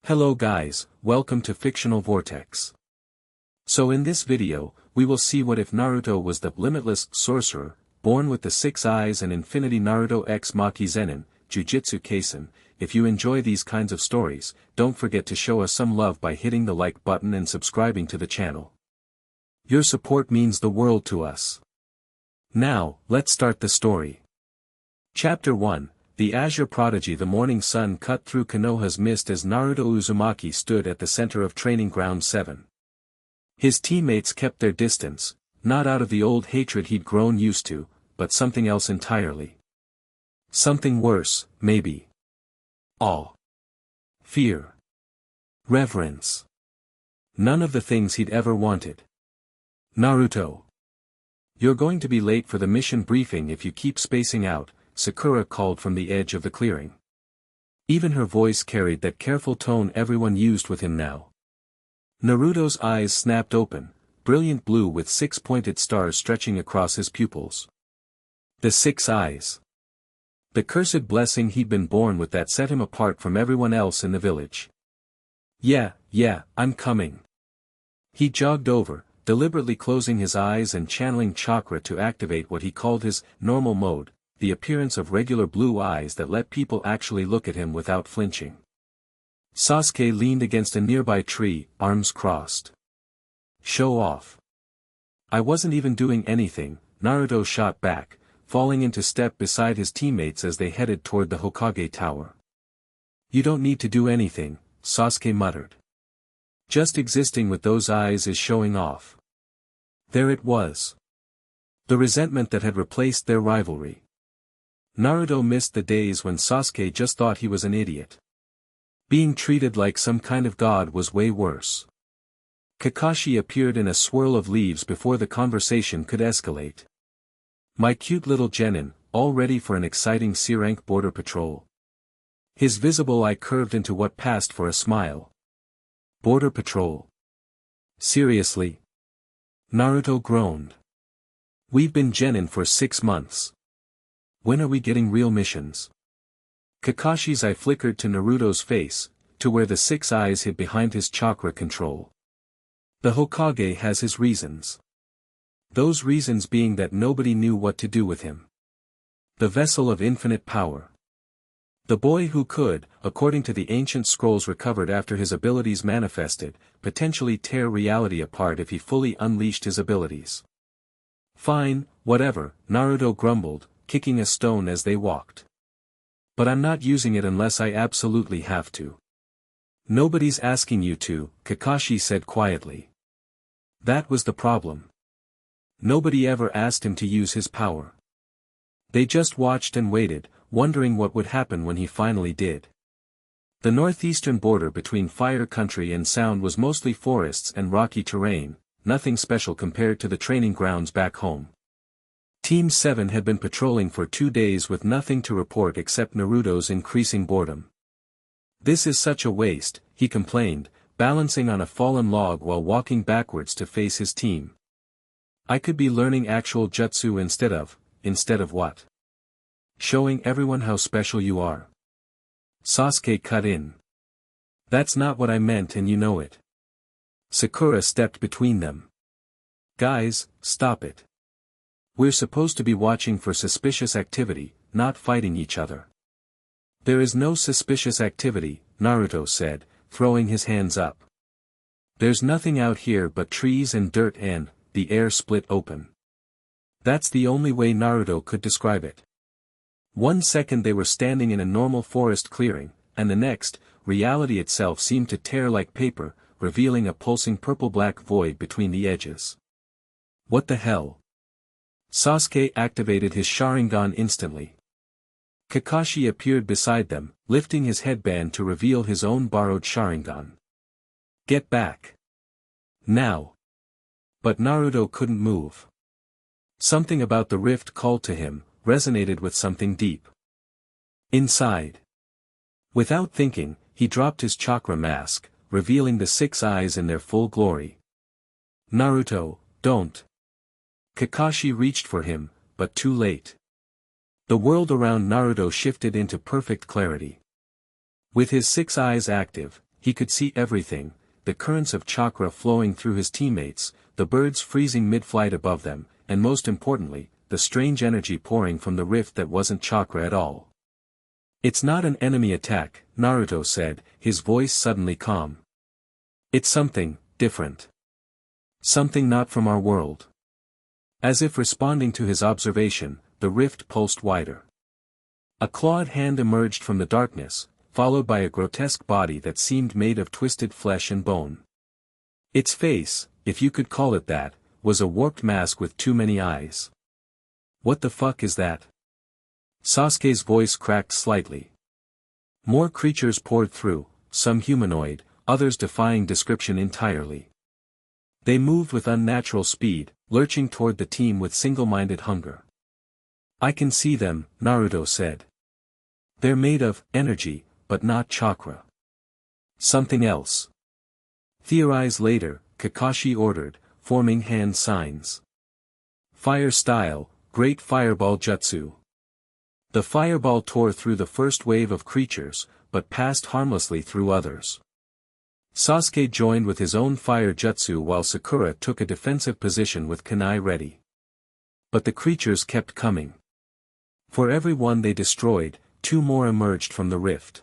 Hello guys, welcome to Fictional Vortex. So in this video, we will see what if Naruto was the Limitless Sorcerer, born with the 6 eyes and Infinity Naruto x Maki Zeni, Jujutsu Kaisen. If you enjoy these kinds of stories, don't forget to show us some love by hitting the like button and subscribing to the channel. Your support means the world to us. Now, let's start the story. Chapter 1. The Azure Prodigy. The morning sun cut through Konoha's mist as Naruto Uzumaki stood at the center of Training Ground 7. His teammates kept their distance, not out of the old hatred he'd grown used to, but something else entirely. Something worse, maybe. Awe. Fear. Reverence. None of the things he'd ever wanted. Naruto. You're going to be late for the mission briefing if you keep spacing out, Sakura called from the edge of the clearing. Even her voice carried that careful tone everyone used with him now. Naruto's eyes snapped open, brilliant blue with 6 pointed stars stretching across his pupils. The 6 eyes. The cursed blessing he'd been born with that set him apart from everyone else in the village. Yeah, I'm coming. He jogged over, deliberately closing his eyes and channeling chakra to activate what he called his normal mode, the appearance of regular blue eyes that let people actually look at him without flinching. Sasuke leaned against a nearby tree, arms crossed. Show off. I wasn't even doing anything, Naruto shot back, falling into step beside his teammates as they headed toward the Hokage Tower. You don't need to do anything, Sasuke muttered. Just existing with those eyes is showing off. There it was. The resentment that had replaced their rivalry. Naruto missed the days when Sasuke just thought he was an idiot. Being treated like some kind of god was way worse. Kakashi appeared in a swirl of leaves before the conversation could escalate. My cute little genin, all ready for an exciting C-rank border patrol. His visible eye curved into what passed for a smile. Border patrol. Seriously? Naruto groaned. We've been genin for 6 months. When are we getting real missions? Kakashi's eye flickered to Naruto's face, to where the 6 eyes hid behind his chakra control. The Hokage has his reasons. Those reasons being that nobody knew what to do with him. The vessel of infinite power. The boy who could, according to the ancient scrolls recovered after his abilities manifested, potentially tear reality apart if he fully unleashed his abilities. Fine, whatever, Naruto grumbled, kicking a stone as they walked. But I'm not using it unless I absolutely have to. Nobody's asking you to, Kakashi said quietly. That was the problem. Nobody ever asked him to use his power. They just watched and waited, wondering what would happen when he finally did. The northeastern border between Fire Country and Sound was mostly forests and rocky terrain, nothing special compared to the training grounds back home. Team 7 had been patrolling for 2 days with nothing to report except Naruto's increasing boredom. This is such a waste, he complained, balancing on a fallen log while walking backwards to face his team. I could be learning actual jutsu instead of what? Showing everyone how special you are. Sasuke cut in. That's not what I meant and you know it. Sakura stepped between them. Guys, stop it. We're supposed to be watching for suspicious activity, not fighting each other. There is no suspicious activity, Naruto said, throwing his hands up. There's nothing out here but trees and dirt and, the air split open. That's the only way Naruto could describe it. 1 second they were standing in a normal forest clearing, and the next, reality itself seemed to tear like paper, revealing a pulsing purple-black void between the edges. What the hell? Sasuke activated his Sharingan instantly. Kakashi appeared beside them, lifting his headband to reveal his own borrowed Sharingan. Get back. Now. But Naruto couldn't move. Something about the rift called to him, resonated with something deep. Inside. Without thinking, he dropped his chakra mask, revealing the 6 eyes in their full glory. Naruto, don't. Kakashi reached for him, but too late. The world around Naruto shifted into perfect clarity. With his 6 eyes active, he could see everything, the currents of chakra flowing through his teammates, the birds freezing mid-flight above them, and most importantly, the strange energy pouring from the rift that wasn't chakra at all. "It's not an enemy attack," Naruto said, his voice suddenly calm. "It's something different. Something not from our world." As if responding to his observation, the rift pulsed wider. A clawed hand emerged from the darkness, followed by a grotesque body that seemed made of twisted flesh and bone. Its face, if you could call it that, was a warped mask with too many eyes. "What the fuck is that?" Sasuke's voice cracked slightly. More creatures poured through, some humanoid, others defying description entirely. They moved with unnatural speed, lurching toward the team with single-minded hunger. "I can see them," Naruto said. "They're made of energy, but not chakra. Something else." "Theorize later," Kakashi ordered, forming hand signs. "Fire style, Great Fireball Jutsu." The fireball tore through the first wave of creatures, but passed harmlessly through others. Sasuke joined with his own fire jutsu while Sakura took a defensive position with kunai ready. But the creatures kept coming. For every one they destroyed, 2 more emerged from the rift.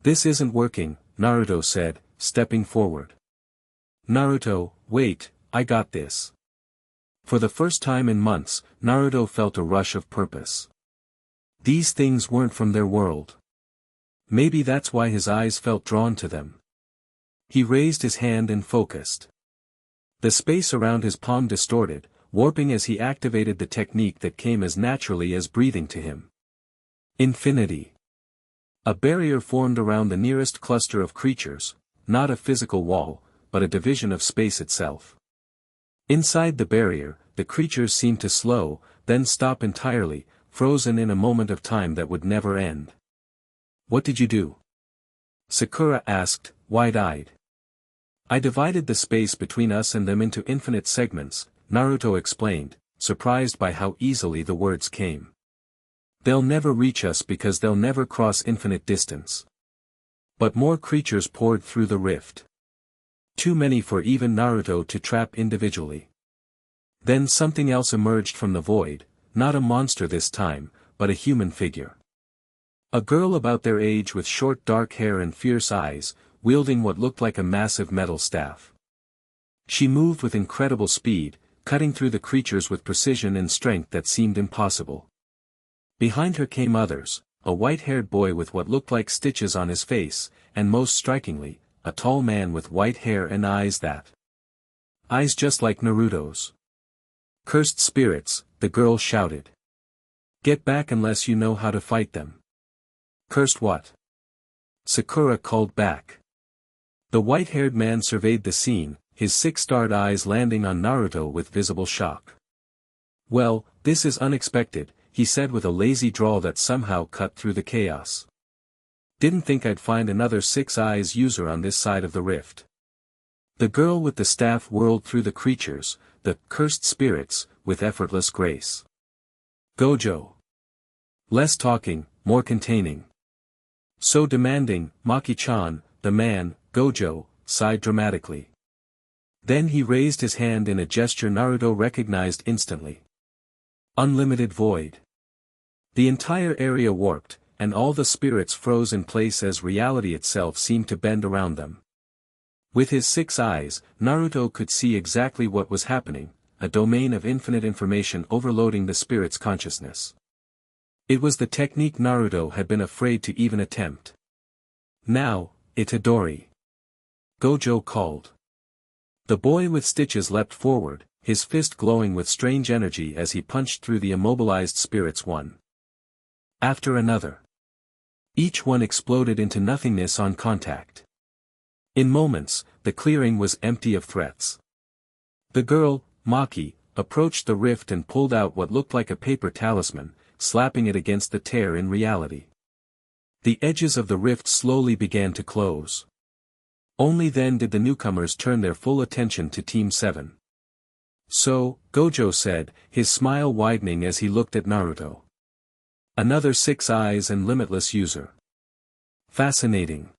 "This isn't working," Naruto said, stepping forward. "Naruto, wait, I got this." For the first time in months, Naruto felt a rush of purpose. These things weren't from their world. Maybe that's why his eyes felt drawn to them. He raised his hand and focused. The space around his palm distorted, warping as he activated the technique that came as naturally as breathing to him. Infinity. A barrier formed around the nearest cluster of creatures, not a physical wall, but a division of space itself. Inside the barrier, the creatures seemed to slow, then stop entirely, frozen in a moment of time that would never end. "What did you do?" Sakura asked, wide-eyed. "I divided the space between us and them into infinite segments," Naruto explained, surprised by how easily the words came. "They'll never reach us because they'll never cross infinite distance." But more creatures poured through the rift. Too many for even Naruto to trap individually. Then something else emerged from the void, not a monster this time, but a human figure. A girl about their age with short dark hair and fierce eyes, wielding what looked like a massive metal staff. She moved with incredible speed, cutting through the creatures with precision and strength that seemed impossible. Behind her came others, a white-haired boy with what looked like stitches on his face, and most strikingly, a tall man with white hair and eyes just like Naruto's. "Cursed spirits," the girl shouted. "Get back unless you know how to fight them." "Cursed what?" Sakura called back. The white-haired man surveyed the scene, his 6-starred eyes landing on Naruto with visible shock. "Well, this is unexpected," he said with a lazy drawl that somehow cut through the chaos. "Didn't think I'd find another 6 eyes user on this side of the rift." The girl with the staff whirled through the creatures, the cursed spirits, with effortless grace. "Gojo. Less talking, more containing." "So demanding, Maki-chan," the man, Gojo, sighed dramatically. Then he raised his hand in a gesture Naruto recognized instantly. Unlimited void. The entire area warped, and all the spirits froze in place as reality itself seemed to bend around them. With his 6 eyes, Naruto could see exactly what was happening, a domain of infinite information overloading the spirit's consciousness. It was the technique Naruto had been afraid to even attempt. "Now, Itadori." Gojo called. The boy with stitches leapt forward, his fist glowing with strange energy as he punched through the immobilized spirits one after another. Each one exploded into nothingness on contact. In moments, the clearing was empty of threats. The girl, Maki, approached the rift and pulled out what looked like a paper talisman, slapping it against the tear in reality. The edges of the rift slowly began to close. Only then did the newcomers turn their full attention to Team 7. "So," Gojo said, his smile widening as he looked at Naruto. "Another 6 eyes and limitless user. Fascinating.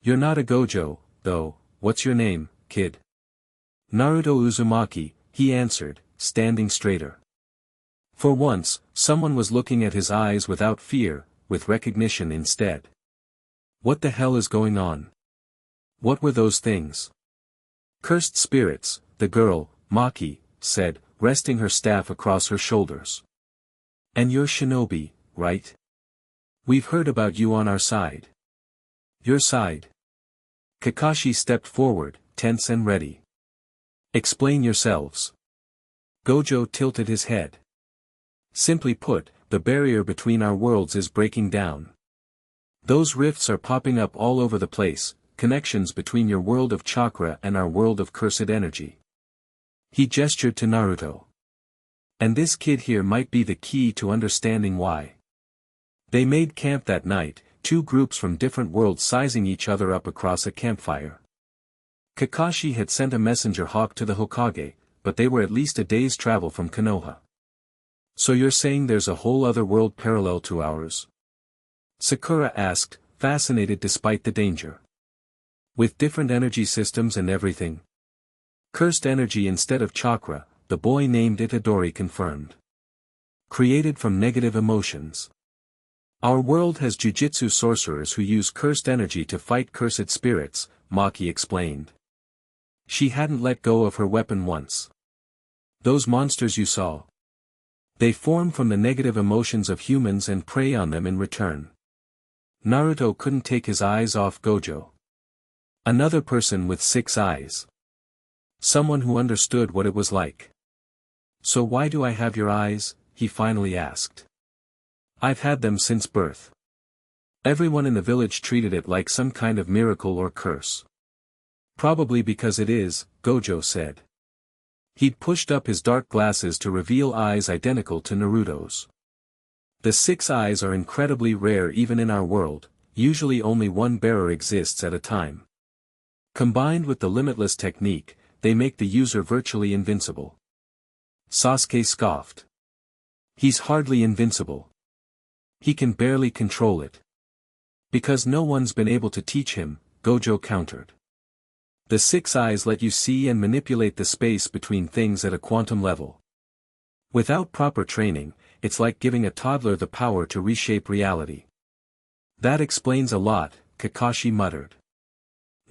You're not a Gojo, though. What's your name, kid? Naruto Uzumaki, he answered, standing straighter. For once, someone was looking at his eyes without fear, with recognition instead. What the hell is going on? What were those things? Cursed spirits, the girl, Maki, said, resting her staff across her shoulders. And you're shinobi, right? We've heard about you on our side. Your side? Kakashi stepped forward, tense and ready. Explain yourselves. Gojo tilted his head. Simply put, the barrier between our worlds is breaking down. Those rifts are popping up all over the place, connections between your world of chakra and our world of cursed energy. He gestured to Naruto. And this kid here might be the key to understanding why. They made camp that night, two groups from different worlds sizing each other up across a campfire. Kakashi had sent a messenger hawk to the Hokage, but they were at least a day's travel from Konoha. So you're saying there's a whole other world parallel to ours? Sakura asked, fascinated despite the danger. With different energy systems and everything? Cursed energy instead of chakra, the boy named Itadori confirmed. Created from negative emotions. Our world has jujitsu sorcerers who use cursed energy to fight cursed spirits, Maki explained. She hadn't let go of her weapon once. Those monsters you saw. They form from the negative emotions of humans and prey on them in return. Naruto couldn't take his eyes off Gojo. Another person with 6 eyes. Someone who understood what it was like. So why do I have your eyes? He finally asked. I've had them since birth. Everyone in the village treated it like some kind of miracle or curse. Probably because it is, Gojo said. He'd pushed up his dark glasses to reveal eyes identical to Naruto's. The 6 eyes are incredibly rare even in our world, usually only one bearer exists at a time. Combined with the limitless technique, they make the user virtually invincible. Sasuke scoffed. He's hardly invincible. He can barely control it. Because no one's been able to teach him, Gojo countered. The 6 eyes let you see and manipulate the space between things at a quantum level. Without proper training, it's like giving a toddler the power to reshape reality. That explains a lot, Kakashi muttered.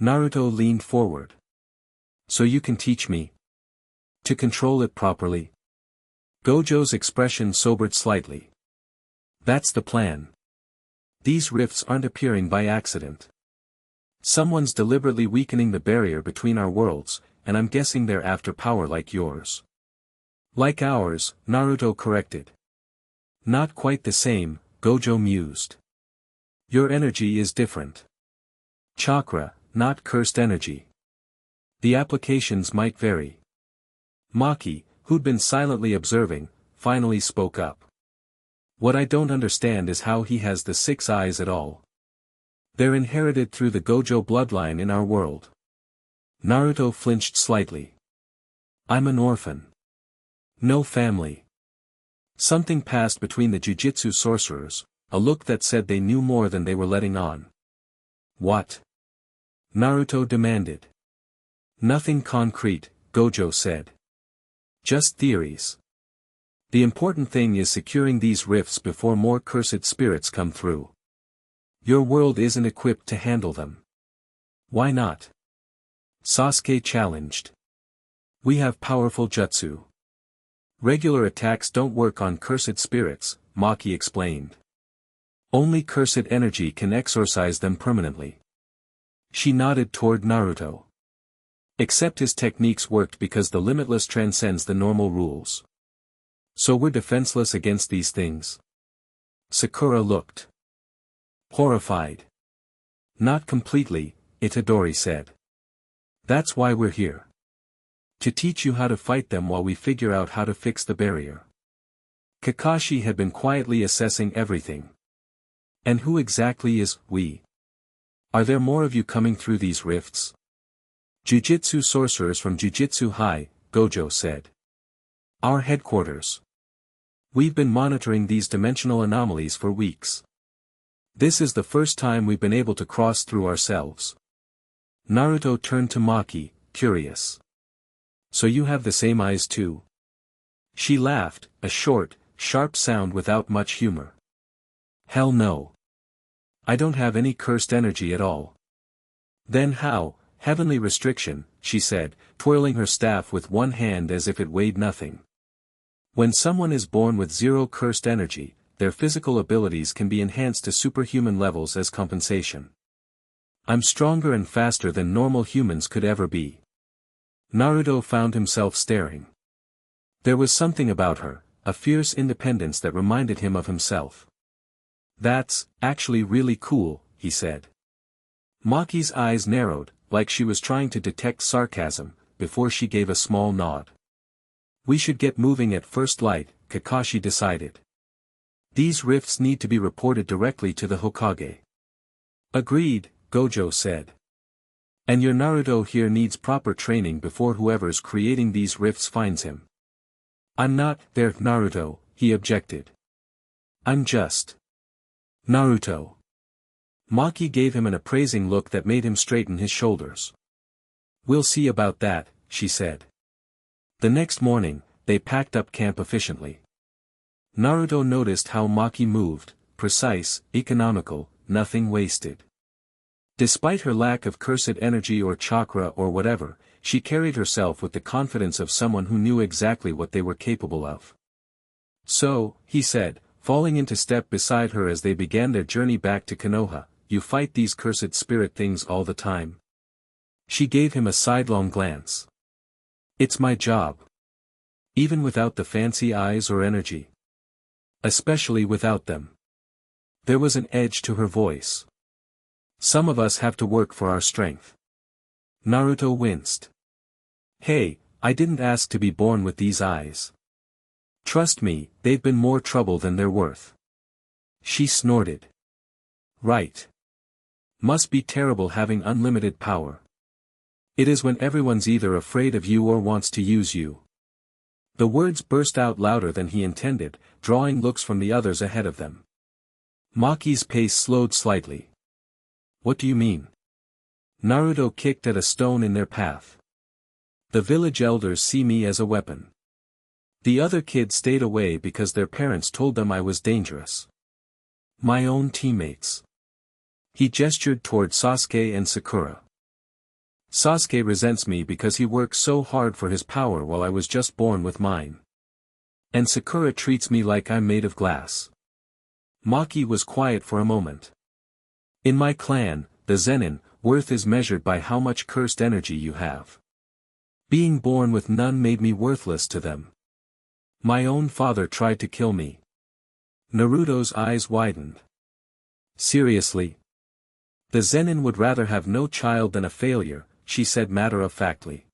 Naruto leaned forward. So you can teach me? To control it properly? Gojo's expression sobered slightly. That's the plan. These rifts aren't appearing by accident. Someone's deliberately weakening the barrier between our worlds, and I'm guessing they're after power like yours. Like ours, Naruto corrected. Not quite the same, Gojo mused. Your energy is different. Chakra, not cursed energy. The applications might vary. Maki, who'd been silently observing, finally spoke up. What I don't understand is how he has the 6 eyes at all. They're inherited through the Gojo bloodline in our world. Naruto flinched slightly. I'm an orphan. No family. Something passed between the jujitsu sorcerers, a look that said they knew more than they were letting on. What? Naruto demanded. Nothing concrete, Gojo said. Just theories. The important thing is securing these rifts before more cursed spirits come through. Your world isn't equipped to handle them. Why not? Sasuke challenged. We have powerful jutsu. Regular attacks don't work on cursed spirits, Maki explained. Only cursed energy can exorcise them permanently. She nodded toward Naruto. Except his techniques worked because the limitless transcends the normal rules. So we're defenseless against these things. Sakura looked horrified. Not completely, Itadori said. That's why we're here. To teach you how to fight them while we figure out how to fix the barrier. Kakashi had been quietly assessing everything. And who exactly is we? Are there more of you coming through these rifts? Jujitsu sorcerers from Jujitsu High, Gojo said. Our headquarters. We've been monitoring these dimensional anomalies for weeks. This is the first time we've been able to cross through ourselves. Naruto turned to Maki, curious. So you have the same eyes too? She laughed, a short, sharp sound without much humor. Hell no. I don't have any cursed energy at all. Then how, heavenly restriction, she said, twirling her staff with one hand as if it weighed nothing. When someone is born with zero cursed energy, their physical abilities can be enhanced to superhuman levels as compensation. I'm stronger and faster than normal humans could ever be. Naruto found himself staring. There was something about her, a fierce independence that reminded him of himself. That's actually really cool, he said. Maki's eyes narrowed, like she was trying to detect sarcasm, before she gave a small nod. We should get moving at first light, Kakashi decided. These rifts need to be reported directly to the Hokage. Agreed, Gojo said. And your Naruto here needs proper training before whoever's creating these rifts finds him. I'm not there, Naruto, he objected. I'm just Naruto. Maki gave him an appraising look that made him straighten his shoulders. We'll see about that, she said. The next morning, they packed up camp efficiently. Naruto noticed how Maki moved, precise, economical, nothing wasted. Despite her lack of cursed energy or chakra or whatever, she carried herself with the confidence of someone who knew exactly what they were capable of. So, he said, falling into step beside her as they began their journey back to Konoha, you fight these cursed spirit things all the time? She gave him a sidelong glance. It's my job. Even without the fancy eyes or energy. Especially without them. There was an edge to her voice. Some of us have to work for our strength. Naruto winced. Hey, I didn't ask to be born with these eyes. Trust me, they've been more trouble than they're worth. She snorted. Right. Must be terrible having unlimited power. It is when everyone's either afraid of you or wants to use you. The words burst out louder than he intended, drawing looks from the others ahead of them. Maki's pace slowed slightly. What do you mean? Naruto kicked at a stone in their path. The village elders see me as a weapon. The other kids stayed away because their parents told them I was dangerous. My own teammates. He gestured toward Sasuke and Sakura. Sasuke resents me because he works so hard for his power while I was just born with mine. And Sakura treats me like I'm made of glass. Maki was quiet for a moment. In my clan, the Zenin, worth is measured by how much cursed energy you have. Being born with none made me worthless to them. My own father tried to kill me. Naruto's eyes widened. Seriously? The Zenin would rather have no child than a failure, she said matter-of-factly.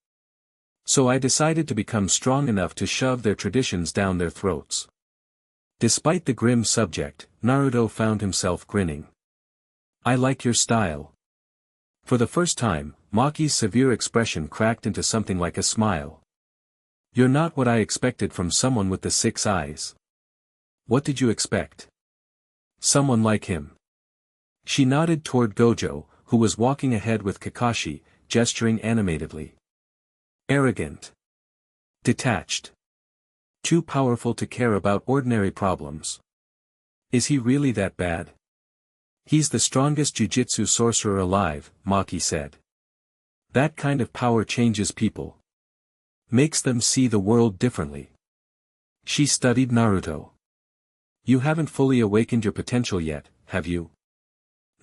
So I decided to become strong enough to shove their traditions down their throats. Despite the grim subject, Naruto found himself grinning. I like your style. For the first time, Maki's severe expression cracked into something like a smile. You're not what I expected from someone with the 6 eyes. What did you expect? Someone like him. She nodded toward Gojo, who was walking ahead with Kakashi, gesturing animatedly. Arrogant. Detached. Too powerful to care about ordinary problems. Is he really that bad? He's the strongest jujitsu sorcerer alive, Maki said. That kind of power changes people. Makes them see the world differently. She studied Naruto. You haven't fully awakened your potential yet, have you?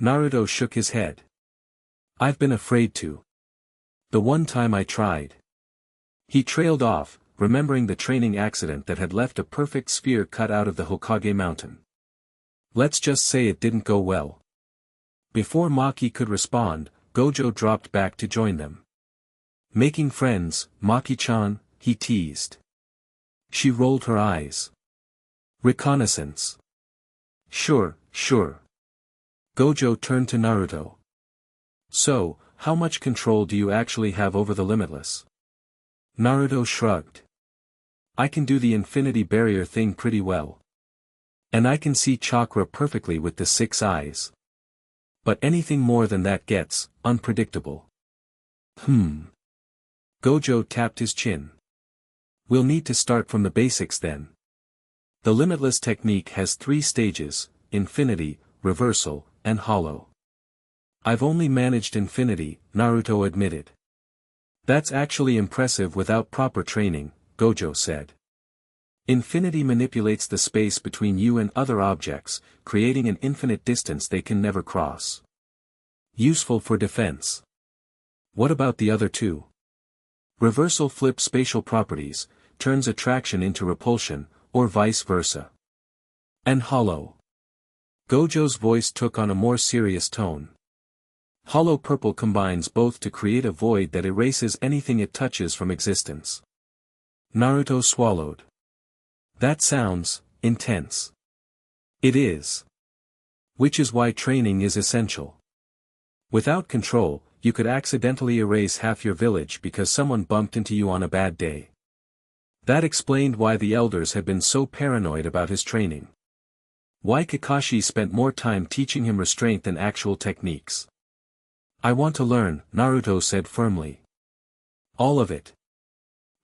Naruto shook his head. I've been afraid to. The one time I tried. He trailed off, remembering the training accident that had left a perfect sphere cut out of the Hokage mountain. Let's just say it didn't go well. Before Maki could respond, Gojo dropped back to join them. Making friends, Maki-chan, he teased. She rolled her eyes. Reconnaissance. Sure. Gojo turned to Naruto. So, how much control do you actually have over the Limitless? Naruto shrugged. I can do the infinity barrier thing pretty well. And I can see chakra perfectly with the 6 eyes. But anything more than that gets unpredictable. Gojo tapped his chin. We'll need to start from the basics then. The Limitless technique has 3 stages: Infinity, Reversal, and Hollow. I've only managed Infinity, Naruto admitted. That's actually impressive without proper training, Gojo said. Infinity manipulates the space between you and other objects, creating an infinite distance they can never cross. Useful for defense. What about the other 2? Reversal flips spatial properties, turns attraction into repulsion, or vice versa. And Hollow. Gojo's voice took on a more serious tone. Hollow Purple combines both to create a void that erases anything it touches from existence. Naruto swallowed. That sounds intense. It is. Which is why training is essential. Without control, you could accidentally erase half your village because someone bumped into you on a bad day. That explained why the elders had been so paranoid about his training. Why Kakashi spent more time teaching him restraint than actual techniques. I want to learn, Naruto said firmly. All of it.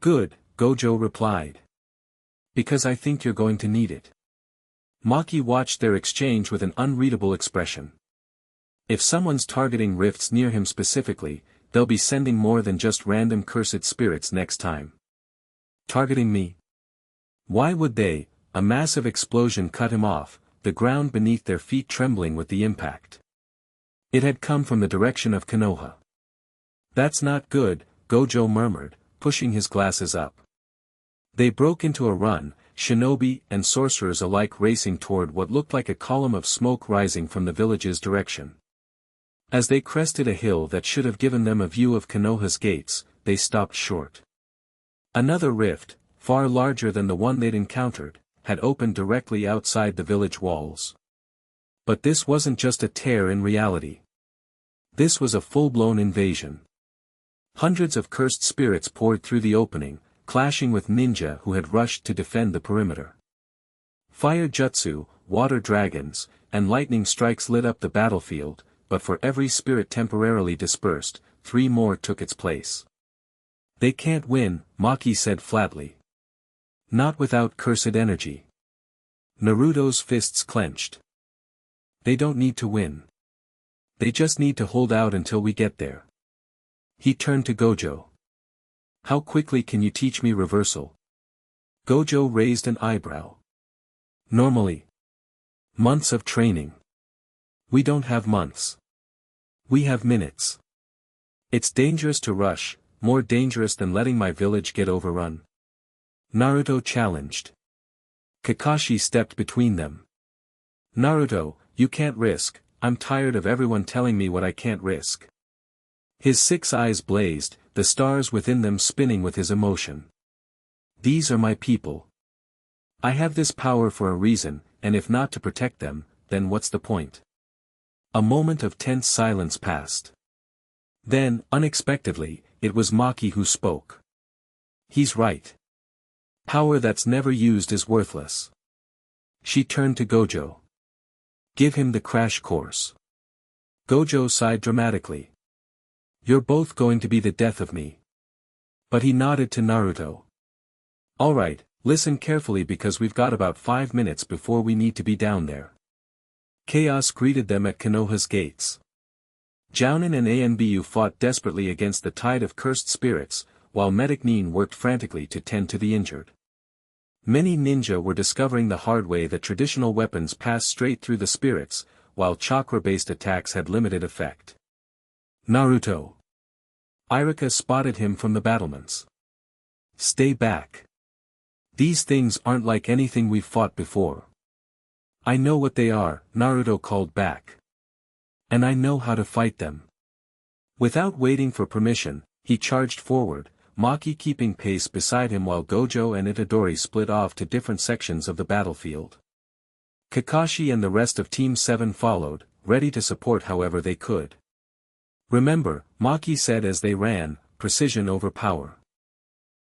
Good, Gojo replied. Because I think you're going to need it. Maki watched their exchange with an unreadable expression. If someone's targeting rifts near him specifically, they'll be sending more than just random cursed spirits next time. Targeting me? Why would they? A massive explosion cut him off, the ground beneath their feet trembling with the impact. It had come from the direction of Konoha. That's not good, Gojo murmured, pushing his glasses up. They broke into a run, shinobi and sorcerers alike racing toward what looked like a column of smoke rising from the village's direction. As they crested a hill that should have given them a view of Konoha's gates, they stopped short. Another rift, far larger than the one they'd encountered, had opened directly outside the village walls. But this wasn't just a tear in reality. This was a full-blown invasion. Hundreds of cursed spirits poured through the opening, clashing with ninja who had rushed to defend the perimeter. Fire jutsu, water dragons, and lightning strikes lit up the battlefield, but for every spirit temporarily dispersed, 3 more took its place. They can't win, Maki said flatly. Not without cursed energy. Naruto's fists clenched. They don't need to win. They just need to hold out until we get there. He turned to Gojo. How quickly can you teach me reversal? Gojo raised an eyebrow. Normally. Months of training. We don't have months. We have minutes. It's dangerous to rush, more dangerous than letting my village get overrun. Naruto challenged. Kakashi stepped between them. Naruto, you can't risk, I'm tired of everyone telling me what I can't risk. His 6 eyes blazed, the stars within them spinning with his emotion. These are my people. I have this power for a reason, and if not to protect them, then what's the point? A moment of tense silence passed. Then, unexpectedly, it was Maki who spoke. He's right. Power that's never used is worthless. She turned to Gojo. Give him the crash course. Gojo sighed dramatically. You're both going to be the death of me. But he nodded to Naruto. Alright, listen carefully because we've got about 5 minutes before we need to be down there. Chaos greeted them at Konoha's gates. Jounin and Anbu fought desperately against the tide of cursed spirits, while Medic Nin worked frantically to tend to the injured. Many ninja were discovering the hard way that traditional weapons pass straight through the spirits, while chakra-based attacks had limited effect. Naruto. Irika spotted him from the battlements. Stay back. These things aren't like anything we've fought before. I know what they are, Naruto called back. And I know how to fight them. Without waiting for permission, he charged forward, Maki keeping pace beside him while Gojo and Itadori split off to different sections of the battlefield. Kakashi and the rest of Team 7 followed, ready to support however they could. Remember, Maki said as they ran, precision over power.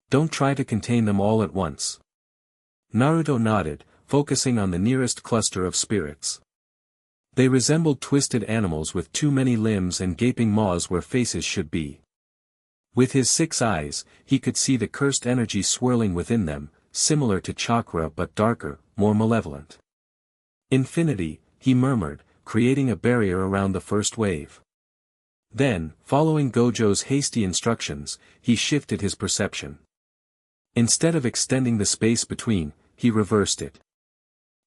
Don't try to contain them all at once. Naruto nodded, focusing on the nearest cluster of spirits. They resembled twisted animals with too many limbs and gaping maws where faces should be. With his 6 eyes, he could see the cursed energy swirling within them, similar to chakra but darker, more malevolent. Infinity, he murmured, creating a barrier around the first wave. Then, following Gojo's hasty instructions, he shifted his perception. Instead of extending the space between, he reversed it.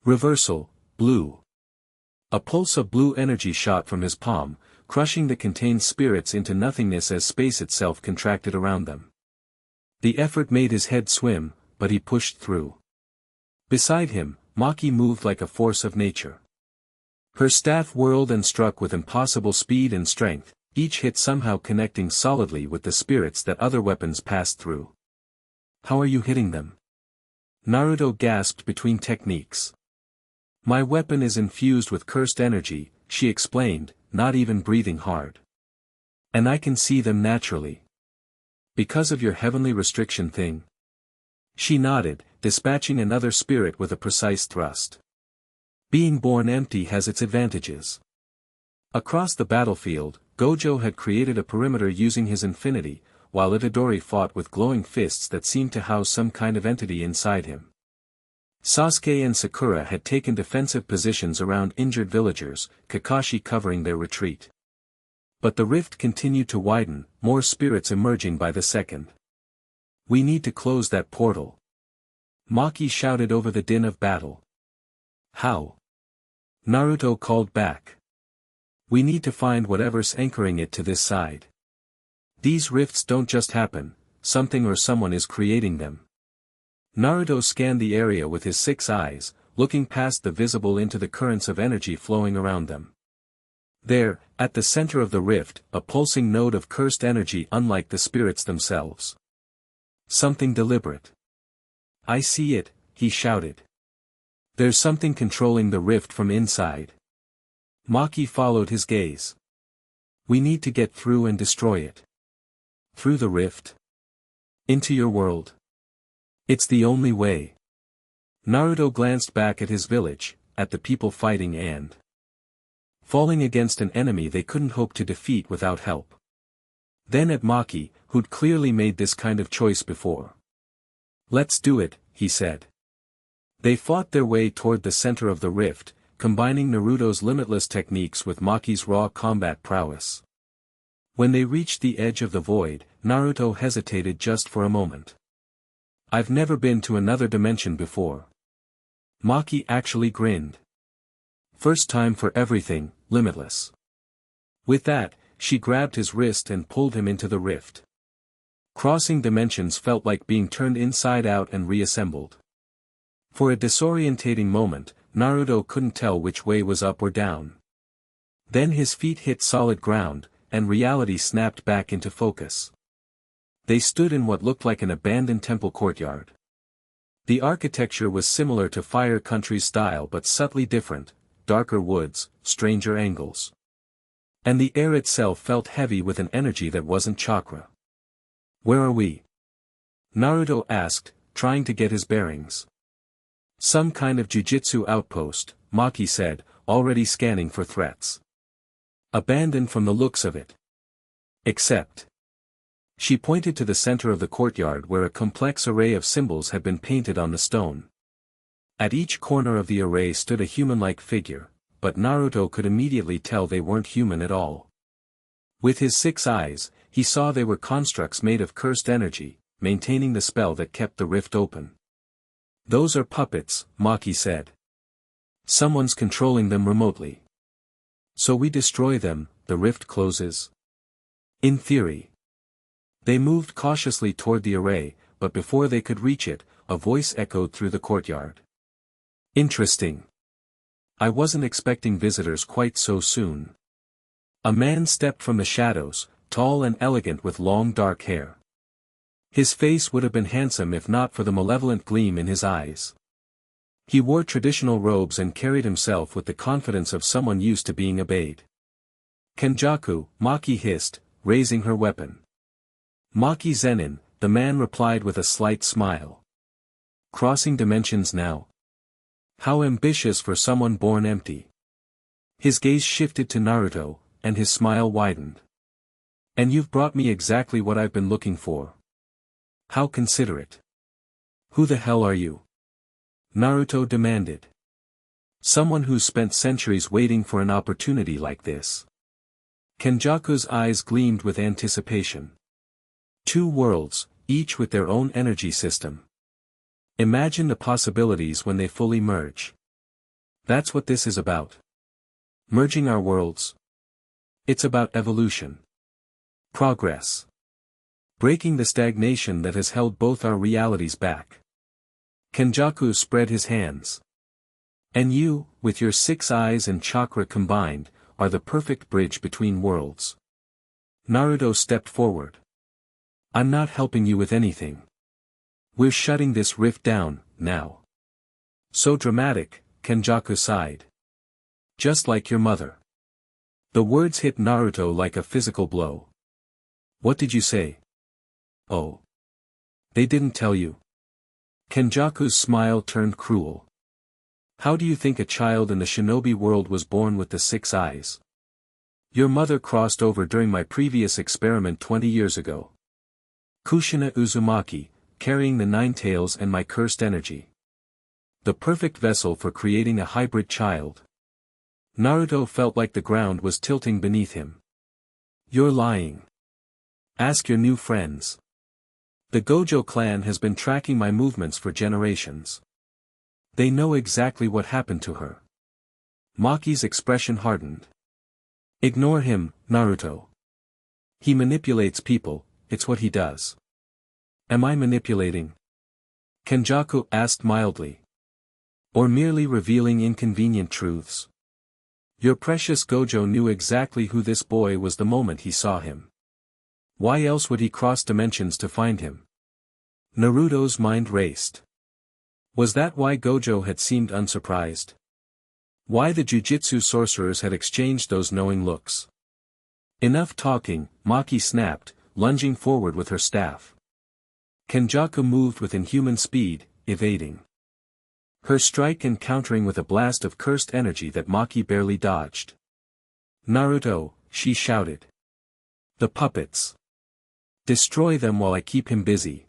Reversal, blue. A pulse of blue energy shot from his palm, crushing the contained spirits into nothingness as space itself contracted around them. The effort made his head swim, but he pushed through. Beside him, Maki moved like a force of nature. Her staff whirled and struck with impossible speed and strength, each hit somehow connecting solidly with the spirits that other weapons passed through. "How are you hitting them?" Naruto gasped between techniques. "My weapon is infused with cursed energy," she explained, not even breathing hard. "And I can see them naturally. Because of your heavenly restriction thing?" She nodded, dispatching another spirit with a precise thrust. Being born empty has its advantages. Across the battlefield, Gojo had created a perimeter using his infinity, while Itadori fought with glowing fists that seemed to house some kind of entity inside him. Sasuke and Sakura had taken defensive positions around injured villagers, Kakashi covering their retreat. But the rift continued to widen, more spirits emerging by the second. "We need to close that portal." Maki shouted over the din of battle. "How?" Naruto called back. "We need to find whatever's anchoring it to this side. These rifts don't just happen, something or someone is creating them." Naruto scanned the area with his 6 eyes, looking past the visible into the currents of energy flowing around them. There, at the center of the rift, a pulsing node of cursed energy unlike the spirits themselves. Something deliberate. "I see it," he shouted. "There's something controlling the rift from inside." Maki followed his gaze. "We need to get through and destroy it." "Through the rift? Into your world? It's the only way." Naruto glanced back at his village, at the people fighting and falling against an enemy they couldn't hope to defeat without help. Then at Maki, who'd clearly made this kind of choice before. "Let's do it," he said. They fought their way toward the center of the rift, combining Naruto's limitless techniques with Maki's raw combat prowess. When they reached the edge of the void, Naruto hesitated just for a moment. "I've never been to another dimension before." Maki actually grinned. "First time for everything, Limitless." With that, she grabbed his wrist and pulled him into the rift. Crossing dimensions felt like being turned inside out and reassembled. For a disorientating moment, Naruto couldn't tell which way was up or down. Then his feet hit solid ground, and reality snapped back into focus. They stood in what looked like an abandoned temple courtyard. The architecture was similar to Fire Country's style but subtly different, darker woods, stranger angles. And the air itself felt heavy with an energy that wasn't chakra. "Where are we?" Naruto asked, trying to get his bearings. "Some kind of jujitsu outpost," Maki said, already scanning for threats. "Abandoned from the looks of it. Except." She pointed to the center of the courtyard where a complex array of symbols had been painted on the stone. At each corner of the array stood a human-like figure, but Naruto could immediately tell they weren't human at all. With his 6 eyes, he saw they were constructs made of cursed energy, maintaining the spell that kept the rift open. "Those are puppets," Maki said. "Someone's controlling them remotely. So we destroy them, the rift closes?" "In theory." They moved cautiously toward the array, but before they could reach it, a voice echoed through the courtyard. "Interesting. I wasn't expecting visitors quite so soon." A man stepped from the shadows, tall and elegant with long dark hair. His face would have been handsome if not for the malevolent gleam in his eyes. He wore traditional robes and carried himself with the confidence of someone used to being obeyed. "Kenjaku," Maki hissed, raising her weapon. "Maki Zenin," the man replied with a slight smile. "Crossing dimensions now? How ambitious for someone born empty." His gaze shifted to Naruto, and his smile widened. And you've brought me exactly what I've been looking for. How considerate. Who the hell are you? Naruto demanded. Someone who's spent centuries waiting for an opportunity like this. Kenjaku's eyes gleamed with anticipation. Two worlds, each with their own energy system. Imagine the possibilities when they fully merge. That's what this is about. Merging our worlds. It's about evolution. Progress. Breaking the stagnation that has held both our realities back. Kenjaku spread his hands. And you, with your 6 eyes and chakra combined, are the perfect bridge between worlds. Naruto stepped forward. I'm not helping you with anything. We're shutting this rift down, now. So dramatic, Kenjaku sighed. Just like your mother. The words hit Naruto like a physical blow. What did you say? Oh. They didn't tell you. Kenjaku's smile turned cruel. How do you think a child in the shinobi world was born with the 6 eyes? Your mother crossed over during my previous experiment 20 years ago. Kushina Uzumaki, carrying the 9 tails and my cursed energy. The perfect vessel for creating a hybrid child. Naruto felt like the ground was tilting beneath him. You're lying. Ask your new friends. The Gojo clan has been tracking my movements for generations. They know exactly what happened to her. Maki's expression hardened. Ignore him, Naruto. He manipulates people, it's what he does. Am I manipulating? Kenjaku asked mildly. Or merely revealing inconvenient truths? Your precious Gojo knew exactly who this boy was the moment he saw him. Why else would he cross dimensions to find him? Naruto's mind raced. Was that why Gojo had seemed unsurprised? Why the jujitsu sorcerers had exchanged those knowing looks? Enough talking, Maki snapped, lunging forward with her staff. Kenjaku moved with inhuman speed, evading her strike and countering with a blast of cursed energy that Maki barely dodged. Naruto, she shouted. The puppets. Destroy them while I keep him busy.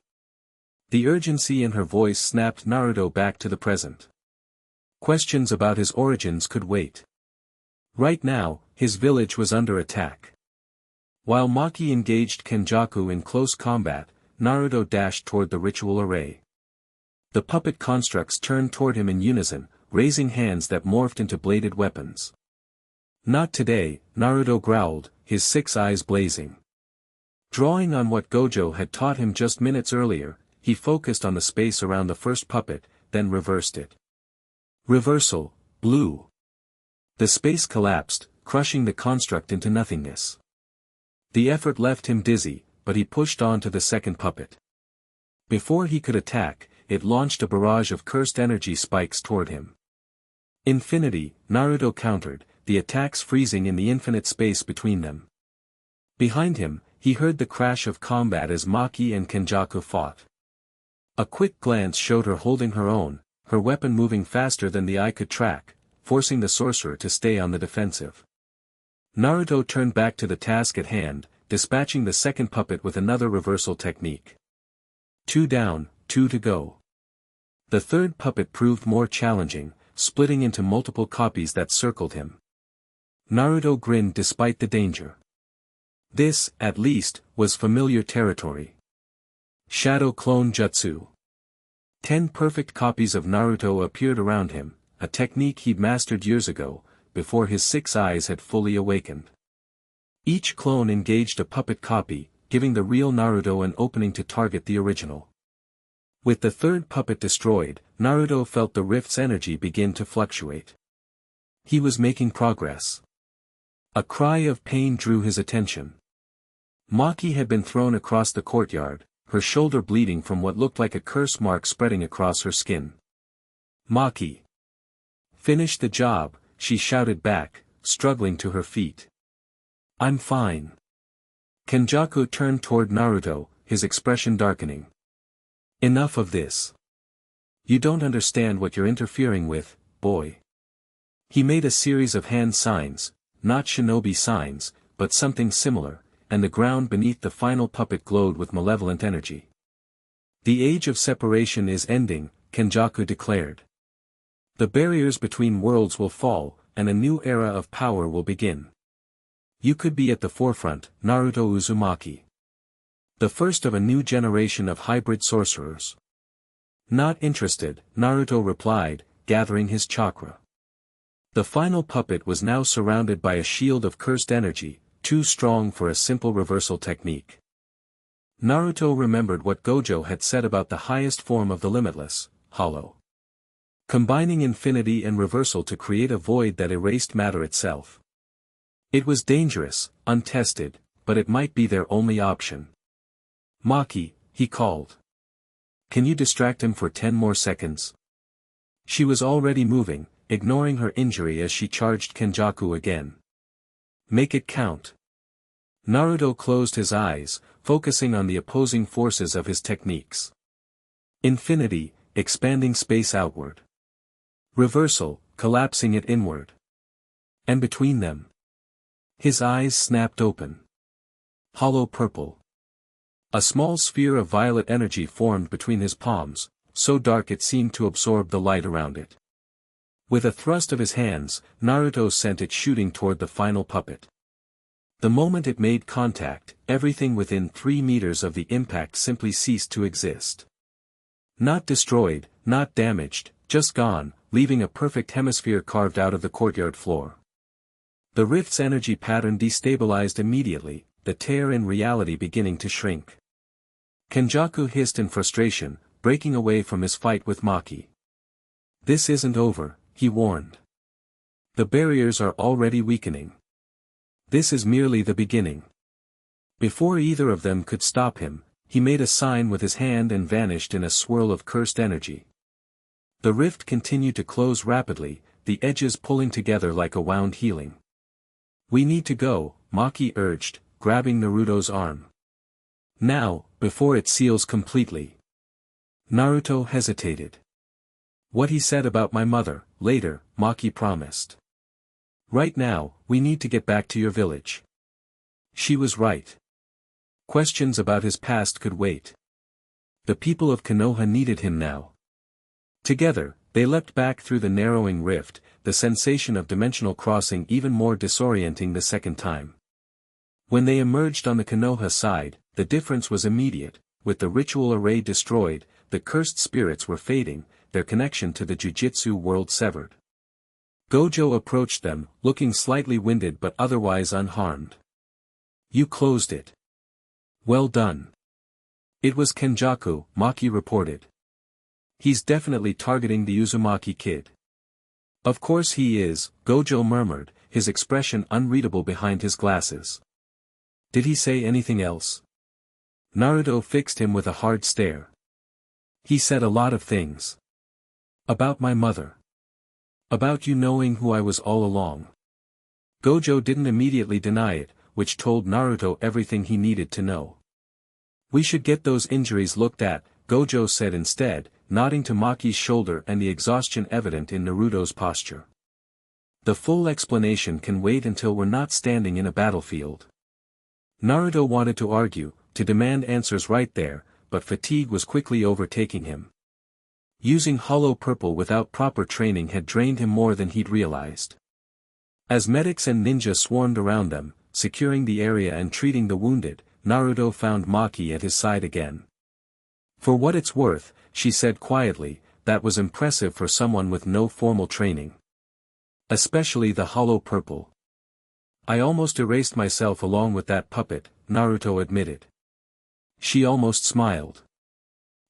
The urgency in her voice snapped Naruto back to the present. Questions about his origins could wait. Right now, his village was under attack. While Maki engaged Kenjaku in close combat, Naruto dashed toward the ritual array. The puppet constructs turned toward him in unison, raising hands that morphed into bladed weapons. Not today, Naruto growled, his 6 eyes blazing. Drawing on what Gojo had taught him just minutes earlier, he focused on the space around the first puppet, then reversed it. Reversal, blue. The space collapsed, crushing the construct into nothingness. The effort left him dizzy, but he pushed on to the second puppet. Before he could attack, it launched a barrage of cursed energy spikes toward him. Infinity, Naruto countered, the attacks freezing in the infinite space between them. Behind him, he heard the crash of combat as Maki and Kenjaku fought. A quick glance showed her holding her own, her weapon moving faster than the eye could track, forcing the sorcerer to stay on the defensive. Naruto turned back to the task at hand, dispatching the second puppet with another reversal technique. 2 down, 2 to go. The third puppet proved more challenging, splitting into multiple copies that circled him. Naruto grinned despite the danger. This, at least, was familiar territory. Shadow Clone Jutsu. 10 perfect copies of Naruto appeared around him, a technique he'd mastered years ago, before his 6 eyes had fully awakened. Each clone engaged a puppet copy, giving the real Naruto an opening to target the original. With the third puppet destroyed, Naruto felt the rift's energy begin to fluctuate. He was making progress. A cry of pain drew his attention. Maki had been thrown across the courtyard, her shoulder bleeding from what looked like a curse mark spreading across her skin. Maki. Finish the job, she shouted back, struggling to her feet. I'm fine. Kenjaku turned toward Naruto, his expression darkening. Enough of this. You don't understand what you're interfering with, boy. He made a series of hand signs, not shinobi signs, but something similar, and the ground beneath the final puppet glowed with malevolent energy. The age of separation is ending, Kenjaku declared. The barriers between worlds will fall, and a new era of power will begin. You could be at the forefront, Naruto Uzumaki. The first of a new generation of hybrid sorcerers. Not interested, Naruto replied, gathering his chakra. The final puppet was now surrounded by a shield of cursed energy, too strong for a simple reversal technique. Naruto remembered what Gojo had said about the highest form of the limitless, hollow. Combining infinity and reversal to create a void that erased matter itself. It was dangerous, untested, but it might be their only option. Maki, he called. Can you distract him for 10 more seconds? She was already moving, ignoring her injury as she charged Kenjaku again. Make it count. Naruto closed his eyes, focusing on the opposing forces of his techniques. Infinity, expanding space outward. Reversal, collapsing it inward. And between them. His eyes snapped open. Hollow purple. A small sphere of violet energy formed between his palms, so dark it seemed to absorb the light around it. With a thrust of his hands, Naruto sent it shooting toward the final puppet. The moment it made contact, everything within 3 meters of the impact simply ceased to exist. Not destroyed, not damaged, just gone, leaving a perfect hemisphere carved out of the courtyard floor. The rift's energy pattern destabilized immediately, the tear in reality beginning to shrink. Kenjaku hissed in frustration, breaking away from his fight with Maki. This isn't over, he warned. The barriers are already weakening. This is merely the beginning. Before either of them could stop him, he made a sign with his hand and vanished in a swirl of cursed energy. The rift continued to close rapidly, the edges pulling together like a wound healing. We need to go, Maki urged, grabbing Naruto's arm. Now, before it seals completely. Naruto hesitated. What he said about my mother, later, Maki promised. Right now, we need to get back to your village. She was right. Questions about his past could wait. The people of Konoha needed him now. Together, they leapt back through the narrowing rift, the sensation of dimensional crossing even more disorienting the second time. When they emerged on the Konoha side, the difference was immediate. With the ritual array destroyed, the cursed spirits were fading, their connection to the Jujutsu world severed. Gojo approached them, looking slightly winded but otherwise unharmed. You closed it. Well done. It was Kenjaku, Maki reported. He's definitely targeting the Uzumaki kid. Of course he is, Gojo murmured, his expression unreadable behind his glasses. Did he say anything else? Naruto fixed him with a hard stare. He said a lot of things. About my mother. About you knowing who I was all along. Gojo didn't immediately deny it, which told Naruto everything he needed to know. We should get those injuries looked at, Gojo said instead, nodding to Maki's shoulder and the exhaustion evident in Naruto's posture. The full explanation can wait until we're not standing in a battlefield. Naruto wanted to argue, to demand answers right there, but fatigue was quickly overtaking him. Using hollow purple without proper training had drained him more than he'd realized. As medics and ninja swarmed around them, securing the area and treating the wounded, Naruto found Maki at his side again. For what it's worth, she said quietly, that was impressive for someone with no formal training. Especially the hollow purple. I almost erased myself along with that puppet, Naruto admitted. She almost smiled.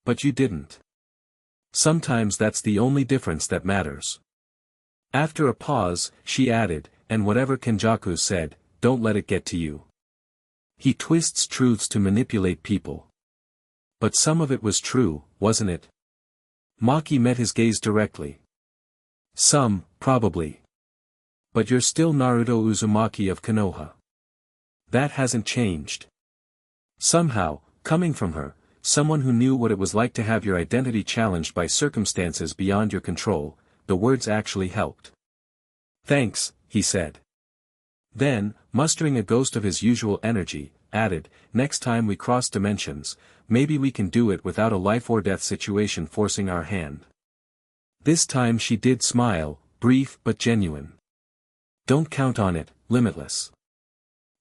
But you didn't. Sometimes that's the only difference that matters. After a pause, she added, and whatever Kenjaku said, don't let it get to you. He twists truths to manipulate people. But some of it was true, wasn't it? Maki met his gaze directly. Some, probably. But you're still Naruto Uzumaki of Konoha. That hasn't changed. Somehow, coming from her, someone who knew what it was like to have your identity challenged by circumstances beyond your control, the words actually helped. Thanks, he said. Then, mustering a ghost of his usual energy, added, next time we cross dimensions, maybe we can do it without a life-or-death situation forcing our hand. This time she did smile, brief but genuine. Don't count on it, Limitless.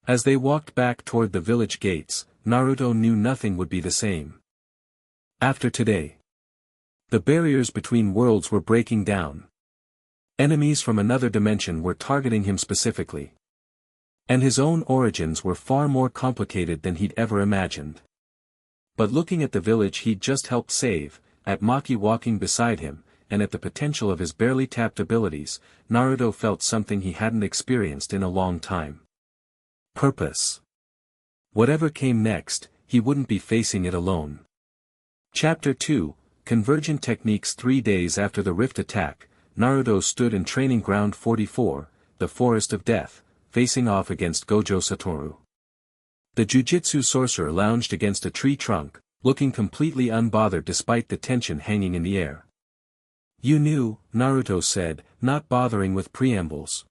As they walked back toward the village gates, Naruto knew nothing would be the same. After today, the barriers between worlds were breaking down. Enemies from another dimension were targeting him specifically. And his own origins were far more complicated than he'd ever imagined. But looking at the village he'd just helped save, at Maki walking beside him, and at the potential of his barely tapped abilities, Naruto felt something he hadn't experienced in a long time. Purpose. Whatever came next, he wouldn't be facing it alone. Chapter 2, Convergent Techniques. 3 days after the Rift attack, Naruto stood in Training Ground 44, the Forest of Death, facing off against Gojo Satoru. The Jujutsu sorcerer lounged against a tree trunk, looking completely unbothered despite the tension hanging in the air. You knew, Naruto said, not bothering with preambles.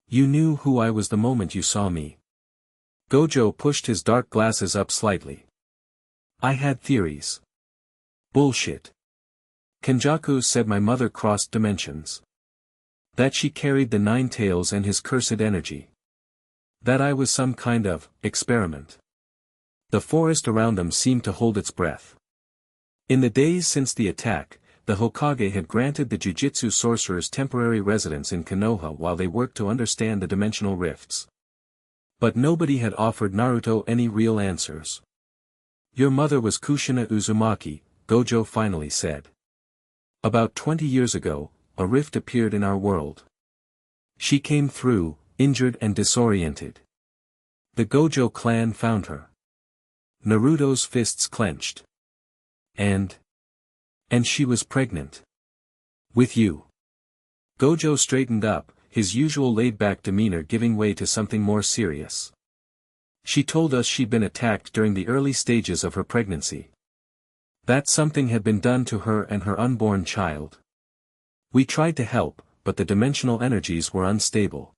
You knew who I was the moment you saw me. Gojo pushed his dark glasses up slightly. I had theories. Bullshit. Kenjaku said my mother crossed dimensions. That she carried the Nine Tails and his cursed energy. That I was some kind of experiment. The forest around them seemed to hold its breath. In the days since the attack, the Hokage had granted the Jujutsu sorcerers temporary residence in Konoha while they worked to understand the dimensional rifts. But nobody had offered Naruto any real answers. Your mother was Kushina Uzumaki, Gojo finally said. About 20 years ago, a rift appeared in our world. She came through, injured and disoriented. The Gojo clan found her. Naruto's fists clenched. And she was pregnant. With you. Gojo straightened up, his usual laid-back demeanor giving way to something more serious. She told us she'd been attacked during the early stages of her pregnancy. That something had been done to her and her unborn child. We tried to help, but the dimensional energies were unstable.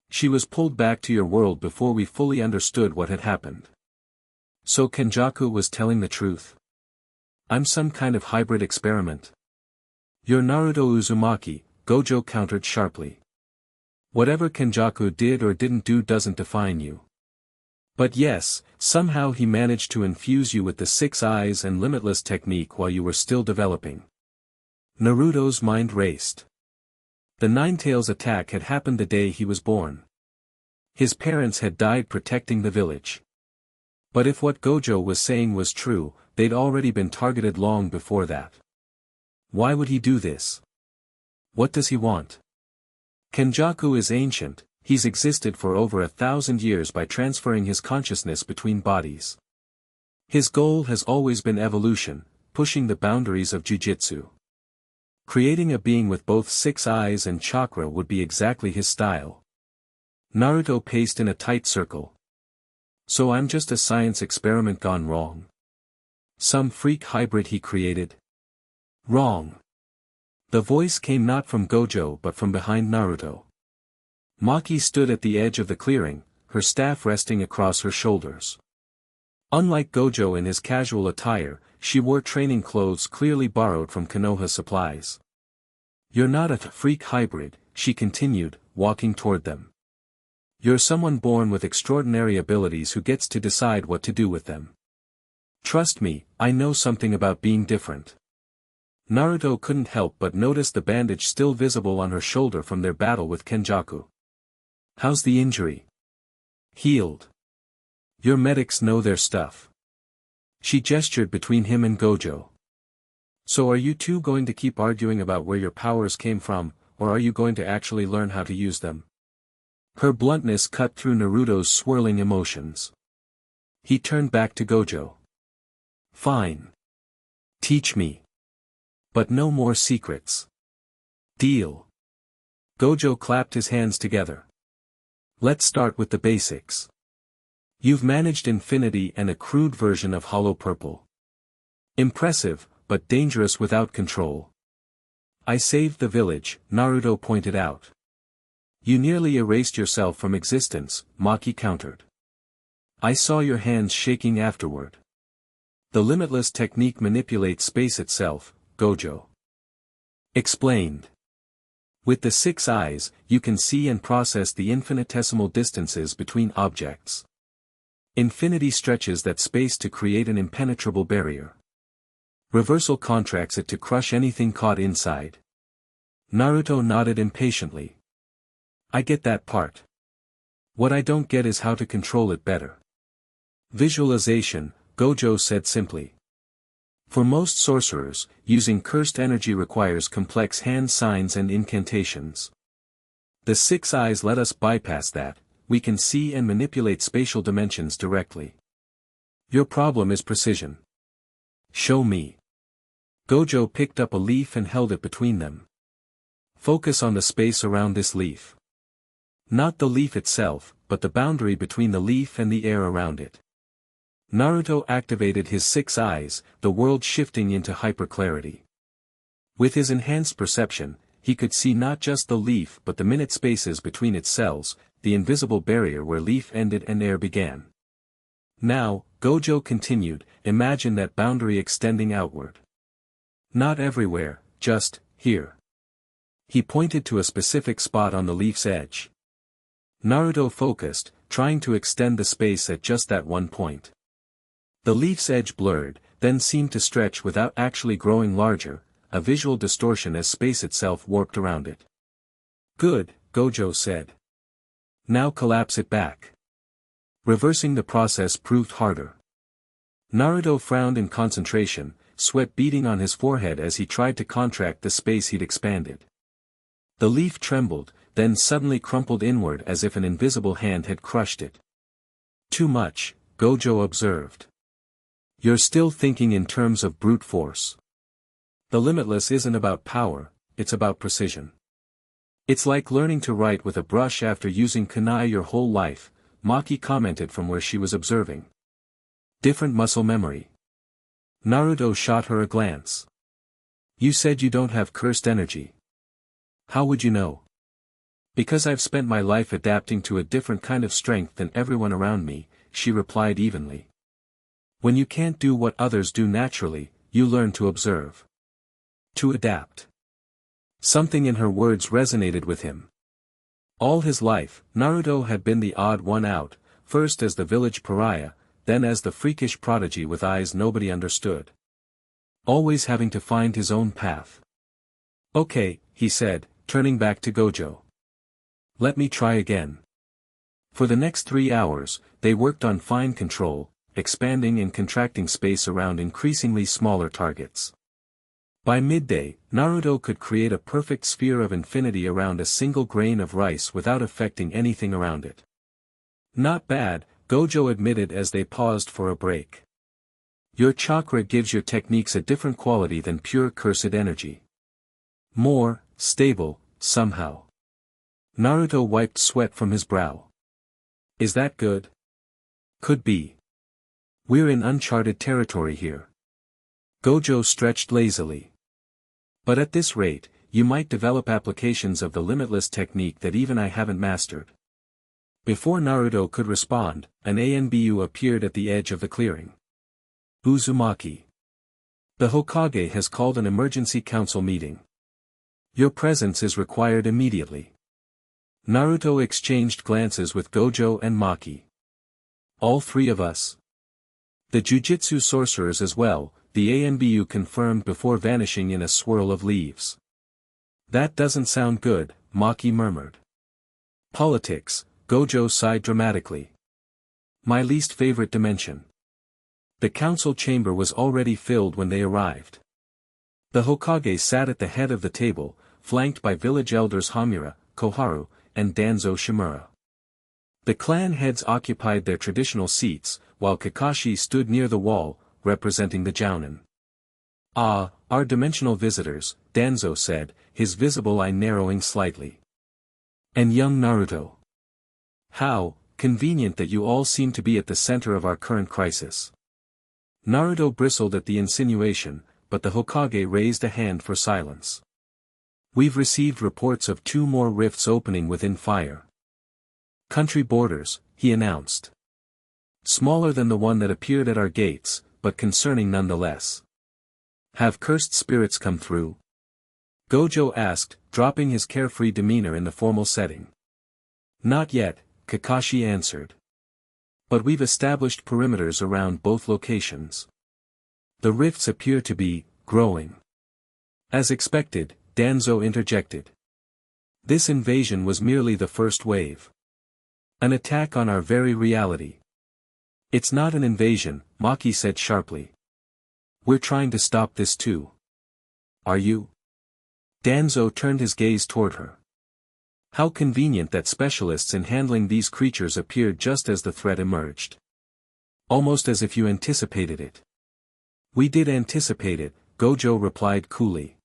She was pulled back to your world before we fully understood what had happened. So Kenjaku was telling the truth. I'm some kind of hybrid experiment. You're Naruto Uzumaki, Gojo countered sharply. Whatever Kenjaku did or didn't do doesn't define you. But yes, somehow he managed to infuse you with the Six Eyes and Limitless technique while you were still developing. Naruto's mind raced. The Nine Tails attack had happened the day he was born. His parents had died protecting the village. But if what Gojo was saying was true, they'd already been targeted long before that. Why would he do this? What does he want? Kenjaku is ancient, he's existed for over 1,000 years by transferring his consciousness between bodies. His goal has always been evolution, pushing the boundaries of jujitsu. Creating a being with both six eyes and chakra would be exactly his style. Naruto paced in a tight circle. So I'm just a science experiment gone wrong. Some freak hybrid he created. Wrong. The voice came not from Gojo but from behind Naruto. Maki stood at the edge of the clearing, her staff resting across her shoulders. Unlike Gojo in his casual attire, she wore training clothes clearly borrowed from Konoha supplies. You're not a freak hybrid, she continued, walking toward them. You're someone born with extraordinary abilities who gets to decide what to do with them. Trust me, I know something about being different. Naruto couldn't help but notice the bandage still visible on her shoulder from their battle with Kenjaku. How's the injury? Healed. Your medics know their stuff. She gestured between him and Gojo. So are you two going to keep arguing about where your powers came from, or are you going to actually learn how to use them? Her bluntness cut through Naruto's swirling emotions. He turned back to Gojo. Fine. Teach me. But no more secrets. Deal. Gojo clapped his hands together. Let's start with the basics. You've managed infinity and a crude version of Hollow Purple. Impressive, but dangerous without control. I saved the village, Naruto pointed out. You nearly erased yourself from existence, Maki countered. I saw your hands shaking afterward. The limitless technique manipulates space itself, Gojo explained. With the 6 eyes, you can see and process the infinitesimal distances between objects. Infinity stretches that space to create an impenetrable barrier. Reversal contracts it to crush anything caught inside. Naruto nodded impatiently. I get that part. What I don't get is how to control it better. Visualization, Gojo said simply. For most sorcerers, using cursed energy requires complex hand signs and incantations. The 6 eyes let us bypass that. We can see and manipulate spatial dimensions directly. Your problem is precision. Show me. Gojo picked up a leaf and held it between them. Focus on the space around this leaf. Not the leaf itself, but the boundary between the leaf and the air around it. Naruto activated his 6 eyes, the world shifting into hyperclarity. With his enhanced perception, he could see not just the leaf but the minute spaces between its cells, the invisible barrier where leaf ended and air began. Now, Gojo continued, imagine that boundary extending outward. Not everywhere, just here. He pointed to a specific spot on the leaf's edge. Naruto focused, trying to extend the space at just that one point. The leaf's edge blurred, then seemed to stretch without actually growing larger, a visual distortion as space itself warped around it. Good, Gojo said. Now collapse it back. Reversing the process proved harder. Naruto frowned in concentration, sweat beading on his forehead as he tried to contract the space he'd expanded. The leaf trembled, then suddenly crumpled inward as if an invisible hand had crushed it. Too much, Gojo observed. You're still thinking in terms of brute force. The limitless isn't about power, it's about precision. It's like learning to write with a brush after using kunai your whole life, Maki commented from where she was observing. Different muscle memory. Naruto shot her a glance. You said you don't have cursed energy. How would you know? Because I've spent my life adapting to a different kind of strength than everyone around me, she replied evenly. When you can't do what others do naturally, you learn to observe. To adapt. Something in her words resonated with him. All his life, Naruto had been the odd one out, first as the village pariah, then as the freakish prodigy with eyes nobody understood. Always having to find his own path. Okay, he said, turning back to Gojo. Let me try again. For the next 3 hours, they worked on fine control, expanding and contracting space around increasingly smaller targets. By midday, Naruto could create a perfect sphere of infinity around a single grain of rice without affecting anything around it. Not bad, Gojo admitted as they paused for a break. Your chakra gives your techniques a different quality than pure cursed energy. More stable, somehow. Naruto wiped sweat from his brow. Is that good? Could be. We're in uncharted territory here. Gojo stretched lazily. But at this rate, you might develop applications of the limitless technique that even I haven't mastered. Before Naruto could respond, an ANBU appeared at the edge of the clearing. Uzumaki. The Hokage has called an emergency council meeting. Your presence is required immediately. Naruto exchanged glances with Gojo and Maki. All 3 of us. The jujitsu sorcerers as well, the ANBU confirmed before vanishing in a swirl of leaves. That doesn't sound good, Maki murmured. Politics, Gojo sighed dramatically. My least favorite dimension. The council chamber was already filled when they arrived. The Hokage sat at the head of the table, flanked by village elders Hamura, Koharu, and Danzo Shimura. The clan heads occupied their traditional seats, while Kakashi stood near the wall, representing the Jounin. Ah, our dimensional visitors, Danzo said, his visible eye narrowing slightly. And young Naruto. How convenient that you all seem to be at the center of our current crisis. Naruto bristled at the insinuation, but the Hokage raised a hand for silence. We've received reports of 2 more rifts opening within fire. Country borders, he announced. Smaller than the one that appeared at our gates, but concerning nonetheless. Have cursed spirits come through? Gojo asked, dropping his carefree demeanor in the formal setting. Not yet, Kakashi answered. But we've established perimeters around both locations. The rifts appear to be growing. As expected, Danzo interjected. This invasion was merely the first wave. An attack on our very reality. It's not an invasion, Maki said sharply. We're trying to stop this too. Are you? Danzo turned his gaze toward her. How convenient that specialists in handling these creatures appeared just as the threat emerged. Almost as if you anticipated it. We did anticipate it, Gojo replied coolly.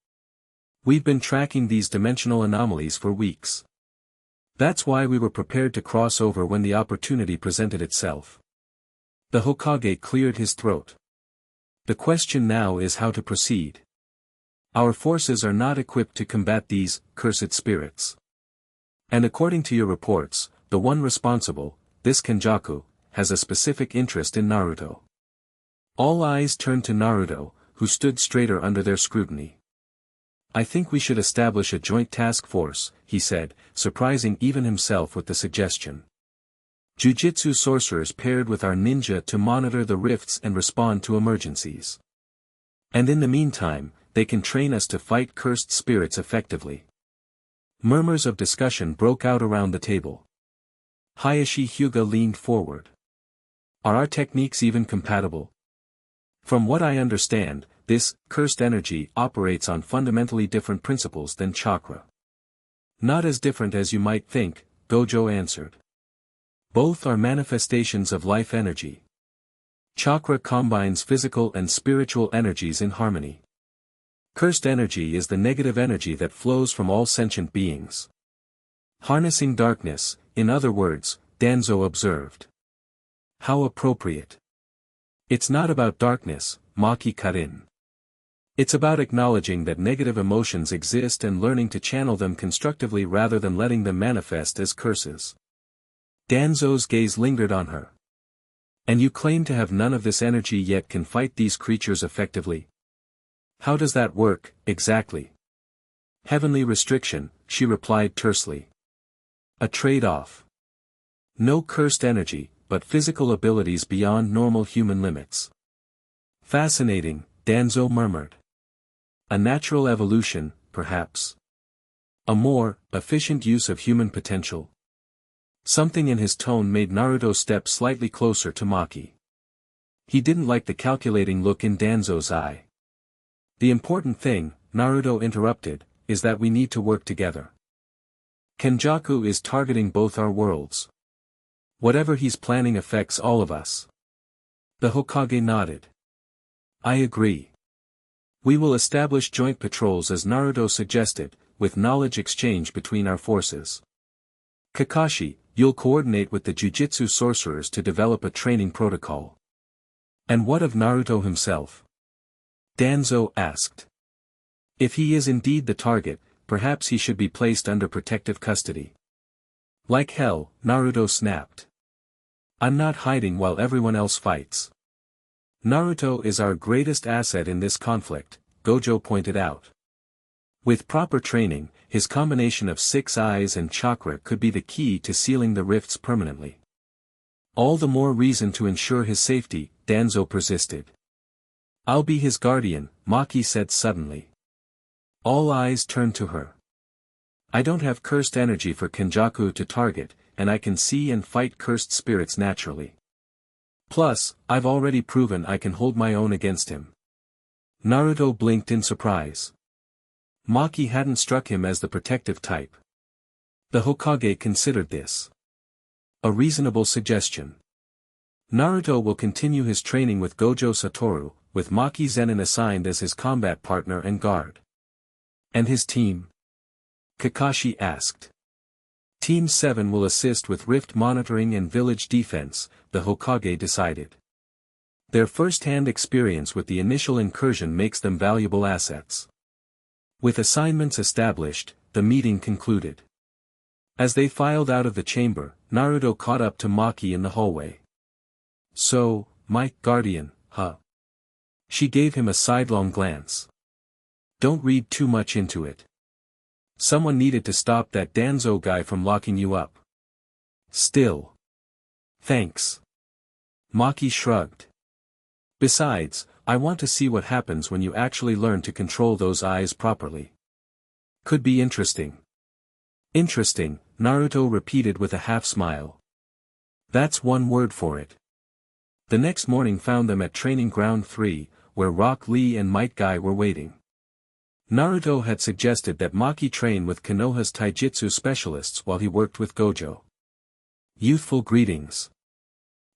We've been tracking these dimensional anomalies for weeks. That's why we were prepared to cross over when the opportunity presented itself. The Hokage cleared his throat. The question now is how to proceed. Our forces are not equipped to combat these cursed spirits. And according to your reports, the one responsible, this Kenjaku, has a specific interest in Naruto. All eyes turned to Naruto, who stood straighter under their scrutiny. I think we should establish a joint task force, he said, surprising even himself with the suggestion. Jujutsu sorcerers paired with our ninja to monitor the rifts and respond to emergencies. And in the meantime, they can train us to fight cursed spirits effectively. Murmurs of discussion broke out around the table. Hayashi Hyuga leaned forward. Are our techniques even compatible? From what I understand, this cursed energy operates on fundamentally different principles than chakra. Not as different as you might think, Gojo answered. Both are manifestations of life energy. Chakra combines physical and spiritual energies in harmony. Cursed energy is the negative energy that flows from all sentient beings. Harnessing darkness, in other words, Danzo observed. How appropriate. It's not about darkness, Maki cut in. It's about acknowledging that negative emotions exist and learning to channel them constructively rather than letting them manifest as curses. Danzo's gaze lingered on her. And you claim to have none of this energy yet can fight these creatures effectively? How does that work, exactly? Heavenly restriction, she replied tersely. A trade-off. No cursed energy, but physical abilities beyond normal human limits. Fascinating, Danzo murmured. A natural evolution, perhaps. A more efficient use of human potential. Something in his tone made Naruto step slightly closer to Maki. He didn't like the calculating look in Danzo's eye. The important thing, Naruto interrupted, is that we need to work together. Kenjaku is targeting both our worlds. Whatever he's planning affects all of us. The Hokage nodded. I agree. We will establish joint patrols as Naruto suggested, with knowledge exchange between our forces. Kakashi, you'll coordinate with the Jujutsu sorcerers to develop a training protocol. And what of Naruto himself? Danzo asked. If he is indeed the target, perhaps he should be placed under protective custody. Like hell, Naruto snapped. I'm not hiding while everyone else fights. Naruto is our greatest asset in this conflict, Gojo pointed out. With proper training, his combination of 6 eyes and chakra could be the key to sealing the rifts permanently. All the more reason to ensure his safety, Danzo persisted. I'll be his guardian, Maki said suddenly. All eyes turned to her. I don't have cursed energy for Kenjaku to target, and I can see and fight cursed spirits naturally. Plus, I've already proven I can hold my own against him. Naruto blinked in surprise. Maki hadn't struck him as the protective type. The Hokage considered this a reasonable suggestion. Naruto will continue his training with Gojo Satoru, with Maki Zeni assigned as his combat partner and guard. And his team? Kakashi asked. Team 7 will assist with rift monitoring and village defense, the Hokage decided. Their first-hand experience with the initial incursion makes them valuable assets. With assignments established, the meeting concluded. As they filed out of the chamber, Naruto caught up to Maki in the hallway. So, my guardian, huh? She gave him a sidelong glance. Don't read too much into it. Someone needed to stop that Danzo guy from locking you up. Still. Thanks. Maki shrugged. Besides, I want to see what happens when you actually learn to control those eyes properly. Could be interesting. Interesting, Naruto repeated with a half-smile. That's one word for it. The next morning found them at Training Ground 3, where Rock Lee and Might Guy were waiting. Naruto had suggested that Maki train with Konoha's taijutsu specialists while he worked with Gojo. Youthful greetings.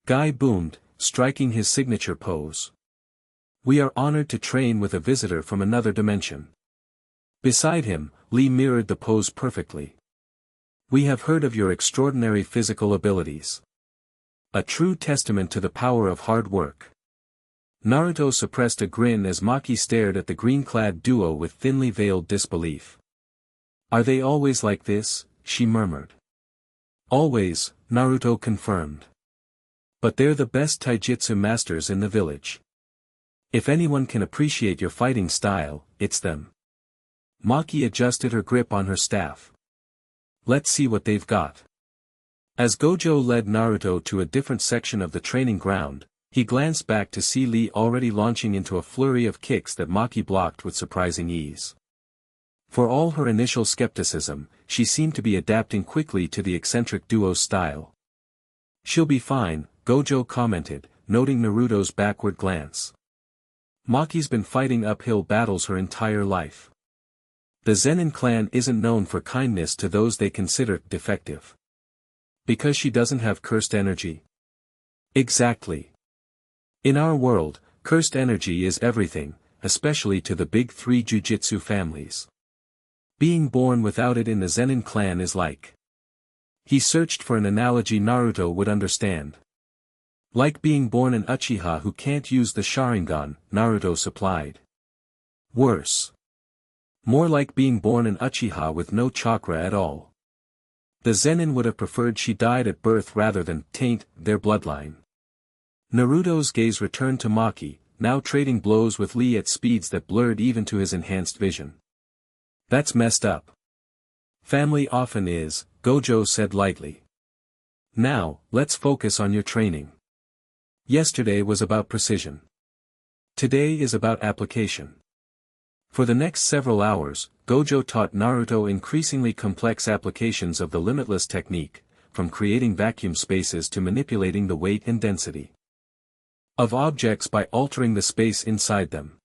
Guy boomed, striking his signature pose. We are honored to train with a visitor from another dimension. Beside him, Lee mirrored the pose perfectly. We have heard of your extraordinary physical abilities. A true testament to the power of hard work. Naruto suppressed a grin as Maki stared at the green-clad duo with thinly veiled disbelief. Are they always like this? She murmured. Always, Naruto confirmed. But they're the best taijutsu masters in the village. If anyone can appreciate your fighting style, it's them. Maki adjusted her grip on her staff. Let's see what they've got. As Gojo led Naruto to a different section of the training ground, he glanced back to see Lee already launching into a flurry of kicks that Maki blocked with surprising ease. For all her initial skepticism, she seemed to be adapting quickly to the eccentric duo's style. She'll be fine, Gojo commented, noting Naruto's backward glance. Maki's been fighting uphill battles her entire life. The Zenin clan isn't known for kindness to those they consider defective. Because she doesn't have cursed energy? Exactly. In our world, cursed energy is everything, especially to the big three jujitsu families. Being born without it in the Zenin clan is like. He searched for an analogy Naruto would understand. Like being born an Uchiha who can't use the Sharingan, Naruto supplied. Worse. More like being born an Uchiha with no chakra at all. The Zenin would have preferred she died at birth rather than taint their bloodline. Naruto's gaze returned to Maki, now trading blows with Lee at speeds that blurred even to his enhanced vision. That's messed up. Family often is, Gojo said lightly. Now, let's focus on your training. Yesterday was about precision. Today is about application. For the next several hours, Gojo taught Naruto increasingly complex applications of the limitless technique, from creating vacuum spaces to manipulating the weight and density of objects by altering the space inside them.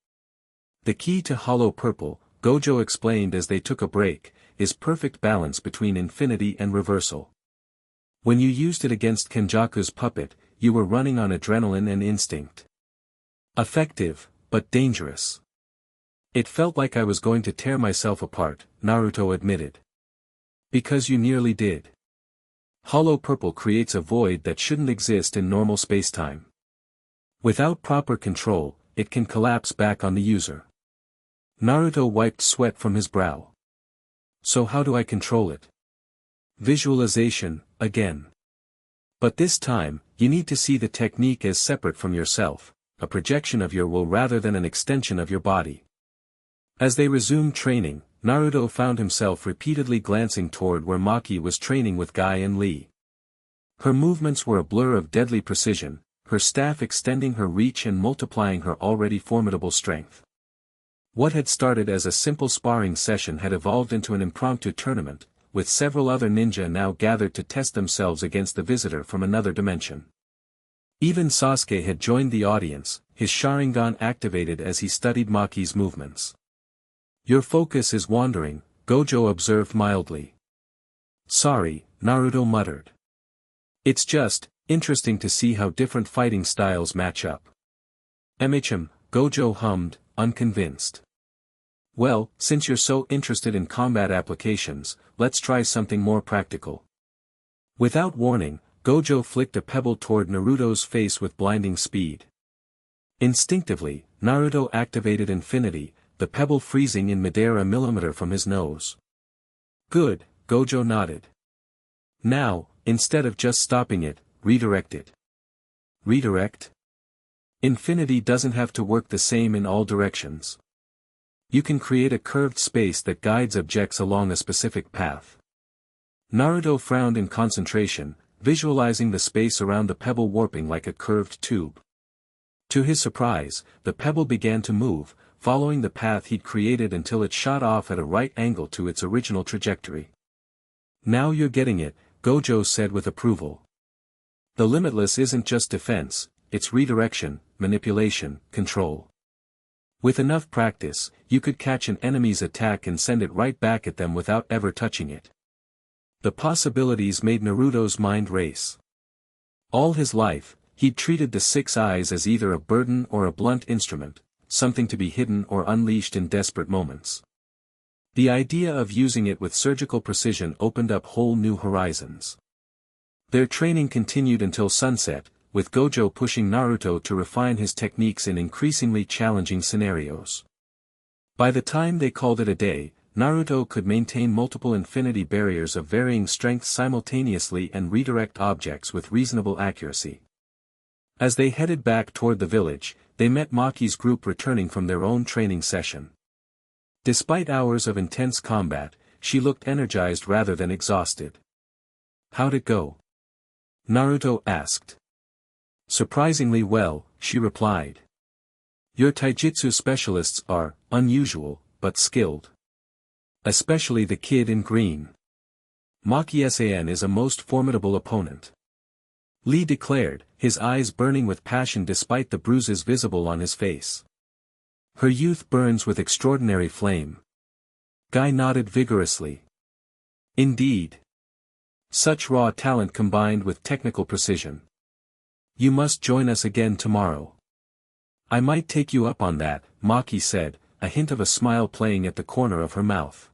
The key to hollow purple, Gojo explained as they took a break, is perfect balance between infinity and reversal. When you used it against Kenjaku's puppet, you were running on adrenaline and instinct. Effective, but dangerous. It felt like I was going to tear myself apart, Naruto admitted. Because you nearly did. Hollow purple creates a void that shouldn't exist in normal spacetime. Without proper control, it can collapse back on the user. Naruto wiped sweat from his brow. So how do I control it? Visualization, again. But this time, you need to see the technique as separate from yourself, a projection of your will rather than an extension of your body. As they resumed training, Naruto found himself repeatedly glancing toward where Maki was training with Guy and Lee. Her movements were a blur of deadly precision, her staff extending her reach and multiplying her already formidable strength. What had started as a simple sparring session had evolved into an impromptu tournament, with several other ninja now gathered to test themselves against the visitor from another dimension. Even Sasuke had joined the audience, his Sharingan activated as he studied Maki's movements. Your focus is wandering, Gojo observed mildly. Sorry, Naruto muttered. It's just interesting to see how different fighting styles match up. Gojo hummed, unconvinced. Well, since you're so interested in combat applications, let's try something more practical. Without warning, Gojo flicked a pebble toward Naruto's face with blinding speed. Instinctively, Naruto activated Infinity, the pebble freezing in midair a millimeter from his nose. Good, Gojo nodded. Now, instead of just stopping it, redirect it. Redirect? Infinity doesn't have to work the same in all directions. You can create a curved space that guides objects along a specific path. Naruto frowned in concentration, visualizing the space around the pebble warping like a curved tube. To his surprise, the pebble began to move, following the path he'd created until it shot off at a right angle to its original trajectory. Now you're getting it, Gojo said with approval. The Limitless isn't just defense, it's redirection, manipulation, control. With enough practice, you could catch an enemy's attack and send it right back at them without ever touching it. The possibilities made Naruto's mind race. All his life, he'd treated the six eyes as either a burden or a blunt instrument, something to be hidden or unleashed in desperate moments. The idea of using it with surgical precision opened up whole new horizons. Their training continued until sunset, with Gojo pushing Naruto to refine his techniques in increasingly challenging scenarios. By the time they called it a day, Naruto could maintain multiple infinity barriers of varying strength simultaneously and redirect objects with reasonable accuracy. As they headed back toward the village, they met Maki's group returning from their own training session. Despite hours of intense combat, she looked energized rather than exhausted. "How'd it go?" Naruto asked. "Surprisingly well," she replied. "Your taijutsu specialists are unusual, but skilled. Especially the kid in green. Maki San is a most formidable opponent," Lee declared, his eyes burning with passion despite the bruises visible on his face. "Her youth burns with extraordinary flame." Guy nodded vigorously. "Indeed. Such raw talent combined with technical precision. You must join us again tomorrow." "I might take you up on that," Maki said, a hint of a smile playing at the corner of her mouth.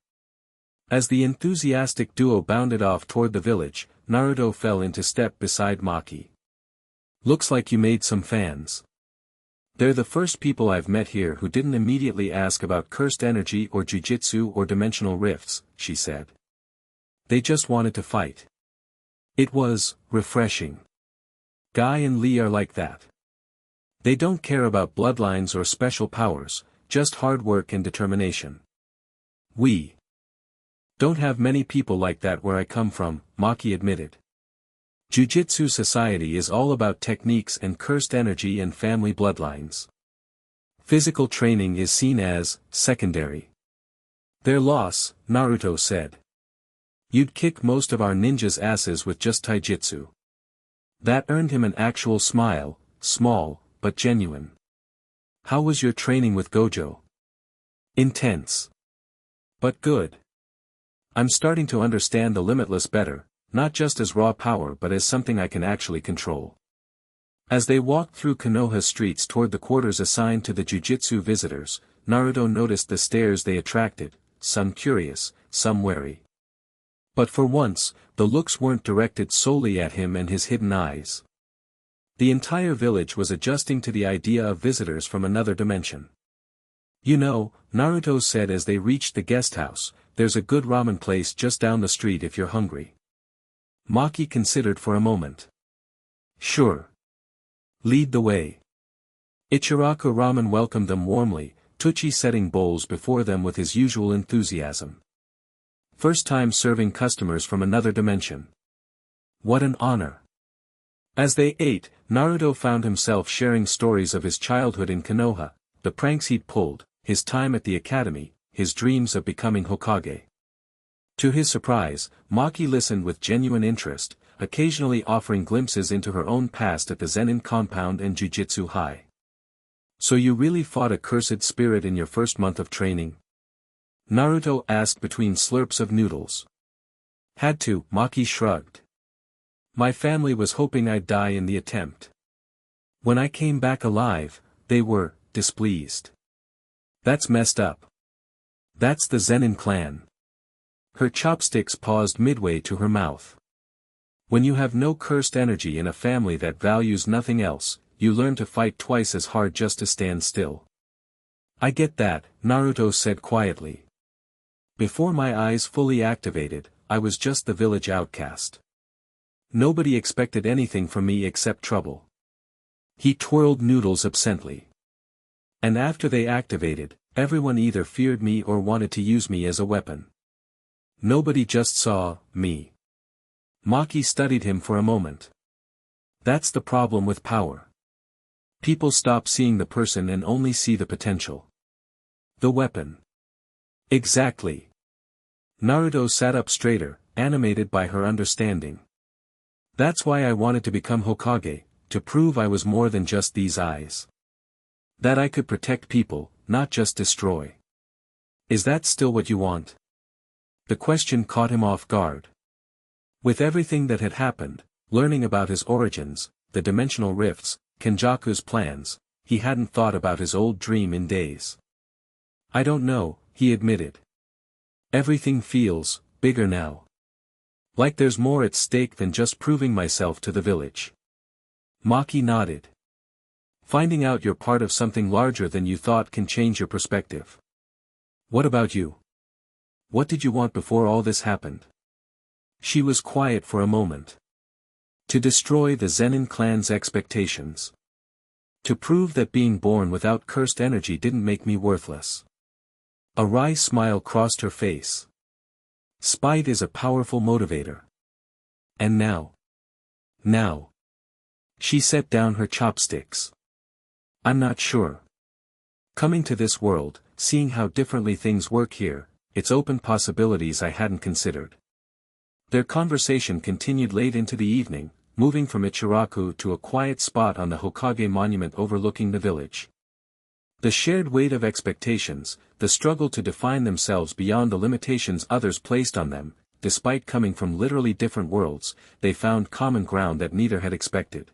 As the enthusiastic duo bounded off toward the village, Naruto fell into step beside Maki. "Looks like you made some fans." "They're the first people I've met here who didn't immediately ask about cursed energy or jujitsu or dimensional rifts," she said. "They just wanted to fight." It was refreshing. Guy and Lee are like that. They don't care about bloodlines or special powers, just hard work and determination. "We don't have many people like that where I come from," Maki admitted. "Jiu-Jitsu society is all about techniques and cursed energy and family bloodlines. Physical training is seen as secondary." "Their loss," Naruto said. "You'd kick most of our ninjas' asses with just taijutsu." That earned him an actual smile, small, but genuine. "How was your training with Gojo?" "Intense. But good. I'm starting to understand the Limitless better, not just as raw power but as something I can actually control." As they walked through Konoha streets toward the quarters assigned to the jujitsu visitors, Naruto noticed the stares they attracted, some curious, some wary. But for once, the looks weren't directed solely at him and his hidden eyes. The entire village was adjusting to the idea of visitors from another dimension. "You know," Naruto said as they reached the guest house, "there's a good ramen place just down the street if you're hungry." Maki considered for a moment. "Sure. Lead the way." Ichiraku Ramen welcomed them warmly, Tucci setting bowls before them with his usual enthusiasm. First time serving customers from another dimension. What an honor. As they ate, Naruto found himself sharing stories of his childhood in Konoha, the pranks he'd pulled, his time at the academy, his dreams of becoming Hokage. To his surprise, Maki listened with genuine interest, occasionally offering glimpses into her own past at the Zenin compound and Jujutsu High. "So you really fought a cursed spirit in your first month of training?" Naruto asked between slurps of noodles. "Had to," Maki shrugged. "My family was hoping I'd die in the attempt. When I came back alive, they were displeased. That's messed up. That's the Zenin clan." Her chopsticks paused midway to her mouth. "When you have no cursed energy in a family that values nothing else, you learn to fight twice as hard just to stand still." "I get that," Naruto said quietly. "Before my eyes fully activated, I was just the village outcast. Nobody expected anything from me except trouble. He twirled noodles absently. And after they activated, everyone either feared me or wanted to use me as a weapon. Nobody just saw me. Maki studied him for a moment. That's the problem with power. People stop seeing the person and only see the potential. The weapon. Exactly. Naruto sat up straighter, animated by her understanding. That's why I wanted to become Hokage, to prove I was more than just these eyes. That I could protect people, not just destroy. Is that still what you want? The question caught him off guard. With everything that had happened, learning about his origins, the dimensional rifts, Kenjaku's plans, he hadn't thought about his old dream in days. I don't know, he admitted. Everything feels bigger now. Like there's more at stake than just proving myself to the village. Maki nodded. Finding out you're part of something larger than you thought can change your perspective. What about you? What did you want before all this happened? She was quiet for a moment. To destroy the Zenin clan's expectations. To prove that being born without cursed energy didn't make me worthless. A wry smile crossed her face. Spite is a powerful motivator. And now. Now. She set down her chopsticks. I'm not sure. Coming to this world, seeing how differently things work here, it's opened possibilities I hadn't considered. Their conversation continued late into the evening, moving from Ichiraku to a quiet spot on the Hokage monument overlooking the village. The shared weight of expectations, the struggle to define themselves beyond the limitations others placed on them, despite coming from literally different worlds, they found common ground that neither had expected.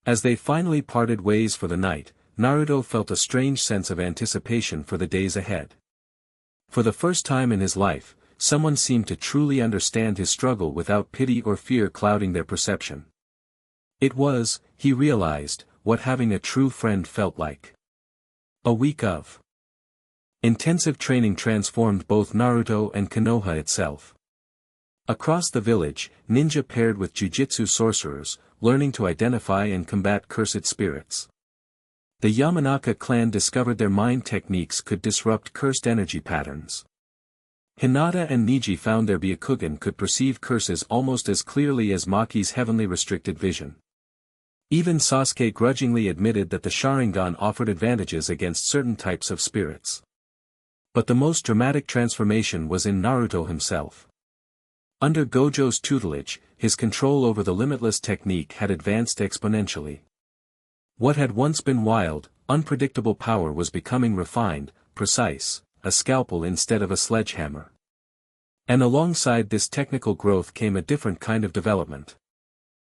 As they finally parted ways for the night, Naruto felt a strange sense of anticipation for the days ahead. For the first time in his life, someone seemed to truly understand his struggle without pity or fear clouding their perception. It was, he realized, what having a true friend felt like. A week of intensive training transformed both Naruto and Konoha itself. Across the village, ninja paired with jujitsu sorcerers, learning to identify and combat cursed spirits. The Yamanaka clan discovered their mind techniques could disrupt cursed energy patterns. Hinata and Niji found their Byakugan could perceive curses almost as clearly as Maki's heavenly restricted vision. Even Sasuke grudgingly admitted that the Sharingan offered advantages against certain types of spirits. But the most dramatic transformation was in Naruto himself. Under Gojo's tutelage, his control over the limitless technique had advanced exponentially. What had once been wild, unpredictable power was becoming refined, precise, a scalpel instead of a sledgehammer. And alongside this technical growth came a different kind of development.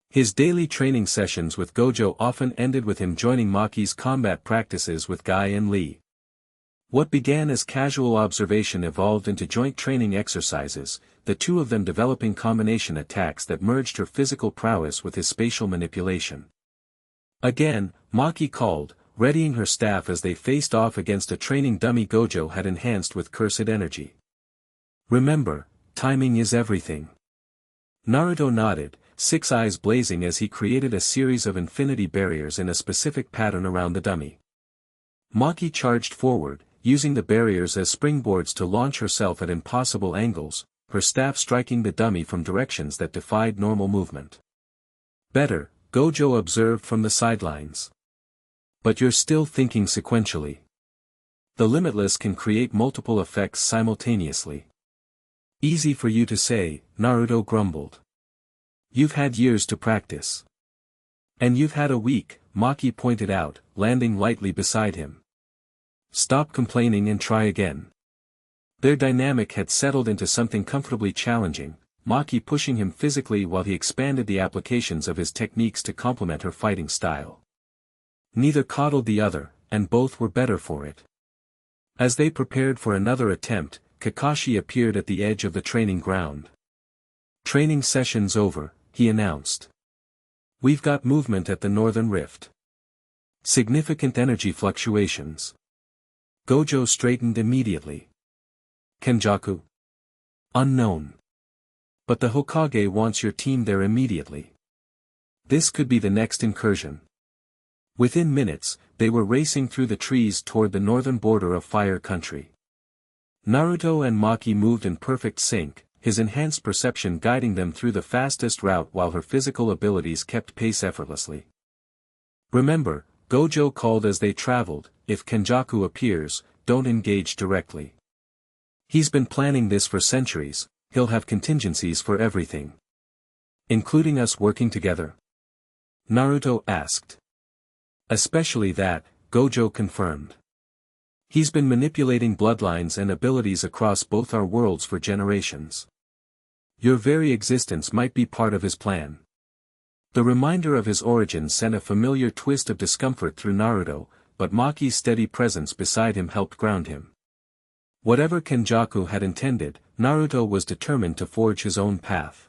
His daily training sessions with Gojo often ended with him joining Maki's combat practices with Guy and Lee. What began as casual observation evolved into joint training exercises, the two of them developing combination attacks that merged her physical prowess with his spatial manipulation. Again, Maki called, readying her staff as they faced off against a training dummy Gojo had enhanced with cursed energy. Remember, timing is everything. Naruto nodded, six eyes blazing as he created a series of infinity barriers in a specific pattern around the dummy. Maki charged forward, using the barriers as springboards to launch herself at impossible angles, her staff striking the dummy from directions that defied normal movement. Better, Gojo observed from the sidelines. But you're still thinking sequentially. The Limitless can create multiple effects simultaneously. Easy for you to say, Naruto grumbled. You've had years to practice. And you've had a week, Maki pointed out, landing lightly beside him. Stop complaining and try again. Their dynamic had settled into something comfortably challenging, Maki pushing him physically while he expanded the applications of his techniques to complement her fighting style. Neither coddled the other, and both were better for it. As they prepared for another attempt, Kakashi appeared at the edge of the training ground. Training session's over, he announced. We've got movement at the Northern Rift. Significant energy fluctuations. Gojo straightened immediately. Kenjaku? Unknown. But the Hokage wants your team there immediately. This could be the next incursion. Within minutes, they were racing through the trees toward the northern border of Fire Country. Naruto and Maki moved in perfect sync, his enhanced perception guiding them through the fastest route while her physical abilities kept pace effortlessly. Remember, Gojo called as they traveled, if Kenjaku appears, don't engage directly. He's been planning this for centuries, he'll have contingencies for everything. Including us working together? Naruto asked. Especially that, Gojo confirmed. He's been manipulating bloodlines and abilities across both our worlds for generations. Your very existence might be part of his plan. The reminder of his origins sent a familiar twist of discomfort through Naruto, but Maki's steady presence beside him helped ground him. Whatever Kenjaku had intended, Naruto was determined to forge his own path.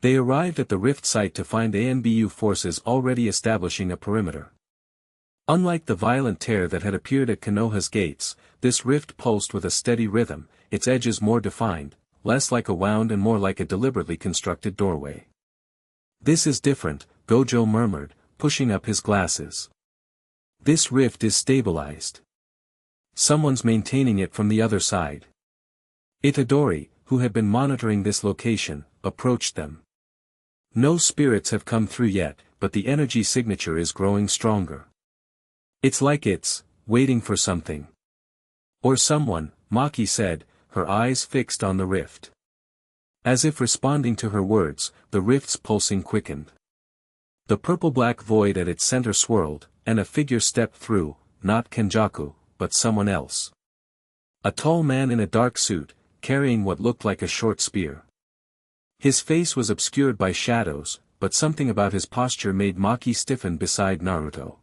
They arrived at the rift site to find ANBU forces already establishing a perimeter. Unlike the violent tear that had appeared at Konoha's gates, this rift pulsed with a steady rhythm, its edges more defined, less like a wound and more like a deliberately constructed doorway. This is different, Gojo murmured, pushing up his glasses. This rift is stabilized. Someone's maintaining it from the other side. Itadori, who had been monitoring this location, approached them. No spirits have come through yet, but the energy signature is growing stronger. It's like it's waiting for something. Or someone, Maki said, her eyes fixed on the rift. As if responding to her words, the rift's pulsing quickened. The purple-black void at its center swirled, and a figure stepped through, not Kenjaku, but someone else. A tall man in a dark suit, carrying what looked like a short spear. His face was obscured by shadows, but something about his posture made Maki stiffen beside Naruto.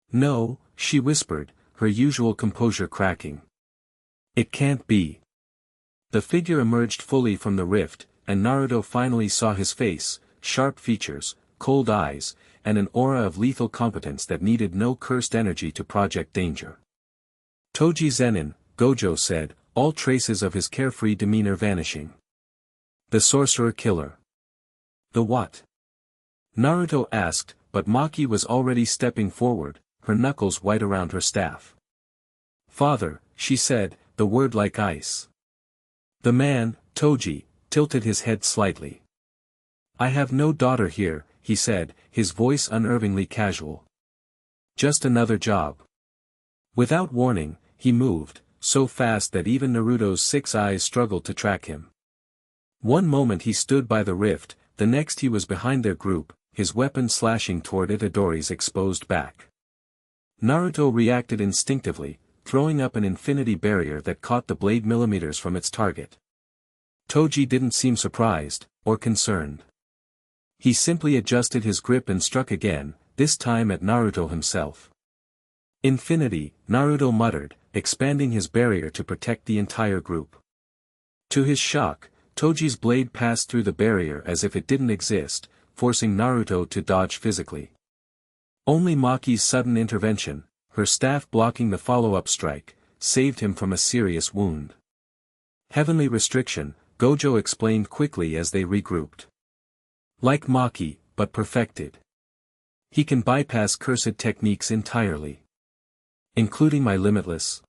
No, she whispered, her usual composure cracking. It can't be. The figure emerged fully from the rift, and Naruto finally saw his face, sharp features, cold eyes, and an aura of lethal competence that needed no cursed energy to project danger. Toji Zenin, Gojo said, all traces of his carefree demeanor vanishing. The sorcerer killer. The what? Naruto asked, but Maki was already stepping forward, her knuckles white around her staff. Father, she said, the word like ice. The man, Toji, tilted his head slightly. I have no daughter here, he said, his voice unnervingly casual. Just another job. Without warning, he moved, so fast that even Naruto's 6 eyes struggled to track him. One moment he stood by the rift, the next he was behind their group, his weapon slashing toward Itadori's exposed back. Naruto reacted instinctively, throwing up an infinity barrier that caught the blade millimeters from its target. Toji didn't seem surprised, or concerned. He simply adjusted his grip and struck again, this time at Naruto himself. Infinity, Naruto muttered, expanding his barrier to protect the entire group. To his shock, Toji's blade passed through the barrier as if it didn't exist, forcing Naruto to dodge physically. Only Maki's sudden intervention, her staff blocking the follow-up strike, saved him from a serious wound. Heavenly restriction, Gojo explained quickly as they regrouped. Like Maki, but perfected. He can bypass cursed techniques entirely. Including my limitless?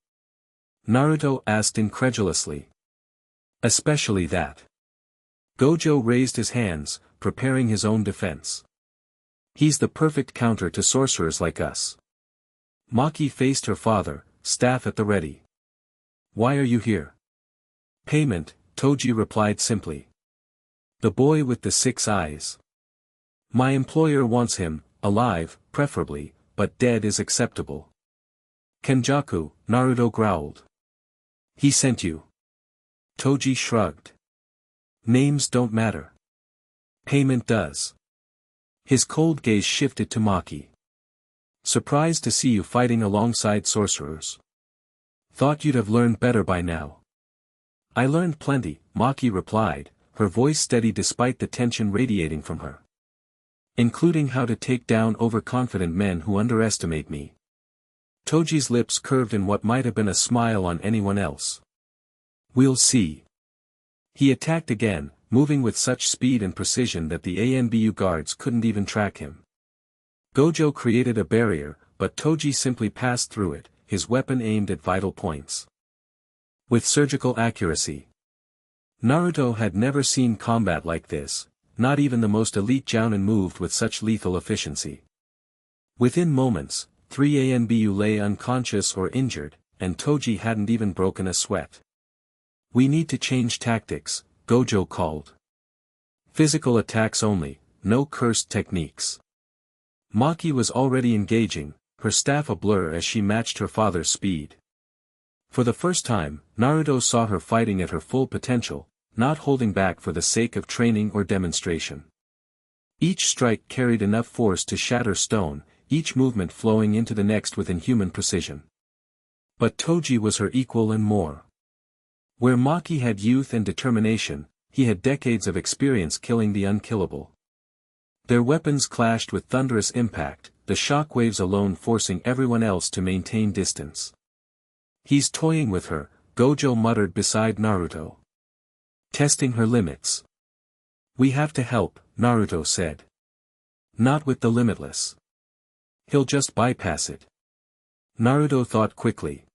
Naruto asked incredulously. Especially that. Gojo raised his hands, preparing his own defense. He's the perfect counter to sorcerers like us. Maki faced her father, staff at the ready. Why are you here? Payment, Toji replied simply. The boy with the 6 eyes. My employer wants him, alive, preferably, but dead is acceptable. Kenjaku, Naruto growled. He sent you. Toji shrugged. Names don't matter. Payment does. His cold gaze shifted to Maki. Surprised to see you fighting alongside sorcerers. Thought you'd have learned better by now. I learned plenty, Maki replied, her voice steady despite the tension radiating from her. Including how to take down overconfident men who underestimate me. Toji's lips curved in what might have been a smile on anyone else. We'll see. He attacked again, moving with such speed and precision that the ANBU guards couldn't even track him. Gojo created a barrier, but Toji simply passed through it, his weapon aimed at vital points. With surgical accuracy. Naruto had never seen combat like this, not even the most elite jounin moved with such lethal efficiency. Within moments, 3 ANBU lay unconscious or injured, and Toji hadn't even broken a sweat. "We need to change tactics," Gojo called. "Physical attacks only, no cursed techniques." Maki was already engaging, her staff a blur as she matched her father's speed. For the first time, Naruto saw her fighting at her full potential, not holding back for the sake of training or demonstration. Each strike carried enough force to shatter stone, each movement flowing into the next with inhuman precision. But Toji was her equal and more. Where Maki had youth and determination, he had decades of experience killing the unkillable. Their weapons clashed with thunderous impact, the shockwaves alone forcing everyone else to maintain distance. "He's toying with her," Gojo muttered beside Naruto. "Testing her limits." "We have to help," Naruto said. "Not with the Limitless. He'll just bypass it." Naruto thought quickly.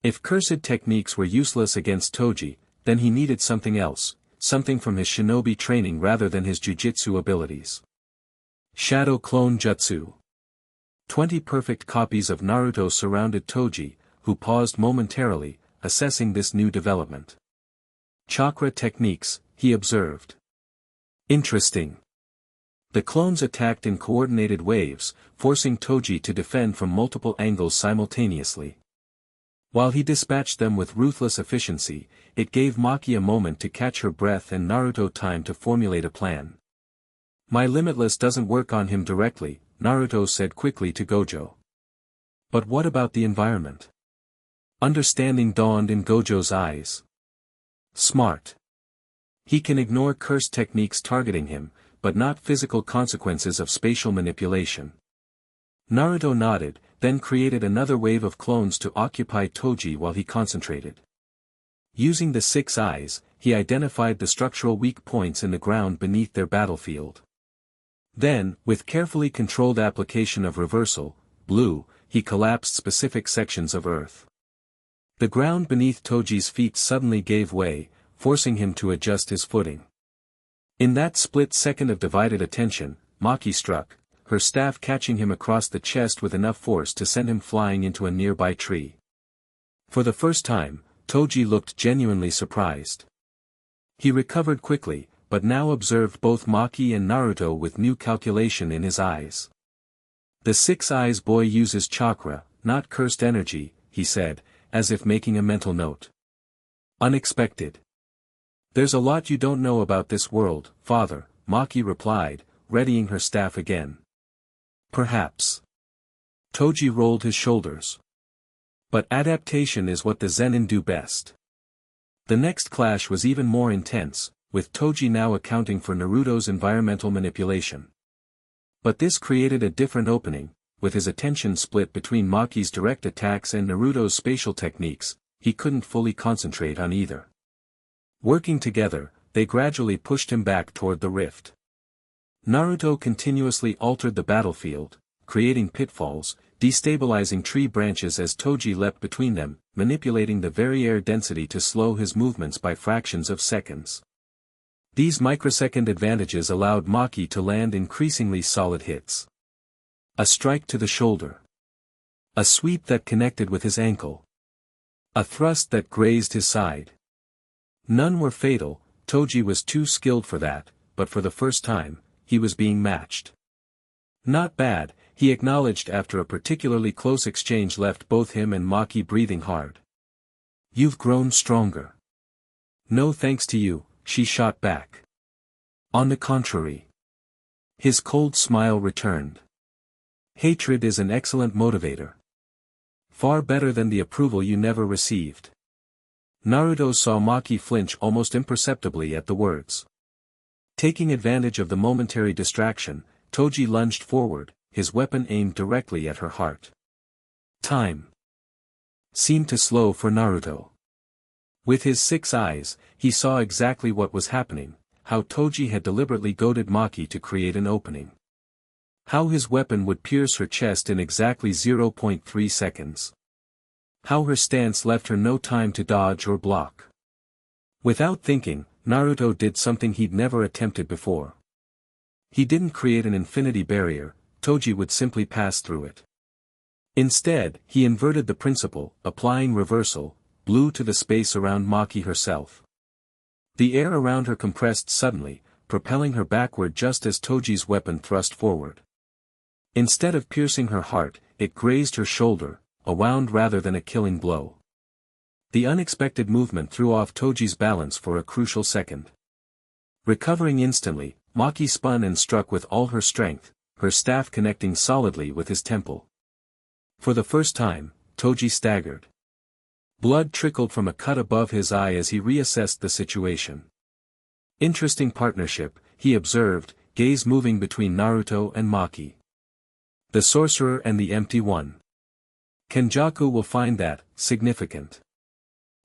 If cursed techniques were useless against Toji, then he needed something else, something from his shinobi training rather than his jujitsu abilities. Shadow Clone Jutsu. 20 perfect copies of Naruto surrounded Toji, who paused momentarily, assessing this new development. "Chakra techniques," he observed. "Interesting." The clones attacked in coordinated waves, forcing Toji to defend from multiple angles simultaneously. While he dispatched them with ruthless efficiency, it gave Maki a moment to catch her breath and Naruto time to formulate a plan. "My Limitless doesn't work on him directly," Naruto said quickly to Gojo. "But what about the environment?" Understanding dawned in Gojo's eyes. "Smart. He can ignore cursed techniques targeting him, but not physical consequences of spatial manipulation." Naruto nodded, then created another wave of clones to occupy Toji while he concentrated. Using the 6 eyes, he identified the structural weak points in the ground beneath their battlefield. Then, with carefully controlled application of reversal, blue, he collapsed specific sections of earth. The ground beneath Toji's feet suddenly gave way, forcing him to adjust his footing. In that split second of divided attention, Maki struck, her staff catching him across the chest with enough force to send him flying into a nearby tree. For the first time, Toji looked genuinely surprised. He recovered quickly, but now observed both Maki and Naruto with new calculation in his eyes. "The 6 eyes boy uses chakra, not cursed energy," he said, as if making a mental note. "Unexpected. There's a lot you don't know about this world, father," Maki replied, readying her staff again. "Perhaps." Toji rolled his shoulders. "But adaptation is what the Zenin do best." The next clash was even more intense, with Toji now accounting for Naruto's environmental manipulation. But this created a different opening, with his attention split between Maki's direct attacks and Naruto's spatial techniques, he couldn't fully concentrate on either. Working together, they gradually pushed him back toward the rift. Naruto continuously altered the battlefield, creating pitfalls, destabilizing tree branches as Toji leapt between them, manipulating the very air density to slow his movements by fractions of seconds. These microsecond advantages allowed Maki to land increasingly solid hits. A strike to the shoulder. A sweep that connected with his ankle. A thrust that grazed his side. None were fatal, Toji was too skilled for that, but for the first time, he was being matched. "Not bad," he acknowledged after a particularly close exchange left both him and Maki breathing hard. "You've grown stronger." "No thanks to you," she shot back. "On the contrary." His cold smile returned. "Hatred is an excellent motivator. Far better than the approval you never received." Naruto saw Maki flinch almost imperceptibly at the words. Taking advantage of the momentary distraction, Toji lunged forward, his weapon aimed directly at her heart. Time seemed to slow for Naruto. With his 6 eyes, he saw exactly what was happening, how Toji had deliberately goaded Maki to create an opening. How his weapon would pierce her chest in exactly 0.3 seconds. How her stance left her no time to dodge or block. Without thinking, Naruto did something he'd never attempted before. He didn't create an infinity barrier, Toji would simply pass through it. Instead, he inverted the principle, applying reversal, blew to the space around Maki herself. The air around her compressed suddenly, propelling her backward just as Toji's weapon thrust forward. Instead of piercing her heart, it grazed her shoulder, a wound rather than a killing blow. The unexpected movement threw off Toji's balance for a crucial second. Recovering instantly, Maki spun and struck with all her strength, her staff connecting solidly with his temple. For the first time, Toji staggered. Blood trickled from a cut above his eye as he reassessed the situation. Interesting partnership, he observed, gaze moving between Naruto and Maki. The sorcerer and the empty one. Kenjaku will find that significant.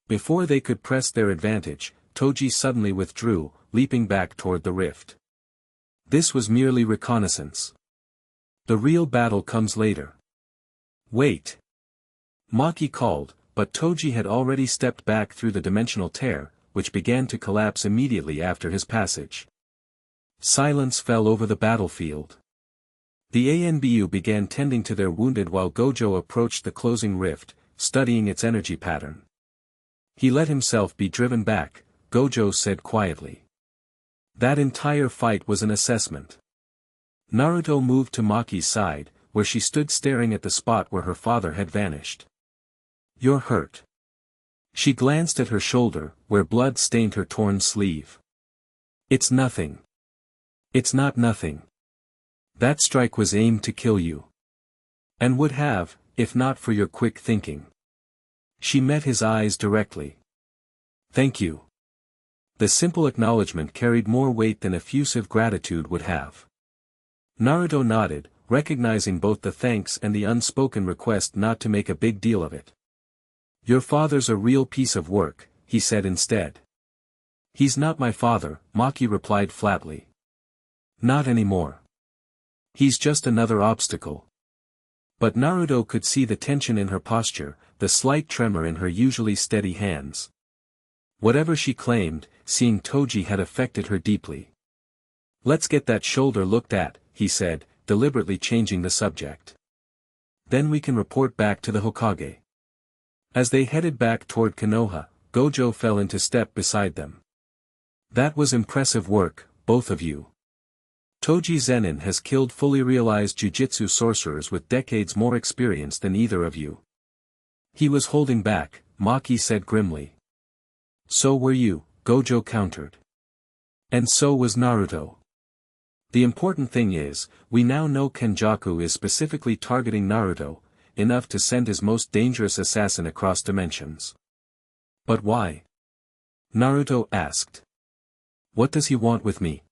Before they could press their advantage, Toji suddenly withdrew, leaping back toward the rift. This was merely reconnaissance. The real battle comes later. Wait. Maki called, but Toji had already stepped back through the dimensional tear, which began to collapse immediately after his passage. Silence fell over the battlefield. The ANBU began tending to their wounded while Gojo approached the closing rift, studying its energy pattern. He let himself be driven back, Gojo said quietly. That entire fight was an assessment. Naruto moved to Maki's side, where she stood staring at the spot where her father had vanished. You're hurt. She glanced at her shoulder, where blood stained her torn sleeve. It's nothing. It's not nothing. That strike was aimed to kill you. And would have, if not for your quick thinking. She met his eyes directly. Thank you. The simple acknowledgement carried more weight than effusive gratitude would have. Naruto nodded, recognizing both the thanks and the unspoken request not to make a big deal of it. Your father's a real piece of work, he said instead. He's not my father, Maki replied flatly. Not anymore. He's just another obstacle. But Naruto could see the tension in her posture, the slight tremor in her usually steady hands. Whatever she claimed, seeing Toji had affected her deeply. Let's get that shoulder looked at, he said, deliberately changing the subject. Then we can report back to the Hokage. As they headed back toward Konoha, Gojo fell into step beside them. That was impressive work, both of you. Toji Zenin has killed fully realized jujitsu sorcerers with decades more experience than either of you. He was holding back, Maki said grimly. So were you, Gojo countered. And so was Naruto. The important thing is, we now know Kenjaku is specifically targeting Naruto, enough to send his most dangerous assassin across dimensions. But why? Naruto asked. What does he want with me?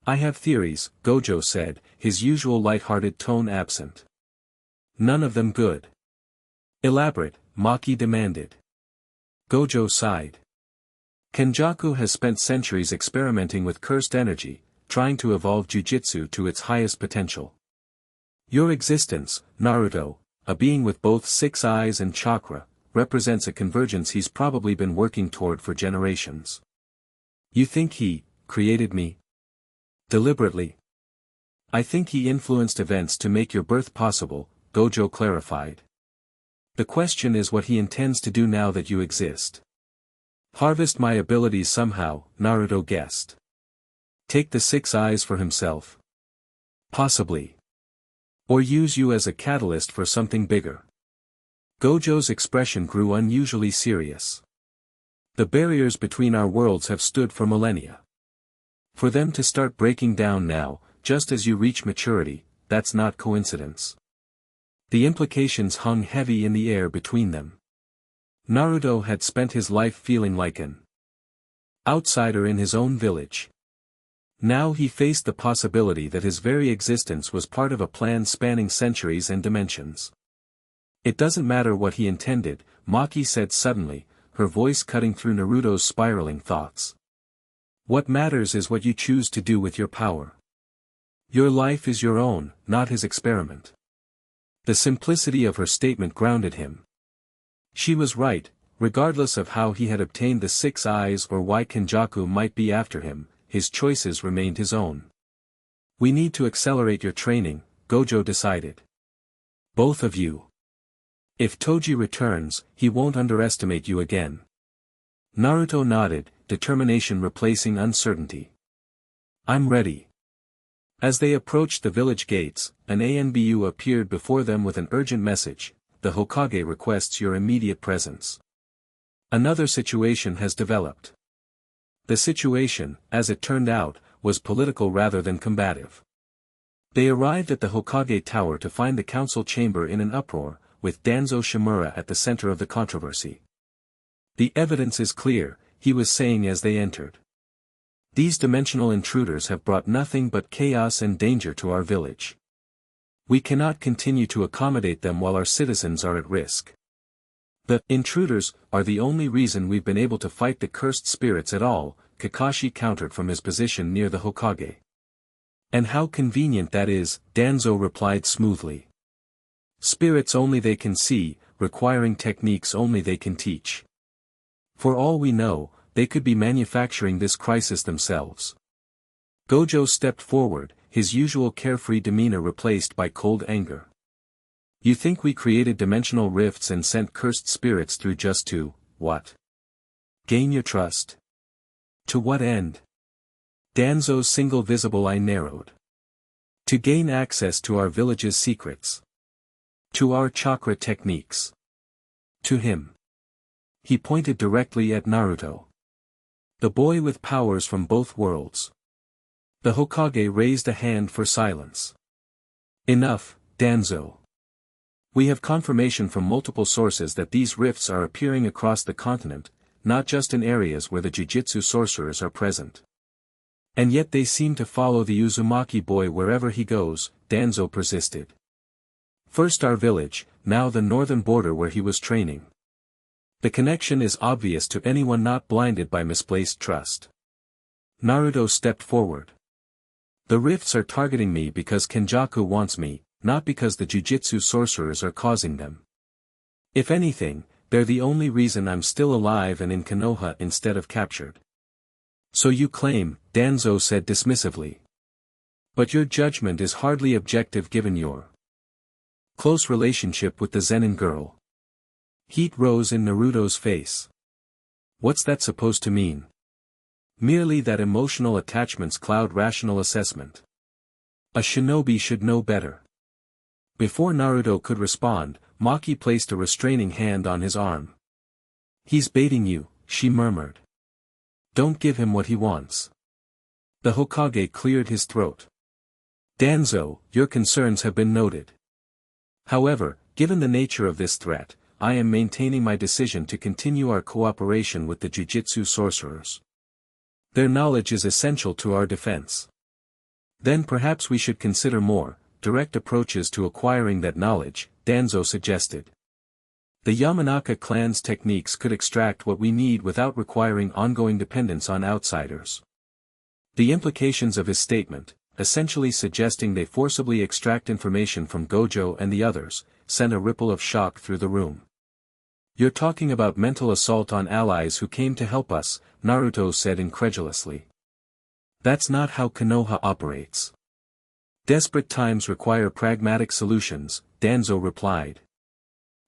I have theories, Gojo said, his usual light-hearted tone absent. None of them good. Elaborate, Maki demanded. Gojo sighed. Kenjaku has spent centuries experimenting with cursed energy, trying to evolve jujitsu to its highest potential. Your existence, Naruto, a being with both 6 eyes and chakra, represents a convergence he's probably been working toward for generations. You think he created me? Deliberately? I think he influenced events to make your birth possible, Gojo clarified. The question is what he intends to do now that you exist. Harvest my abilities somehow, Naruto guessed. Take the 6 eyes for himself. Possibly. Or use you as a catalyst for something bigger. Gojo's expression grew unusually serious. The barriers between our worlds have stood for millennia. For them to start breaking down now, just as you reach maturity, that's not coincidence. The implications hung heavy in the air between them. Naruto had spent his life feeling like an outsider in his own village. Now he faced the possibility that his very existence was part of a plan spanning centuries and dimensions. It doesn't matter what he intended, Maki said suddenly, her voice cutting through Naruto's spiraling thoughts. What matters is what you choose to do with your power. Your life is your own, not his experiment. The simplicity of her statement grounded him. She was right, regardless of how he had obtained the 6 eyes or why Kenjaku might be after him, his choices remained his own. We need to accelerate your training, Gojo decided. Both of you. If Toji returns, he won't underestimate you again. Naruto nodded, determination replacing uncertainty. I'm ready. As they approached the village gates, an ANBU appeared before them with an urgent message: the Hokage requests your immediate presence. Another situation has developed. The situation, as it turned out, was political rather than combative. They arrived at the Hokage Tower to find the council chamber in an uproar, with Danzo Shimura at the center of the controversy. The evidence is clear, he was saying as they entered. These dimensional intruders have brought nothing but chaos and danger to our village. We cannot continue to accommodate them while our citizens are at risk. The intruders are the only reason we've been able to fight the cursed spirits at all, Kakashi countered from his position near the Hokage. And how convenient that is, Danzo replied smoothly. Spirits only they can see, requiring techniques only they can teach. For all we know, they could be manufacturing this crisis themselves. Gojo stepped forward, his usual carefree demeanor replaced by cold anger. You think we created dimensional rifts and sent cursed spirits through just to, what? Gain your trust? To what end? Danzo's single visible eye narrowed. To gain access to our village's secrets. To our chakra techniques. To him. He pointed directly at Naruto. The boy with powers from both worlds. The Hokage raised a hand for silence. Enough, Danzo. We have confirmation from multiple sources that these rifts are appearing across the continent, not just in areas where the Jujutsu sorcerers are present. And yet they seem to follow the Uzumaki boy wherever he goes, Danzo persisted. First our village, now the northern border where he was training. The connection is obvious to anyone not blinded by misplaced trust. Naruto stepped forward. The rifts are targeting me because Kenjaku wants me, not because the Jujutsu sorcerers are causing them. If anything, they're the only reason I'm still alive and in Konoha instead of captured. So you claim, Danzo said dismissively. But your judgment is hardly objective given your close relationship with the Zenin girl. Heat rose in Naruto's face. What's that supposed to mean? Merely that emotional attachments cloud rational assessment. A shinobi should know better. Before Naruto could respond, Maki placed a restraining hand on his arm. He's baiting you, she murmured. Don't give him what he wants. The Hokage cleared his throat. Danzo, your concerns have been noted. However, given the nature of this threat, I am maintaining my decision to continue our cooperation with the Jujutsu sorcerers. Their knowledge is essential to our defense. Then perhaps we should consider more direct approaches to acquiring that knowledge, Danzo suggested. The Yamanaka clan's techniques could extract what we need without requiring ongoing dependence on outsiders. The implications of his statement, essentially suggesting they forcibly extract information from Gojo and the others, sent a ripple of shock through the room. You're talking about mental assault on allies who came to help us, Naruto said incredulously. That's not how Konoha operates. Desperate times require pragmatic solutions, Danzo replied.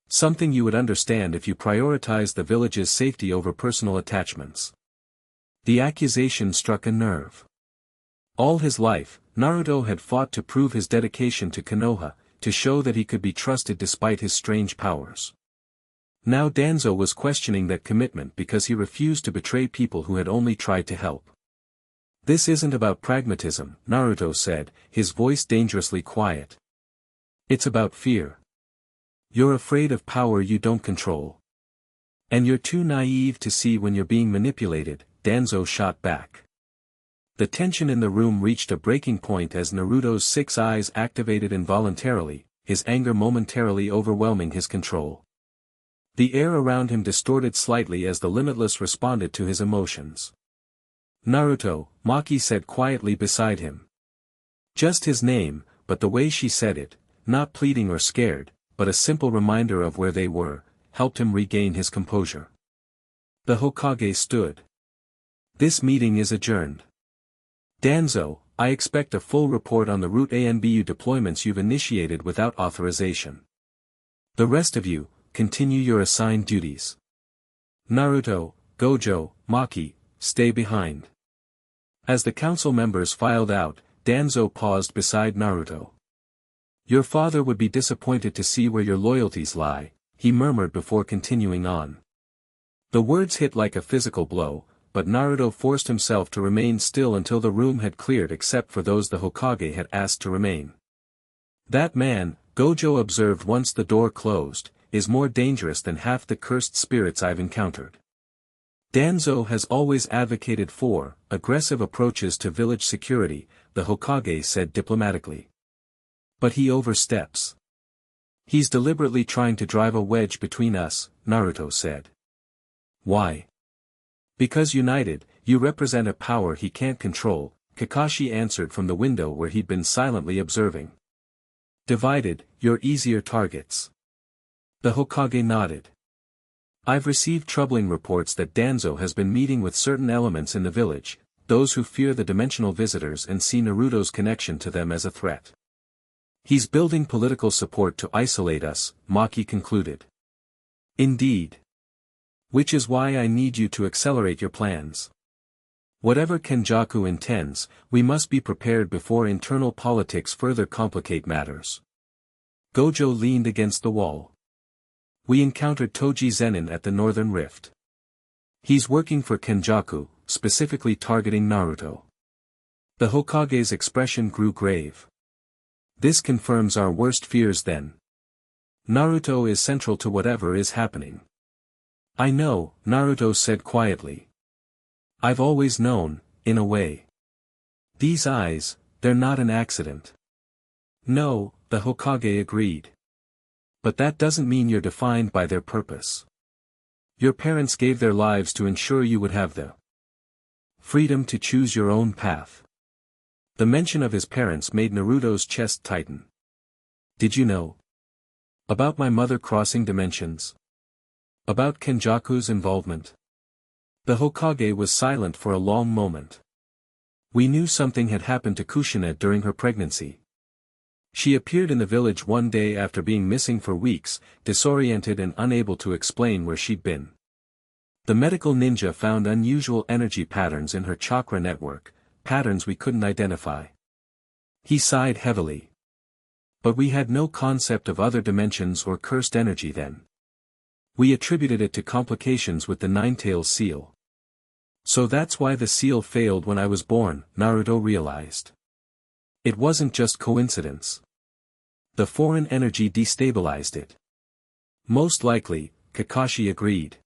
Something you would understand if you prioritized the village's safety over personal attachments. The accusation struck a nerve. All his life, Naruto had fought to prove his dedication to Konoha, to show that he could be trusted despite his strange powers. Now Danzo was questioning that commitment because he refused to betray people who had only tried to help. This isn't about pragmatism, Naruto said, his voice dangerously quiet. It's about fear. You're afraid of power you don't control. And you're too naive to see when you're being manipulated, Danzo shot back. The tension in the room reached a breaking point as Naruto's 6 eyes activated involuntarily, his anger momentarily overwhelming his control. The air around him distorted slightly as the Limitless responded to his emotions. Naruto, Maki said quietly beside him. Just his name, but the way she said it, not pleading or scared, but a simple reminder of where they were, helped him regain his composure. The Hokage stood. This meeting is adjourned. Danzo, I expect a full report on the Route ANBU deployments you've initiated without authorization. The rest of you, continue your assigned duties. Naruto, Gojo, Maki, stay behind. As the council members filed out, Danzo paused beside Naruto. Your father would be disappointed to see where your loyalties lie, he murmured before continuing on. The words hit like a physical blow, but Naruto forced himself to remain still until the room had cleared except for those the Hokage had asked to remain. That man, Gojo observed once the door closed, is more dangerous than half the cursed spirits I've encountered. Danzo has always advocated for aggressive approaches to village security, the Hokage said diplomatically. But he oversteps. He's deliberately trying to drive a wedge between us, Naruto said. Why? Because united, you represent a power he can't control, Kakashi answered from the window where he'd been silently observing. Divided, you're easier targets. The Hokage nodded. I've received troubling reports that Danzo has been meeting with certain elements in the village, those who fear the dimensional visitors and see Naruto's connection to them as a threat. He's building political support to isolate us, Maki concluded. Indeed. Which is why I need you to accelerate your plans. Whatever Kenjaku intends, we must be prepared before internal politics further complicate matters. Gojo leaned against the wall. We encountered Toji Zenin at the Northern Rift. He's working for Kenjaku, specifically targeting Naruto. The Hokage's expression grew grave. This confirms our worst fears then. Naruto is central to whatever is happening. I know, Naruto said quietly. I've always known, in a way. These eyes, they're not an accident. No, the Hokage agreed. But that doesn't mean you're defined by their purpose. Your parents gave their lives to ensure you would have the freedom to choose your own path. The mention of his parents made Naruto's chest tighten. Did you know about my mother crossing dimensions? About Kenjaku's involvement? The Hokage was silent for a long moment. We knew something had happened to Kushina during her pregnancy. She appeared in the village one day after being missing for weeks, disoriented and unable to explain where she'd been. The medical ninja found unusual energy patterns in her chakra network, patterns we couldn't identify. He sighed heavily. But we had no concept of other dimensions or cursed energy then. We attributed it to complications with the Nine-Tails seal. So that's why the seal failed when I was born, Naruto realized. It wasn't just coincidence. The foreign energy destabilized it. Most likely, Kakashi agreed.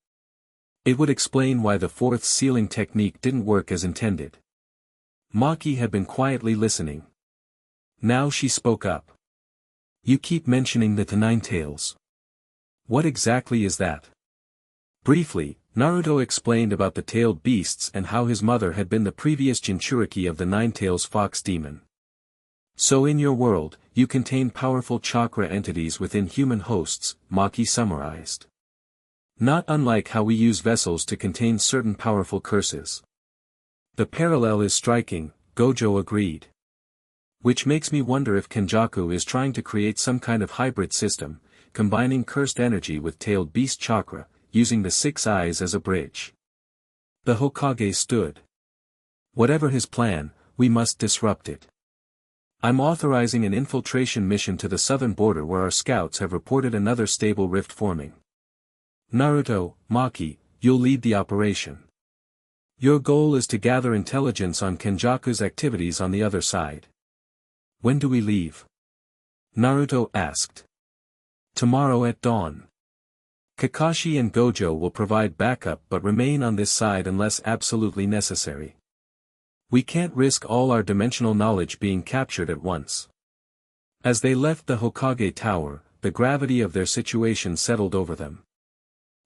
It would explain why the fourth sealing technique didn't work as intended. Maki had been quietly listening. Now she spoke up. You keep mentioning the Nine-Tails. What exactly is that? Briefly, Naruto explained about the tailed beasts and how his mother had been the previous Jinchuriki of the Nine-Tails fox demon. So in your world, you contain powerful chakra entities within human hosts, Maki summarized. Not unlike how we use vessels to contain certain powerful curses. The parallel is striking, Gojo agreed. Which makes me wonder if Kenjaku is trying to create some kind of hybrid system, combining cursed energy with tailed beast chakra, using the six eyes as a bridge. The Hokage stood. Whatever his plan, we must disrupt it. I'm authorizing an infiltration mission to the southern border where our scouts have reported another stable rift forming. Naruto, Maki, you'll lead the operation. Your goal is to gather intelligence on Kenjaku's activities on the other side. When do we leave? Naruto asked. Tomorrow at dawn. Kakashi and Gojo will provide backup but remain on this side unless absolutely necessary. We can't risk all our dimensional knowledge being captured at once. As they left the Hokage Tower, the gravity of their situation settled over them.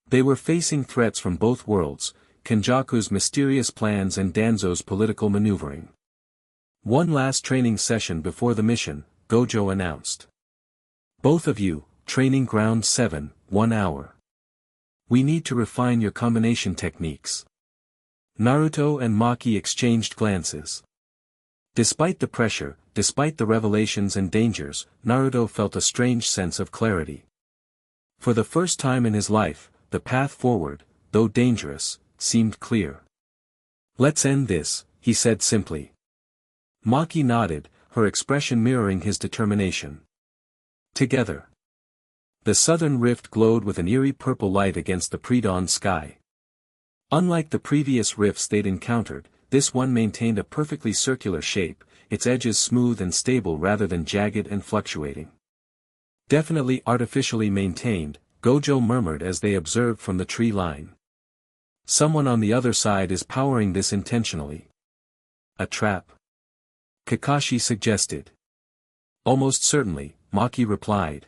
They were facing threats from both worlds, Kenjaku's mysterious plans and Danzo's political maneuvering. One last training session before the mission, Gojo announced. Both of you, training ground 7, 1 hour. We need to refine your combination techniques. Naruto and Maki exchanged glances. Despite the pressure, despite the revelations and dangers, Naruto felt a strange sense of clarity. For the first time in his life, the path forward, though dangerous, seemed clear. Let's end this, he said simply. Maki nodded, her expression mirroring his determination. Together. The southern rift glowed with an eerie purple light against the pre-dawn sky. Unlike the previous rifts they'd encountered, this one maintained a perfectly circular shape, its edges smooth and stable rather than jagged and fluctuating. Definitely artificially maintained, Gojo murmured as they observed from the tree line. Someone on the other side is powering this intentionally. A trap? Kakashi suggested. Almost certainly, Maki replied.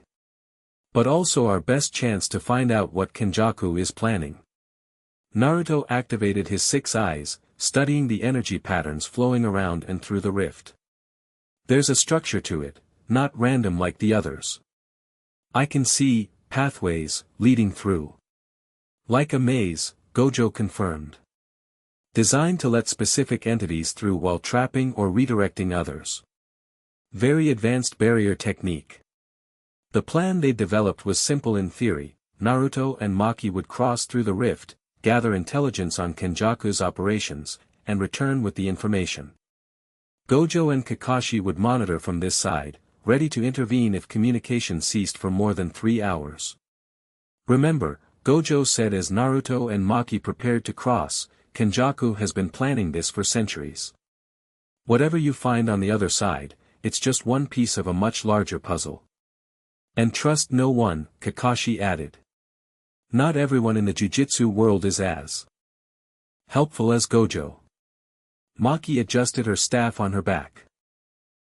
But also our best chance to find out what Kenjaku is planning. Naruto activated his 6 eyes, studying the energy patterns flowing around and through the rift. There's a structure to it, not random like the others. I can see pathways leading through. Like a maze, Gojo confirmed. Designed to let specific entities through while trapping or redirecting others. Very advanced barrier technique. The plan they developed was simple in theory. Naruto and Maki would cross through the rift, gather intelligence on Kenjaku's operations, and return with the information. Gojo and Kakashi would monitor from this side, ready to intervene if communication ceased for more than 3 hours. Remember, Gojo said as Naruto and Maki prepared to cross, Kenjaku has been planning this for centuries. Whatever you find on the other side, it's just one piece of a much larger puzzle. And trust no one, Kakashi added. Not everyone in the jujitsu world is as helpful as Gojo. Maki adjusted her staff on her back.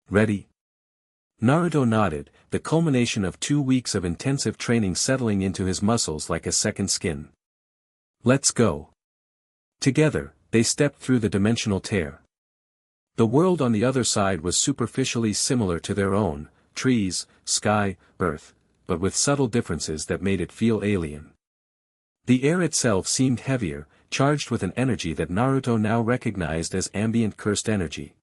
Ready? Naruto nodded, the culmination of 2 weeks of intensive training settling into his muscles like a second skin. Let's go. Together, they stepped through the dimensional tear. The world on the other side was superficially similar to their own, trees, sky, earth, but with subtle differences that made it feel alien. The air itself seemed heavier, charged with an energy that Naruto now recognized as ambient cursed energy.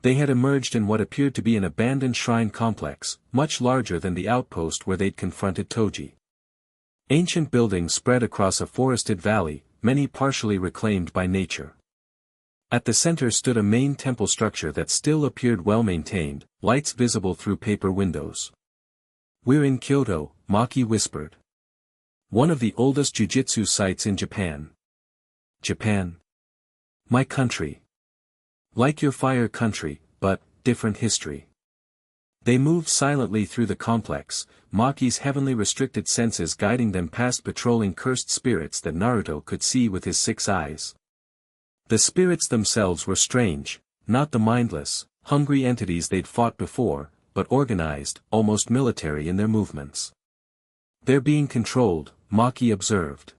They had emerged in what appeared to be an abandoned shrine complex, much larger than the outpost where they'd confronted Toji. Ancient buildings spread across a forested valley, many partially reclaimed by nature. At the center stood a main temple structure that still appeared well-maintained, lights visible through paper windows. We're in Kyoto, Maki whispered. One of the oldest jujitsu sites in Japan. Japan. My country. Like your fire country, but different history. They moved silently through the complex, Maki's heavenly restricted senses guiding them past patrolling cursed spirits that Naruto could see with his 6 eyes. The spirits themselves were strange, not the mindless, hungry entities they'd fought before, but organized, almost military in their movements. They're being controlled, Maki observed.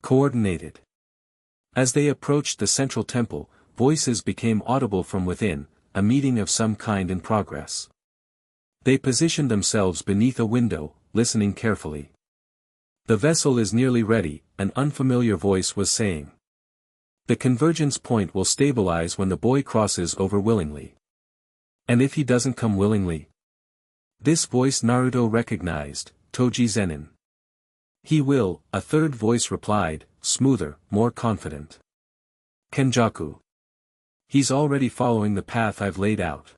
Coordinated. As they approached the central temple, voices became audible from within, a meeting of some kind in progress. They positioned themselves beneath a window, listening carefully. The vessel is nearly ready, an unfamiliar voice was saying. The convergence point will stabilize when the boy crosses over willingly. And if he doesn't come willingly? This voice Naruto recognized, Toji Zenin. He will, a third voice replied, smoother, more confident. Kenjaku. He's already following the path I've laid out.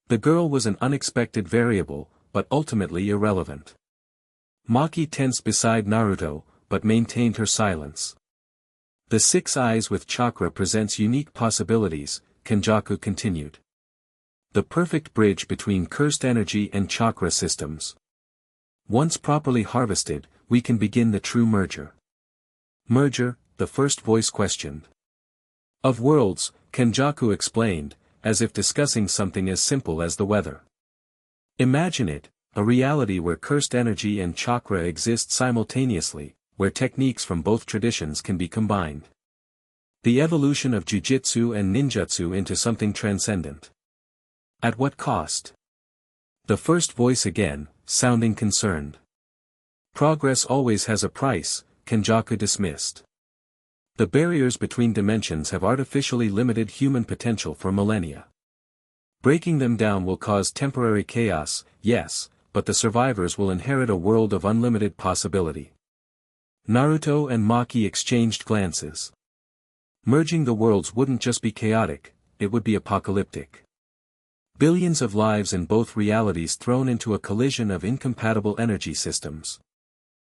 The girl was an unexpected variable, but ultimately irrelevant. Maki tensed beside Naruto, but maintained her silence. The 6 eyes with chakra presents unique possibilities, Kenjaku continued. The perfect bridge between cursed energy and chakra systems. Once properly harvested, we can begin the true merger. Merger, the first voice questioned. Of worlds, Kenjaku explained, as if discussing something as simple as the weather. Imagine it, a reality where cursed energy and chakra exist simultaneously, where techniques from both traditions can be combined. The evolution of jujitsu and ninjutsu into something transcendent. At what cost? The first voice again, sounding concerned. Progress always has a price, Kenjaku dismissed. The barriers between dimensions have artificially limited human potential for millennia. Breaking them down will cause temporary chaos, yes, but the survivors will inherit a world of unlimited possibility. Naruto and Maki exchanged glances. Merging the worlds wouldn't just be chaotic, it would be apocalyptic. Billions of lives in both realities thrown into a collision of incompatible energy systems.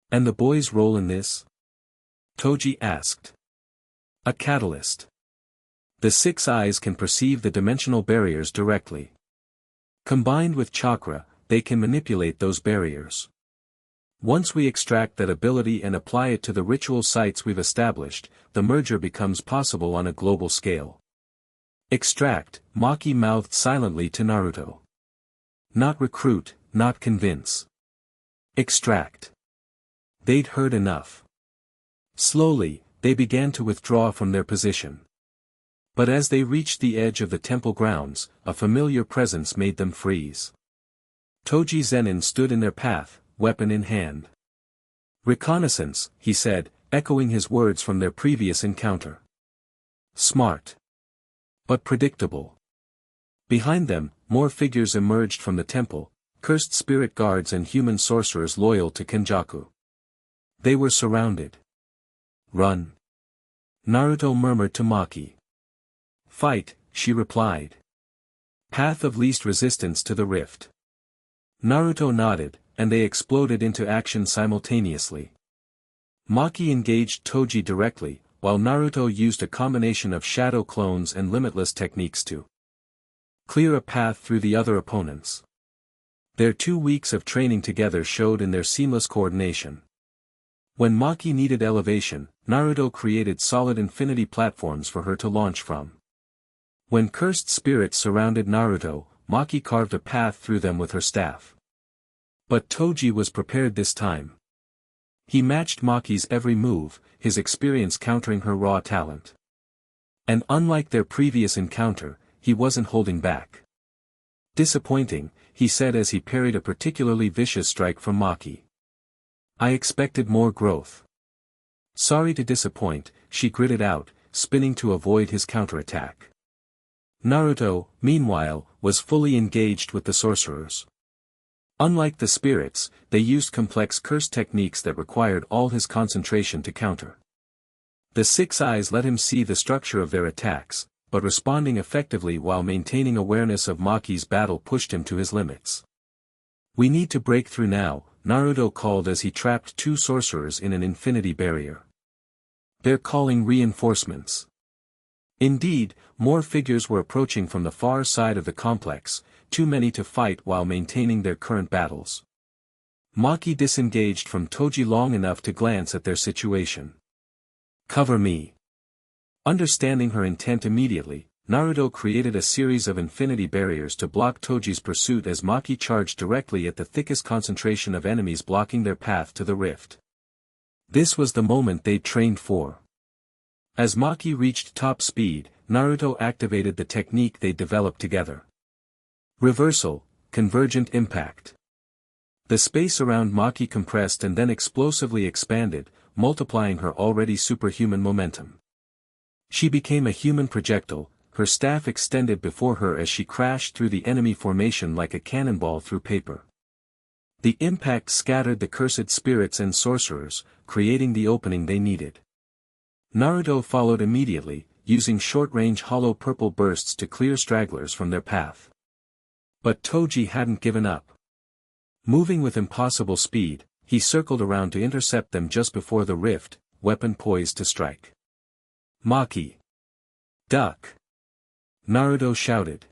And the boy's role in this? Toji asked. A catalyst. The six eyes can perceive the dimensional barriers directly. Combined with chakra, they can manipulate those barriers. Once we extract that ability and apply it to the ritual sites we've established, the merger becomes possible on a global scale. Extract, Maki mouthed silently to Naruto. Not recruit, not convince. Extract. They'd heard enough. Slowly, they began to withdraw from their position. But as they reached the edge of the temple grounds, a familiar presence made them freeze. Toji Zenin stood in their path, weapon in hand. Reconnaissance, he said, echoing his words from their previous encounter. Smart. But predictable. Behind them, more figures emerged from the temple, cursed spirit guards and human sorcerers loyal to Kenjaku. They were surrounded. Run. Naruto murmured to Maki. Fight, she replied. Path of least resistance to the rift. Naruto nodded, and they exploded into action simultaneously. Maki engaged Toji directly, while Naruto used a combination of shadow clones and limitless techniques to clear a path through the other opponents. Their 2 weeks of training together showed in their seamless coordination. When Maki needed elevation, Naruto created solid infinity platforms for her to launch from. When cursed spirits surrounded Naruto, Maki carved a path through them with her staff. But Toji was prepared this time. He matched Maki's every move, his experience countering her raw talent. And unlike their previous encounter, he wasn't holding back. Disappointing, he said as he parried a particularly vicious strike from Maki. I expected more growth. Sorry to disappoint, she gritted out, spinning to avoid his counterattack. Naruto, meanwhile, was fully engaged with the sorcerers. Unlike the spirits, they used complex curse techniques that required all his concentration to counter. The six eyes let him see the structure of their attacks, but responding effectively while maintaining awareness of Maki's battle pushed him to his limits. We need to break through now, Naruto called as he trapped 2 sorcerers in an infinity barrier. They're calling reinforcements. Indeed, more figures were approaching from the far side of the complex, too many to fight while maintaining their current battles. Maki disengaged from Toji long enough to glance at their situation. Cover me. Understanding her intent immediately, Naruto created a series of infinity barriers to block Toji's pursuit as Maki charged directly at the thickest concentration of enemies blocking their path to the rift. This was the moment they'd trained for. As Maki reached top speed, Naruto activated the technique they developed together. Reversal, convergent impact. The space around Maki compressed and then explosively expanded, multiplying her already superhuman momentum. She became a human projectile, her staff extended before her as she crashed through the enemy formation like a cannonball through paper. The impact scattered the cursed spirits and sorcerers, creating the opening they needed. Naruto followed immediately, using short-range hollow purple bursts to clear stragglers from their path. But Toji hadn't given up. Moving with impossible speed, he circled around to intercept them just before the rift, weapon poised to strike. Maki! Duck! Naruto shouted.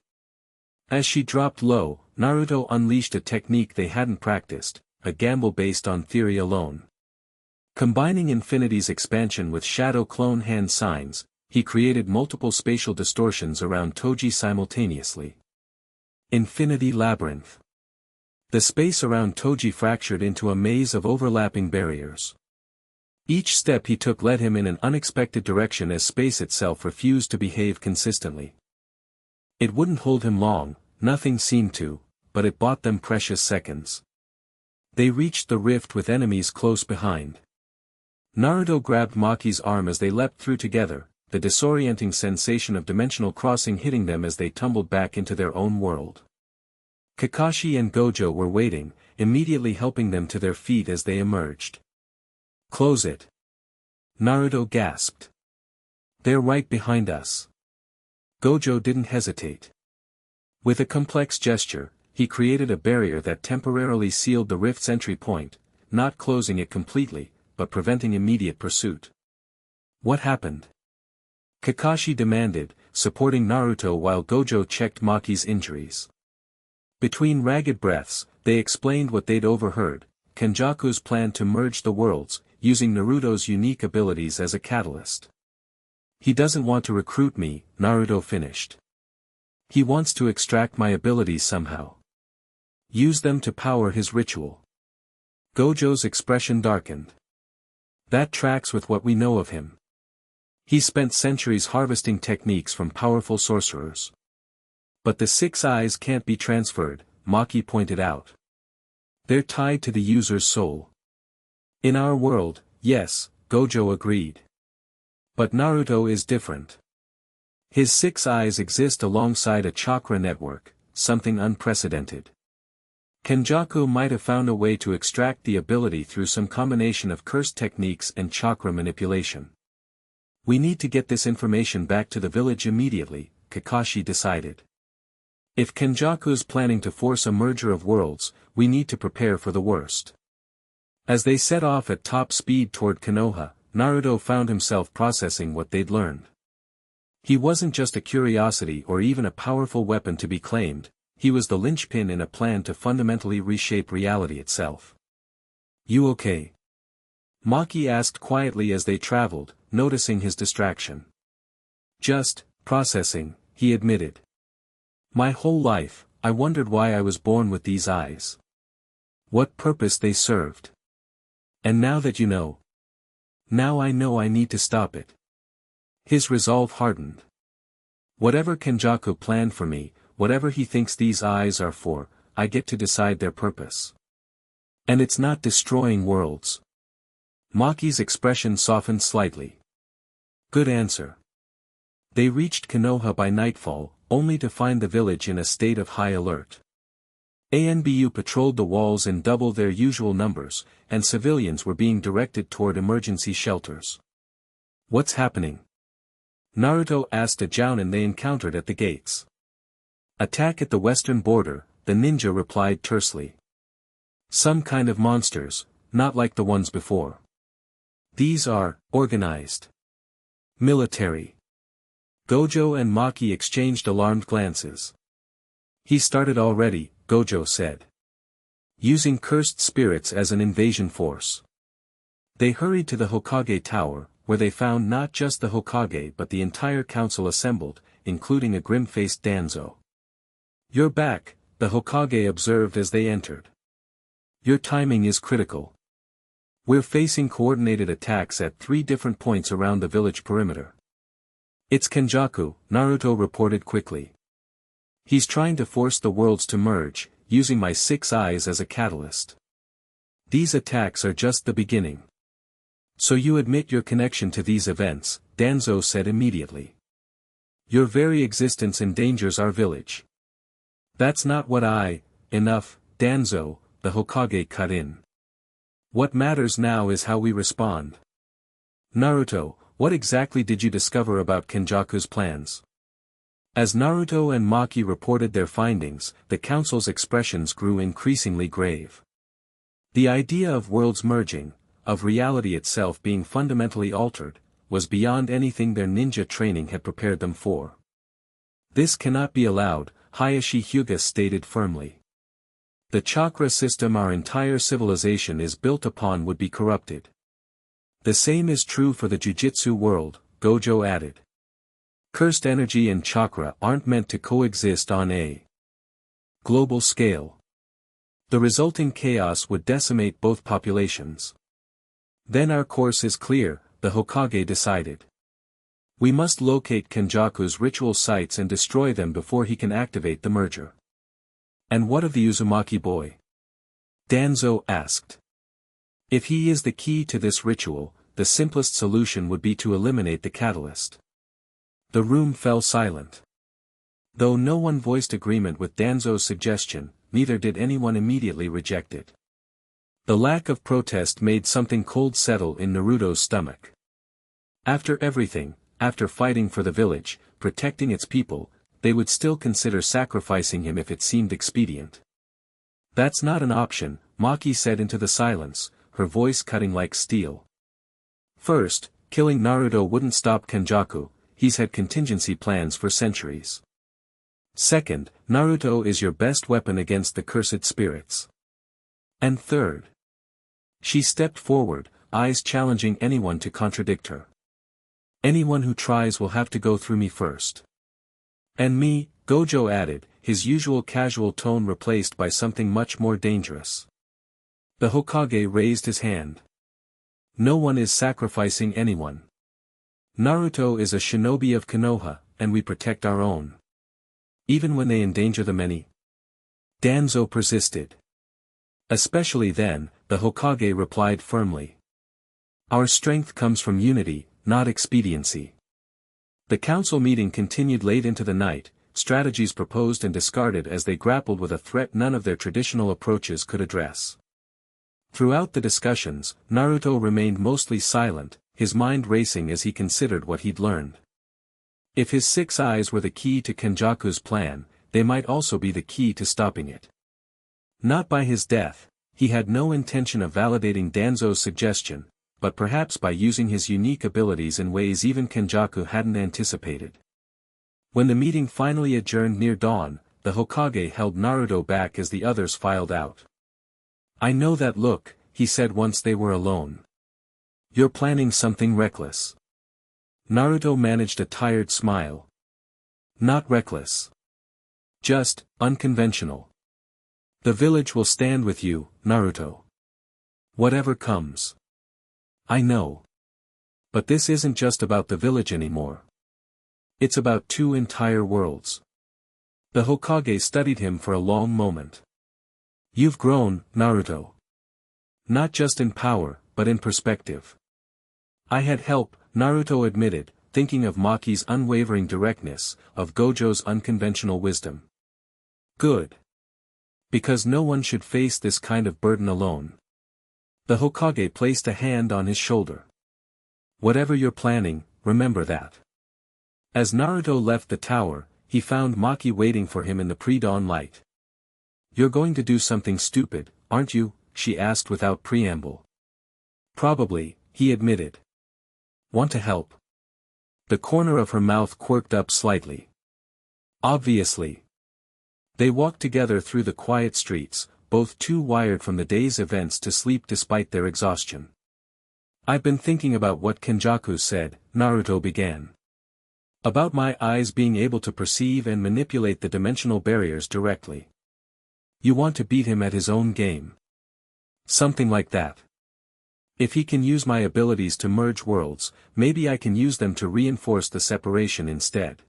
As she dropped low, Naruto unleashed a technique they hadn't practiced, a gamble based on theory alone. Combining Infinity's expansion with shadow clone hand signs, he created multiple spatial distortions around Toji simultaneously. Infinity Labyrinth. The space around Toji fractured into a maze of overlapping barriers. Each step he took led him in an unexpected direction as space itself refused to behave consistently. It wouldn't hold him long, nothing seemed to, but it bought them precious seconds. They reached the rift with enemies close behind. Naruto grabbed Maki's arm as they leapt through together, the disorienting sensation of dimensional crossing hitting them as they tumbled back into their own world. Kakashi and Gojo were waiting, immediately helping them to their feet as they emerged. "Close it." Naruto gasped. "They're right behind us." Gojo didn't hesitate. With a complex gesture, he created a barrier that temporarily sealed the rift's entry point, not closing it completely, but preventing immediate pursuit. "What happened?" Kakashi demanded, supporting Naruto while Gojo checked Maki's injuries. Between ragged breaths, they explained what they'd overheard: Kenjaku's plan to merge the worlds, using Naruto's unique abilities as a catalyst. "He doesn't want to recruit me," Naruto finished. "He wants to extract my abilities somehow. Use them to power his ritual." Gojo's expression darkened. "That tracks with what we know of him. He spent centuries harvesting techniques from powerful sorcerers. But the six eyes can't be transferred," Maki pointed out. "They're tied to the user's soul." "In our world, yes," Gojo agreed. "But Naruto is different. His six eyes exist alongside a chakra network, something unprecedented. Kenjaku might have found a way to extract the ability through some combination of cursed techniques and chakra manipulation. We need to get this information back to the village immediately," Kakashi decided. "If Kenjaku's planning to force a merger of worlds, we need to prepare for the worst." As they set off at top speed toward Konoha, Naruto found himself processing what they'd learned. He wasn't just a curiosity or even a powerful weapon to be claimed, he was the linchpin in a plan to fundamentally reshape reality itself. "You okay?" Maki asked quietly as they traveled, noticing his distraction. "Just processing," he admitted. "My whole life, I wondered why I was born with these eyes. What purpose they served. And now that you know. Now I know I need to stop it." His resolve hardened. "Whatever Kenjaku planned for me, whatever he thinks these eyes are for, I get to decide their purpose. And it's not destroying worlds." Maki's expression softened slightly. "Good answer." They reached Konoha by nightfall, only to find the village in a state of high alert. ANBU patrolled the walls in double their usual numbers, and civilians were being directed toward emergency shelters. "What's happening?" Naruto asked a jounin they encountered at the gates. "Attack at the western border," the ninja replied tersely. "Some kind of monsters, not like the ones before. These are organized. Military." Gojo and Maki exchanged alarmed glances. "He started already," Gojo said. "Using cursed spirits as an invasion force." They hurried to the Hokage Tower, where they found not just the Hokage but the entire council assembled, including a grim-faced Danzo. "You're back," the Hokage observed as they entered. "Your timing is critical. We're facing coordinated attacks at 3 different points around the village perimeter." "It's Kenjaku," Naruto reported quickly. "He's trying to force the worlds to merge, using my 6 eyes as a catalyst. These attacks are just the beginning." "So you admit your connection to these events," Danzo said immediately. "Your very existence endangers our village." "That's not what Enough, Danzo," the Hokage cut in. "What matters now is how we respond. Naruto, what exactly did you discover about Kenjaku's plans?" As Naruto and Maki reported their findings, the council's expressions grew increasingly grave. The idea of worlds merging, of reality itself being fundamentally altered, was beyond anything their ninja training had prepared them for. "This cannot be allowed," Hayashi Hyuga stated firmly. "The chakra system our entire civilization is built upon would be corrupted." "The same is true for the jujitsu world," Gojo added. "Cursed energy and chakra aren't meant to coexist on a global scale. The resulting chaos would decimate both populations." Then our course is clear, the Hokage decided. We must locate Kenjaku's ritual sites and destroy them before he can activate the merger. And what of the Uzumaki boy? Danzo asked. If he is the key to this ritual, the simplest solution would be to eliminate the catalyst. The room fell silent. Though no one voiced agreement with Danzo's suggestion, neither did anyone immediately reject it. The lack of protest made something cold settle in Naruto's stomach. After everything, after fighting for the village, protecting its people, they would still consider sacrificing him if it seemed expedient. That's not an option, Maki said into the silence, her voice cutting like steel. First, killing Naruto wouldn't stop Kenjaku, he's had contingency plans for centuries. Second, Naruto is your best weapon against the cursed spirits. And third. She stepped forward, eyes challenging anyone to contradict her. Anyone who tries will have to go through me first. And me, Gojo added, his usual casual tone replaced by something much more dangerous. The Hokage raised his hand. No one is sacrificing anyone. Naruto is a shinobi of Konoha, and we protect our own. Even when they endanger the many. Danzo persisted. Especially then, the Hokage replied firmly. Our strength comes from unity, not expediency. The council meeting continued late into the night, strategies proposed and discarded as they grappled with a threat none of their traditional approaches could address. Throughout the discussions, Naruto remained mostly silent, his mind racing as he considered what he'd learned. If his 6 eyes were the key to Kenjaku's plan, they might also be the key to stopping it. Not by his death, he had no intention of validating Danzo's suggestion, but perhaps by using his unique abilities in ways even Kenjaku hadn't anticipated. When the meeting finally adjourned near dawn, the Hokage held Naruto back as the others filed out. I know that look, he said once they were alone. You're planning something reckless. Naruto managed a tired smile. Not reckless. Just, unconventional. The village will stand with you, Naruto. Whatever comes. I know. But this isn't just about the village anymore. It's about 2 entire worlds. The Hokage studied him for a long moment. You've grown, Naruto. Not just in power, but in perspective. I had help, Naruto admitted, thinking of Maki's unwavering directness, of Gojo's unconventional wisdom. Good. Because no one should face this kind of burden alone. The Hokage placed a hand on his shoulder. Whatever you're planning, remember that. As Naruto left the tower, he found Maki waiting for him in the pre-dawn light. You're going to do something stupid, aren't you? She asked without preamble. Probably, he admitted. Want to help? The corner of her mouth quirked up slightly. Obviously. They walked together through the quiet streets, both too wired from the day's events to sleep despite their exhaustion. I've been thinking about what Kenjaku said, Naruto began. About my eyes being able to perceive and manipulate the dimensional barriers directly. You want to beat him at his own game. Something like that. If he can use my abilities to merge worlds, maybe I can use them to reinforce the separation instead.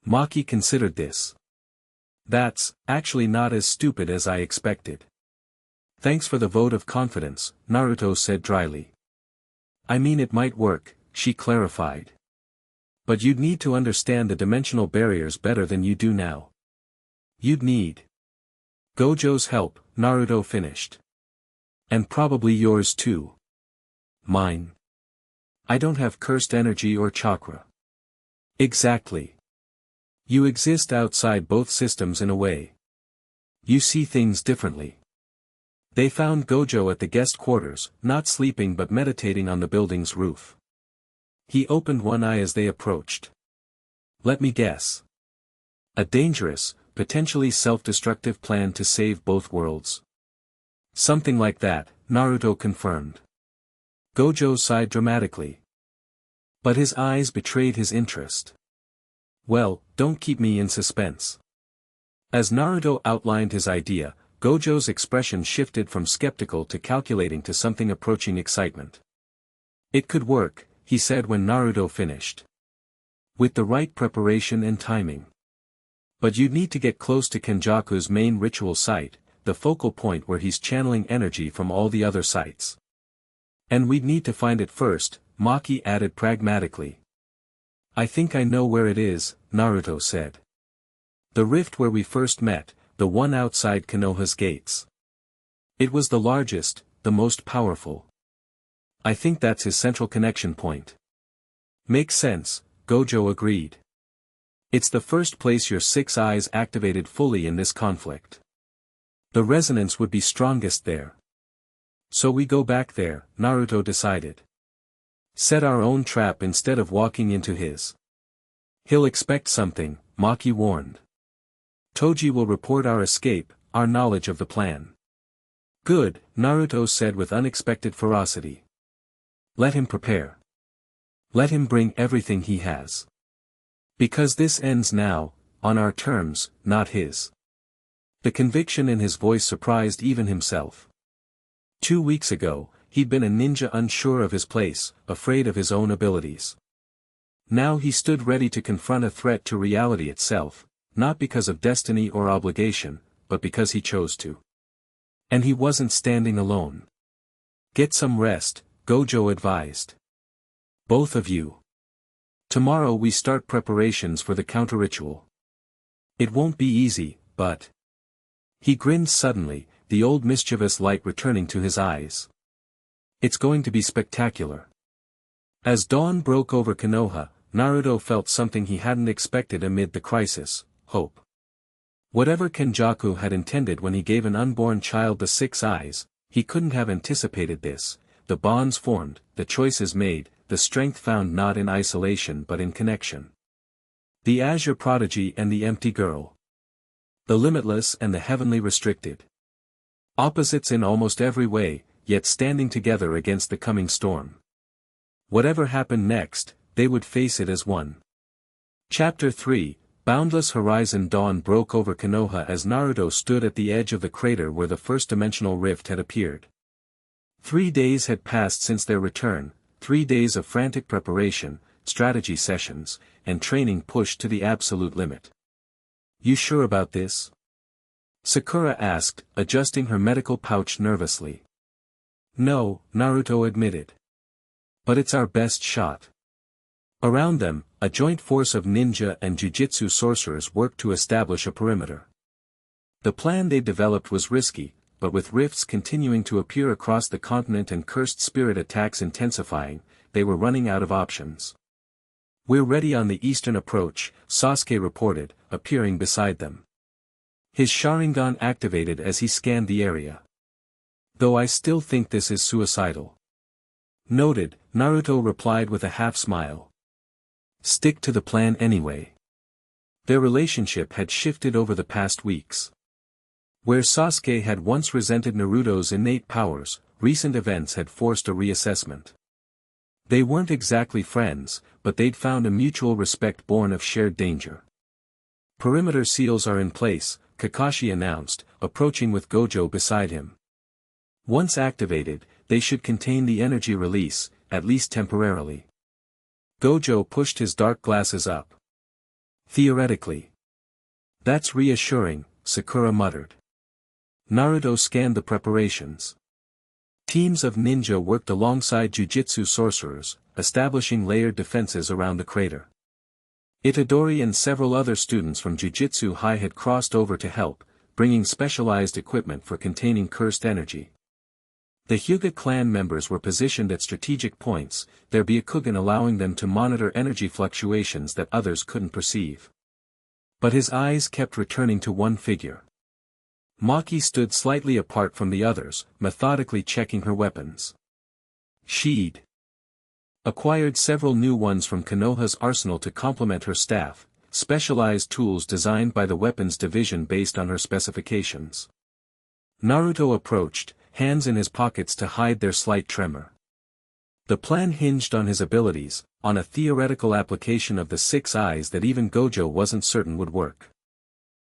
Maki considered this. That's, actually not as stupid as I expected. Thanks for the vote of confidence, Naruto said dryly. I mean it might work, she clarified. But you'd need to understand the dimensional barriers better than you do now. You'd need Gojo's help, Naruto finished. And probably yours too. Mine. I don't have cursed energy or chakra. Exactly. You exist outside both systems in a way. You see things differently. They found Gojo at the guest quarters, not sleeping but meditating on the building's roof. He opened one eye as they approached. Let me guess. A dangerous, potentially self-destructive plan to save both worlds. Something like that, Naruto confirmed. Gojo sighed dramatically. But his eyes betrayed his interest. Well, don't keep me in suspense. As Naruto outlined his idea, Gojo's expression shifted from skeptical to calculating to something approaching excitement. It could work, he said when Naruto finished. With the right preparation and timing. But you'd need to get close to Kenjaku's main ritual site, the focal point where he's channeling energy from all the other sites. And we'd need to find it first, Maki added pragmatically. I think I know where it is, Naruto said. The rift where we first met, the one outside Konoha's gates. It was the largest, the most powerful. I think that's his central connection point. Makes sense, Gojo agreed. It's the first place your six eyes activated fully in this conflict. The resonance would be strongest there. So we go back there, Naruto decided. Set our own trap instead of walking into his. He'll expect something, Maki warned. Toji will report our escape, our knowledge of the plan. Good, Naruto said with unexpected ferocity. Let him prepare. Let him bring everything he has. Because this ends now, on our terms, not his. The conviction in his voice surprised even himself. 2 weeks ago, he'd been a ninja unsure of his place, afraid of his own abilities. Now he stood ready to confront a threat to reality itself, not because of destiny or obligation, but because he chose to. And he wasn't standing alone. Get some rest, Gojo advised. Both of you. Tomorrow we start preparations for the counter-ritual. It won't be easy, but... He grinned suddenly, the old mischievous light returning to his eyes. It's going to be spectacular. As dawn broke over Konoha, Naruto felt something he hadn't expected amid the crisis, hope. Whatever Kenjaku had intended when he gave an unborn child the six eyes, he couldn't have anticipated this, the bonds formed, the choices made, the strength found not in isolation but in connection. The azure prodigy and the empty girl. The limitless and the heavenly restricted. Opposites in almost every way, yet standing together against the coming storm. Whatever happened next, they would face it as one. Chapter 3, Boundless Horizon. Dawn broke over Konoha as Naruto stood at the edge of the crater where the first-dimensional rift had appeared. 3 days had passed since their return, 3 days of frantic preparation, strategy sessions, and training pushed to the absolute limit. You sure about this? Sakura asked, adjusting her medical pouch nervously. No, Naruto admitted. But it's our best shot. Around them, a joint force of ninja and jujitsu sorcerers worked to establish a perimeter. The plan they developed was risky, but with rifts continuing to appear across the continent and cursed spirit attacks intensifying, they were running out of options. We're ready on the eastern approach, Sasuke reported, appearing beside them. His Sharingan activated as he scanned the area. Though I still think this is suicidal. Noted, Naruto replied with a half-smile. Stick to the plan anyway. Their relationship had shifted over the past weeks. Where Sasuke had once resented Naruto's innate powers, recent events had forced a reassessment. They weren't exactly friends, but they'd found a mutual respect born of shared danger. Perimeter seals are in place, Kakashi announced, approaching with Gojo beside him. Once activated, they should contain the energy release, at least temporarily. Gojo pushed his dark glasses up. Theoretically. That's reassuring, Sakura muttered. Naruto scanned the preparations. Teams of ninja worked alongside jujitsu sorcerers, establishing layered defenses around the crater. Itadori and several other students from Jujutsu High had crossed over to help, bringing specialized equipment for containing cursed energy. The Hyuga clan members were positioned at strategic points, their Byakugan allowing them to monitor energy fluctuations that others couldn't perceive. But his eyes kept returning to one figure. Maki stood slightly apart from the others, methodically checking her weapons. She'd acquired several new ones from Konoha's arsenal to complement her staff, specialized tools designed by the weapons division based on her specifications. Naruto approached, hands in his pockets to hide their slight tremor. The plan hinged on his abilities, on a theoretical application of the six eyes that even Gojo wasn't certain would work.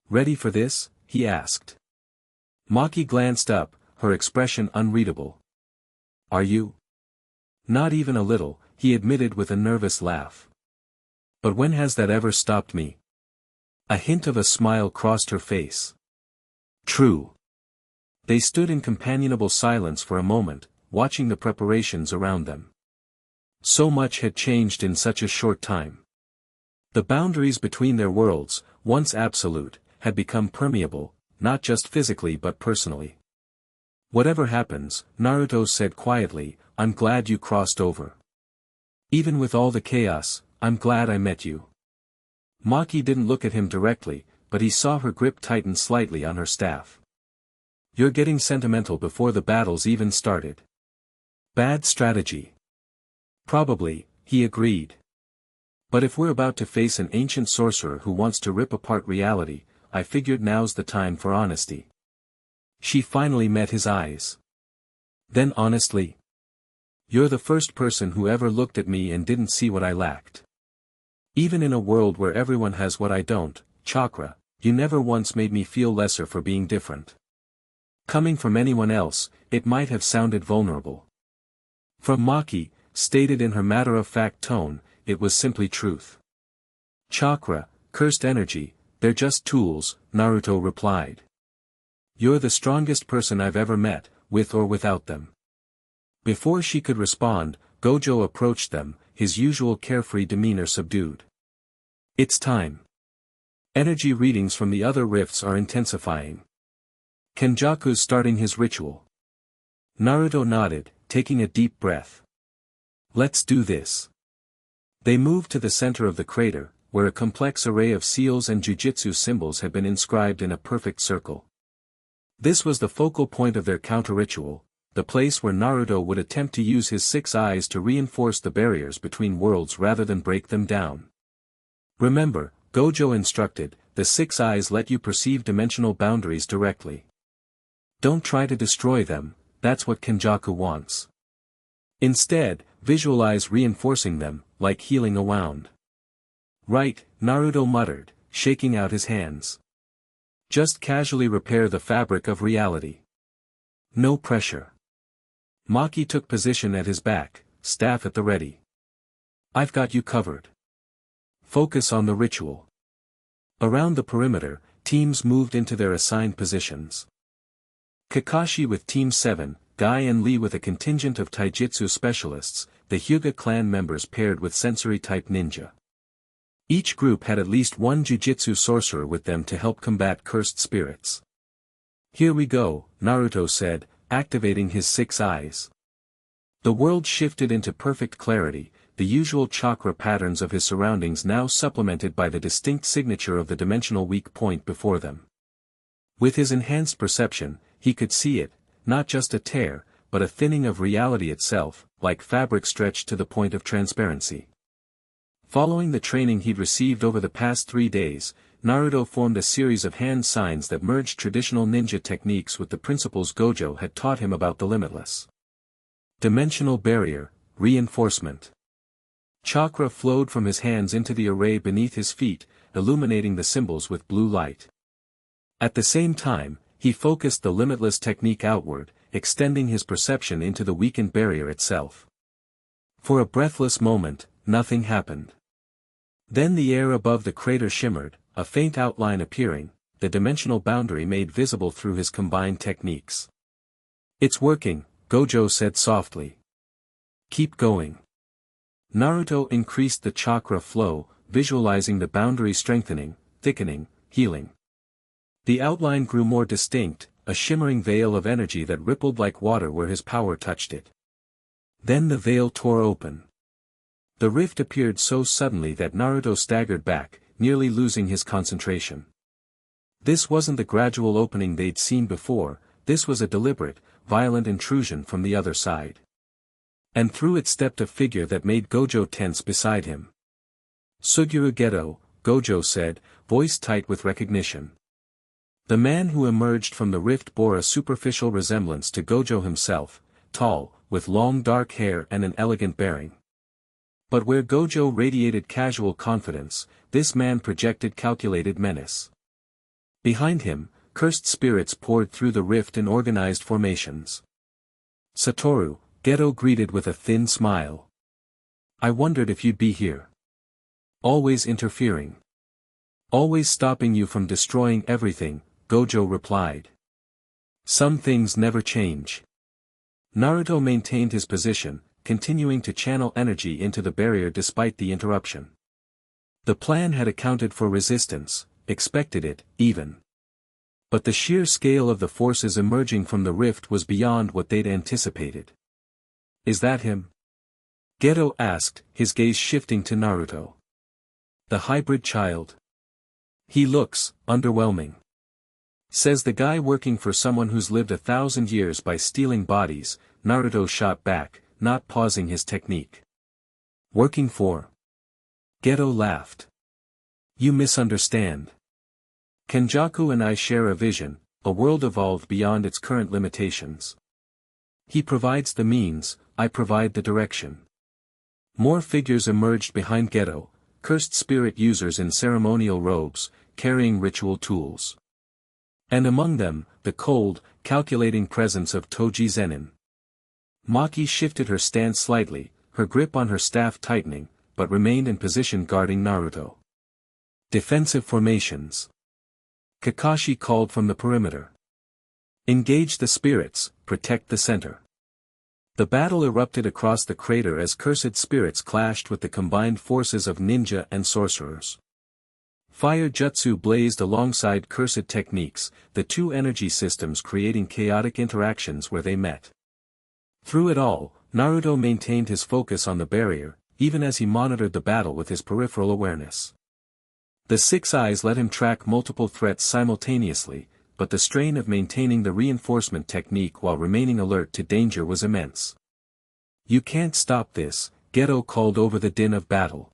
Ready for this? He asked. Maki glanced up, her expression unreadable. Are you? Not even a little, he admitted with a nervous laugh. But when has that ever stopped me? A hint of a smile crossed her face. True. They stood in companionable silence for a moment, watching the preparations around them. So much had changed in such a short time. The boundaries between their worlds, once absolute, had become permeable, not just physically but personally. Whatever happens, Naruto said quietly, I'm glad you crossed over. Even with all the chaos, I'm glad I met you. Maki didn't look at him directly, but he saw her grip tighten slightly on her staff. You're getting sentimental before the battles even started. Bad strategy. Probably, he agreed. But if we're about to face an ancient sorcerer who wants to rip apart reality, I figured now's the time for honesty. She finally met his eyes. Then honestly? You're the first person who ever looked at me and didn't see what I lacked. Even in a world where everyone has what I don't, chakra, you never once made me feel lesser for being different. Coming from anyone else, it might have sounded vulnerable. From Maki, stated in her matter-of-fact tone, it was simply truth. Chakra, cursed energy, they're just tools, Naruto replied. You're the strongest person I've ever met, with or without them. Before she could respond, Gojo approached them, his usual carefree demeanor subdued. It's time. Energy readings from the other rifts are intensifying. Kenjaku's starting his ritual. Naruto nodded, taking a deep breath. Let's do this. They moved to the center of the crater, where a complex array of seals and jujitsu symbols had been inscribed in a perfect circle. This was the focal point of their counter-ritual, the place where Naruto would attempt to use his 6 eyes to reinforce the barriers between worlds rather than break them down. Remember, Gojo instructed, the 6 eyes let you perceive dimensional boundaries directly. Don't try to destroy them, that's what Kenjaku wants. Instead, visualize reinforcing them, like healing a wound. Right, Naruto muttered, shaking out his hands. Just casually repair the fabric of reality. No pressure. Maki took position at his back, staff at the ready. I've got you covered. Focus on the ritual. Around the perimeter, teams moved into their assigned positions. Kakashi with Team 7, Guy and Lee with a contingent of taijutsu specialists, the Hyuga clan members paired with sensory-type ninja. Each group had at least one jujitsu sorcerer with them to help combat cursed spirits. Here we go, Naruto said, activating his 6 eyes. The world shifted into perfect clarity, the usual chakra patterns of his surroundings now supplemented by the distinct signature of the dimensional weak point before them. With his enhanced perception, he could see it, not just a tear, but a thinning of reality itself, like fabric stretched to the point of transparency. Following the training he'd received over the past 3 days, Naruto formed a series of hand signs that merged traditional ninja techniques with the principles Gojo had taught him about the limitless. Dimensional barrier, reinforcement. Chakra flowed from his hands into the array beneath his feet, illuminating the symbols with blue light. At the same time, he focused the limitless technique outward, extending his perception into the weakened barrier itself. For a breathless moment, nothing happened. Then the air above the crater shimmered, a faint outline appearing, the dimensional boundary made visible through his combined techniques. It's working, Gojo said softly. Keep going. Naruto increased the chakra flow, visualizing the boundary strengthening, thickening, healing. The outline grew more distinct, a shimmering veil of energy that rippled like water where his power touched it. Then the veil tore open. The rift appeared so suddenly that Naruto staggered back, nearly losing his concentration. This wasn't the gradual opening they'd seen before, this was a deliberate, violent intrusion from the other side. And through it stepped a figure that made Gojo tense beside him. Suguru Geto, Gojo said, voice tight with recognition. The man who emerged from the rift bore a superficial resemblance to Gojo himself, tall, with long dark hair and an elegant bearing. But where Gojo radiated casual confidence, this man projected calculated menace. Behind him, cursed spirits poured through the rift in organized formations. Satoru, Geto greeted with a thin smile. I wondered if you'd be here. Always interfering. Always stopping you from destroying everything, Gojo replied. Some things never change. Naruto maintained his position, continuing to channel energy into the barrier despite the interruption. The plan had accounted for resistance, expected it, even. But the sheer scale of the forces emerging from the rift was beyond what they'd anticipated. Is that him? Geto asked, his gaze shifting to Naruto. The hybrid child. He looks underwhelming. Says the guy working for someone who's lived 1,000 years by stealing bodies, Naruto shot back, not pausing his technique. Working for? Geto laughed. You misunderstand. Kenjaku and I share a vision, a world evolved beyond its current limitations. He provides the means, I provide the direction. More figures emerged behind Geto, cursed spirit users in ceremonial robes, carrying ritual tools. And among them, the cold, calculating presence of Toji Zenin. Maki shifted her stance slightly, her grip on her staff tightening, but remained in position guarding Naruto. Defensive formations. Kakashi called from the perimeter. Engage the spirits, protect the center. The battle erupted across the crater as cursed spirits clashed with the combined forces of ninja and sorcerers. Fire jutsu blazed alongside cursed techniques, the two energy systems creating chaotic interactions where they met. Through it all, Naruto maintained his focus on the barrier, even as he monitored the battle with his peripheral awareness. The six eyes let him track multiple threats simultaneously, but the strain of maintaining the reinforcement technique while remaining alert to danger was immense. You can't stop this, Geto called over the din of battle.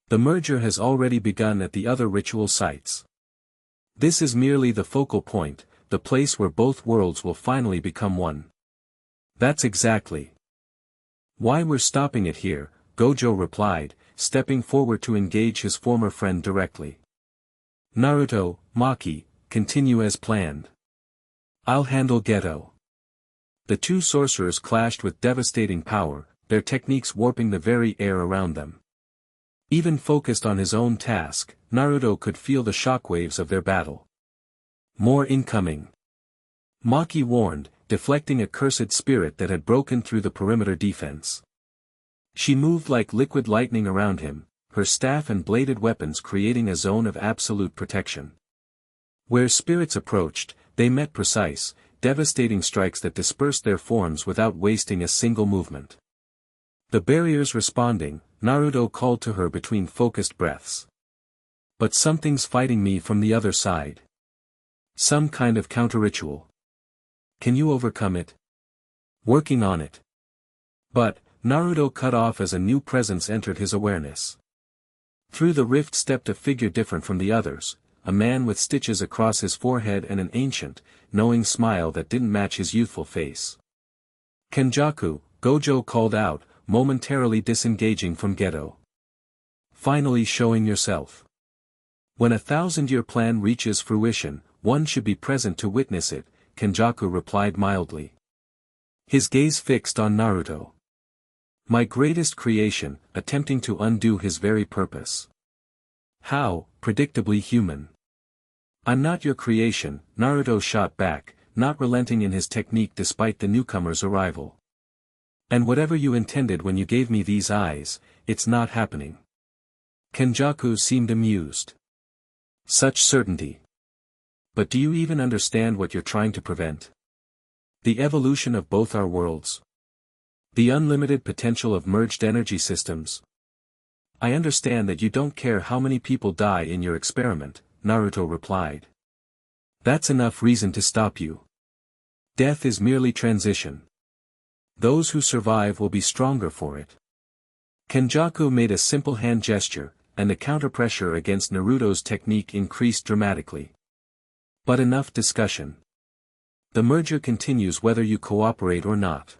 The merger has already begun at the other ritual sites. This is merely the focal point, the place where both worlds will finally become one. That's exactly why we're stopping it here, Gojo replied, stepping forward to engage his former friend directly. Naruto, Maki, continue as planned. I'll handle Geto. The two sorcerers clashed with devastating power, their techniques warping the very air around them. Even focused on his own task, Naruto could feel the shockwaves of their battle. More incoming. Maki warned, deflecting a cursed spirit that had broken through the perimeter defense. She moved like liquid lightning around him, her staff and bladed weapons creating a zone of absolute protection. Where spirits approached, they met precise, devastating strikes that dispersed their forms without wasting a single movement. The barriers responding, Naruto called to her between focused breaths. But something's fighting me from the other side. Some kind of counter-ritual. Can you overcome it? Working on it. But, Naruto cut off as a new presence entered his awareness. Through the rift stepped a figure different from the others, a man with stitches across his forehead and an ancient, knowing smile that didn't match his youthful face. Kenjaku, Gojo called out, momentarily disengaging from Geto. Finally showing yourself. When a 1,000-year plan reaches fruition, one should be present to witness it, Kenjaku replied mildly. His gaze fixed on Naruto. My greatest creation, attempting to undo his very purpose. How, predictably human. I'm not your creation, Naruto shot back, not relenting in his technique despite the newcomer's arrival. And whatever you intended when you gave me these eyes, it's not happening. Kenjaku seemed amused. Such certainty. But do you even understand what you're trying to prevent? The evolution of both our worlds. The unlimited potential of merged energy systems. I understand that you don't care how many people die in your experiment, Naruto replied. That's enough reason to stop you. Death is merely transition. Those who survive will be stronger for it. Kenjaku made a simple hand gesture, and the counterpressure against Naruto's technique increased dramatically. But enough discussion. The merger continues whether you cooperate or not.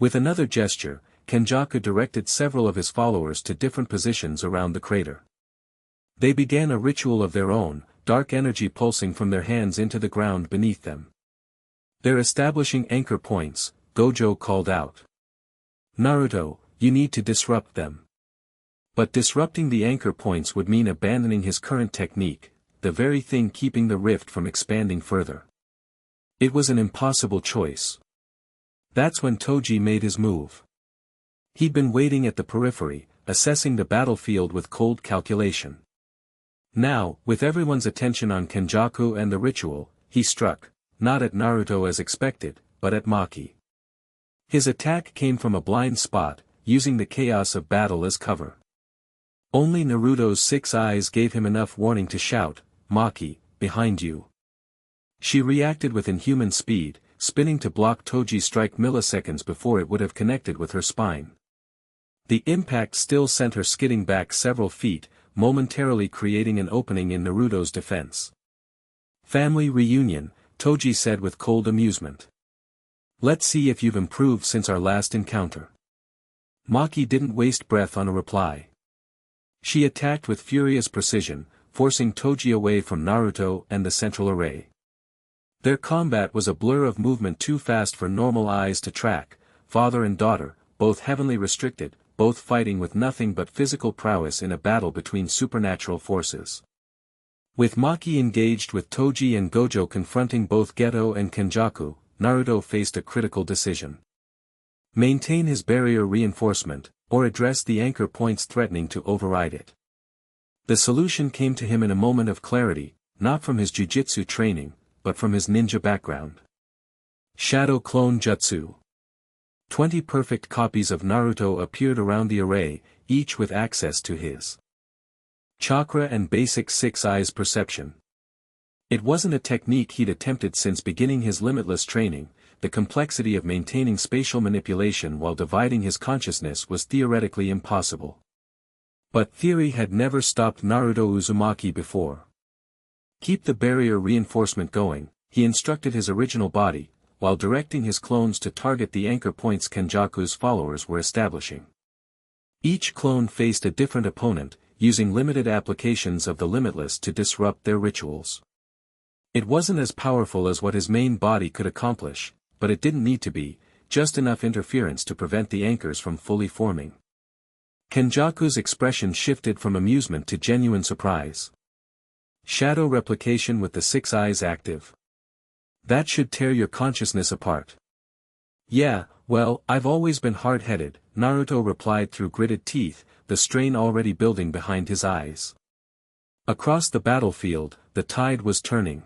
With another gesture, Kenjaku directed several of his followers to different positions around the crater. They began a ritual of their own, dark energy pulsing from their hands into the ground beneath them. They're establishing anchor points, Gojo called out. Naruto, you need to disrupt them. But disrupting the anchor points would mean abandoning his current technique, the very thing keeping the rift from expanding further. It was an impossible choice. That's when Toji made his move. He'd been waiting at the periphery, assessing the battlefield with cold calculation. Now, with everyone's attention on Kenjaku and the ritual, he struck, not at Naruto as expected, but at Maki. His attack came from a blind spot, using the chaos of battle as cover. Only Naruto's 6 eyes gave him enough warning to shout, "Maki, behind you." She reacted with inhuman speed, spinning to block Toji's strike milliseconds before it would have connected with her spine. The impact still sent her skidding back several feet, momentarily creating an opening in Naruto's defense. "Family reunion," Toji said with cold amusement. "Let's see if you've improved since our last encounter." Maki didn't waste breath on a reply. She attacked with furious precision, forcing Toji away from Naruto and the central array. Their combat was a blur of movement too fast for normal eyes to track, father and daughter, both heavenly restricted, both fighting with nothing but physical prowess in a battle between supernatural forces. With Maki engaged with Toji and Gojo confronting both Geto and Kenjaku, Naruto faced a critical decision. Maintain his barrier reinforcement, or address the anchor points threatening to override it. The solution came to him in a moment of clarity, not from his jujitsu training, but from his ninja background. Shadow Clone Jutsu. 20 perfect copies of Naruto appeared around the array, each with access to his chakra and basic 6 eyes perception. It wasn't a technique he'd attempted since beginning his limitless training. The complexity of maintaining spatial manipulation while dividing his consciousness was theoretically impossible. But theory had never stopped Naruto Uzumaki before. Keep the barrier reinforcement going, he instructed his original body, while directing his clones to target the anchor points Kenjaku's followers were establishing. Each clone faced a different opponent, using limited applications of the Limitless to disrupt their rituals. It wasn't as powerful as what his main body could accomplish, but it didn't need to be, just enough interference to prevent the anchors from fully forming. Kenjaku's expression shifted from amusement to genuine surprise. Shadow replication with the 6 eyes active. That should tear your consciousness apart. Yeah, well, I've always been hard-headed, Naruto replied through gritted teeth, the strain already building behind his eyes. Across the battlefield, the tide was turning.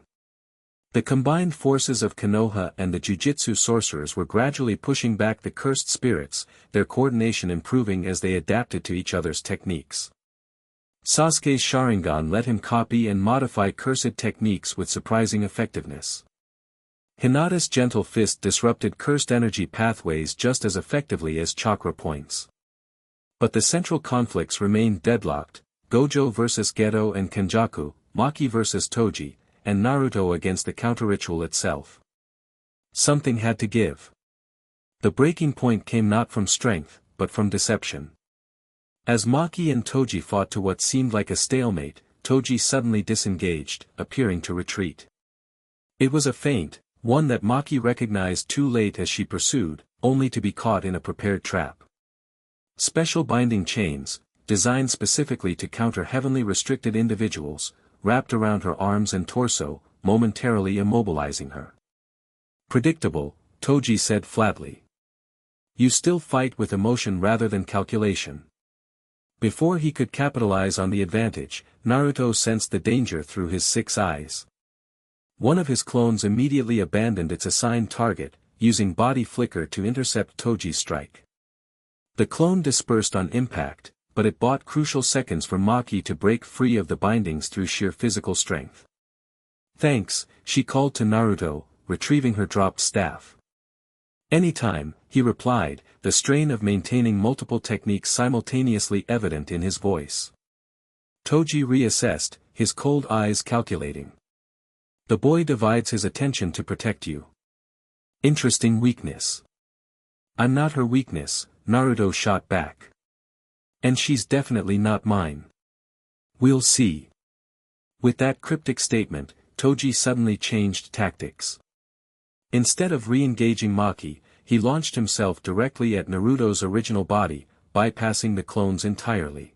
The combined forces of Konoha and the Jujutsu sorcerers were gradually pushing back the cursed spirits, their coordination improving as they adapted to each other's techniques. Sasuke's Sharingan let him copy and modify cursed techniques with surprising effectiveness. Hinata's gentle fist disrupted cursed energy pathways just as effectively as chakra points. But the central conflicts remained deadlocked, Gojo versus Geto and Kenjaku, Maki versus Toji, and Naruto against the counter-ritual itself. Something had to give. The breaking point came not from strength, but from deception. As Maki and Toji fought to what seemed like a stalemate, Toji suddenly disengaged, appearing to retreat. It was a feint, one that Maki recognized too late as she pursued, only to be caught in a prepared trap. Special binding chains, designed specifically to counter heavenly restricted individuals, wrapped around her arms and torso, momentarily immobilizing her. Predictable, Toji said flatly. You still fight with emotion rather than calculation. Before he could capitalize on the advantage, Naruto sensed the danger through his 6 eyes. One of his clones immediately abandoned its assigned target, using body flicker to intercept Toji's strike. The clone dispersed on impact, but it bought crucial seconds for Maki to break free of the bindings through sheer physical strength. Thanks, she called to Naruto, retrieving her dropped staff. Anytime, he replied, the strain of maintaining multiple techniques simultaneously evident in his voice. Toji reassessed, his cold eyes calculating. The boy divides his attention to protect you. Interesting weakness. I'm not her weakness, Naruto shot back. And she's definitely not mine. We'll see. With that cryptic statement, Toji suddenly changed tactics. Instead of re-engaging Maki, he launched himself directly at Naruto's original body, bypassing the clones entirely.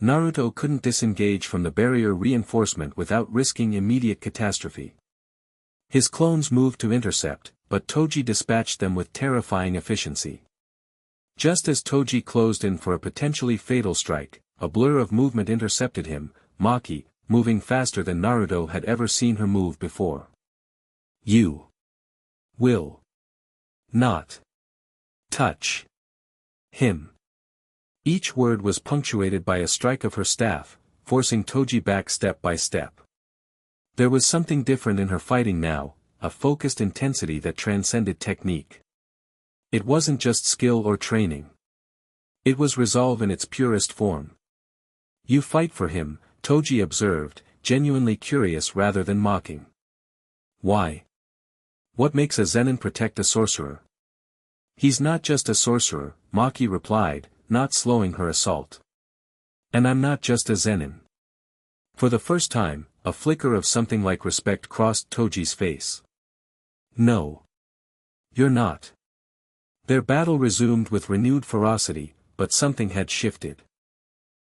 Naruto couldn't disengage from the barrier reinforcement without risking immediate catastrophe. His clones moved to intercept, but Toji dispatched them with terrifying efficiency. Just as Toji closed in for a potentially fatal strike, a blur of movement intercepted him, Maki, moving faster than Naruto had ever seen her move before. You will not touch him. Each word was punctuated by a strike of her staff, forcing Toji back step by step. There was something different in her fighting now, a focused intensity that transcended technique. It wasn't just skill or training. It was resolve in its purest form. You fight for him, Toji observed, genuinely curious rather than mocking. Why? What makes a Zenin protect a sorcerer? He's not just a sorcerer, Maki replied, not slowing her assault. And I'm not just a Zenin. For the first time, a flicker of something like respect crossed Toji's face. No. You're not. Their battle resumed with renewed ferocity, but something had shifted.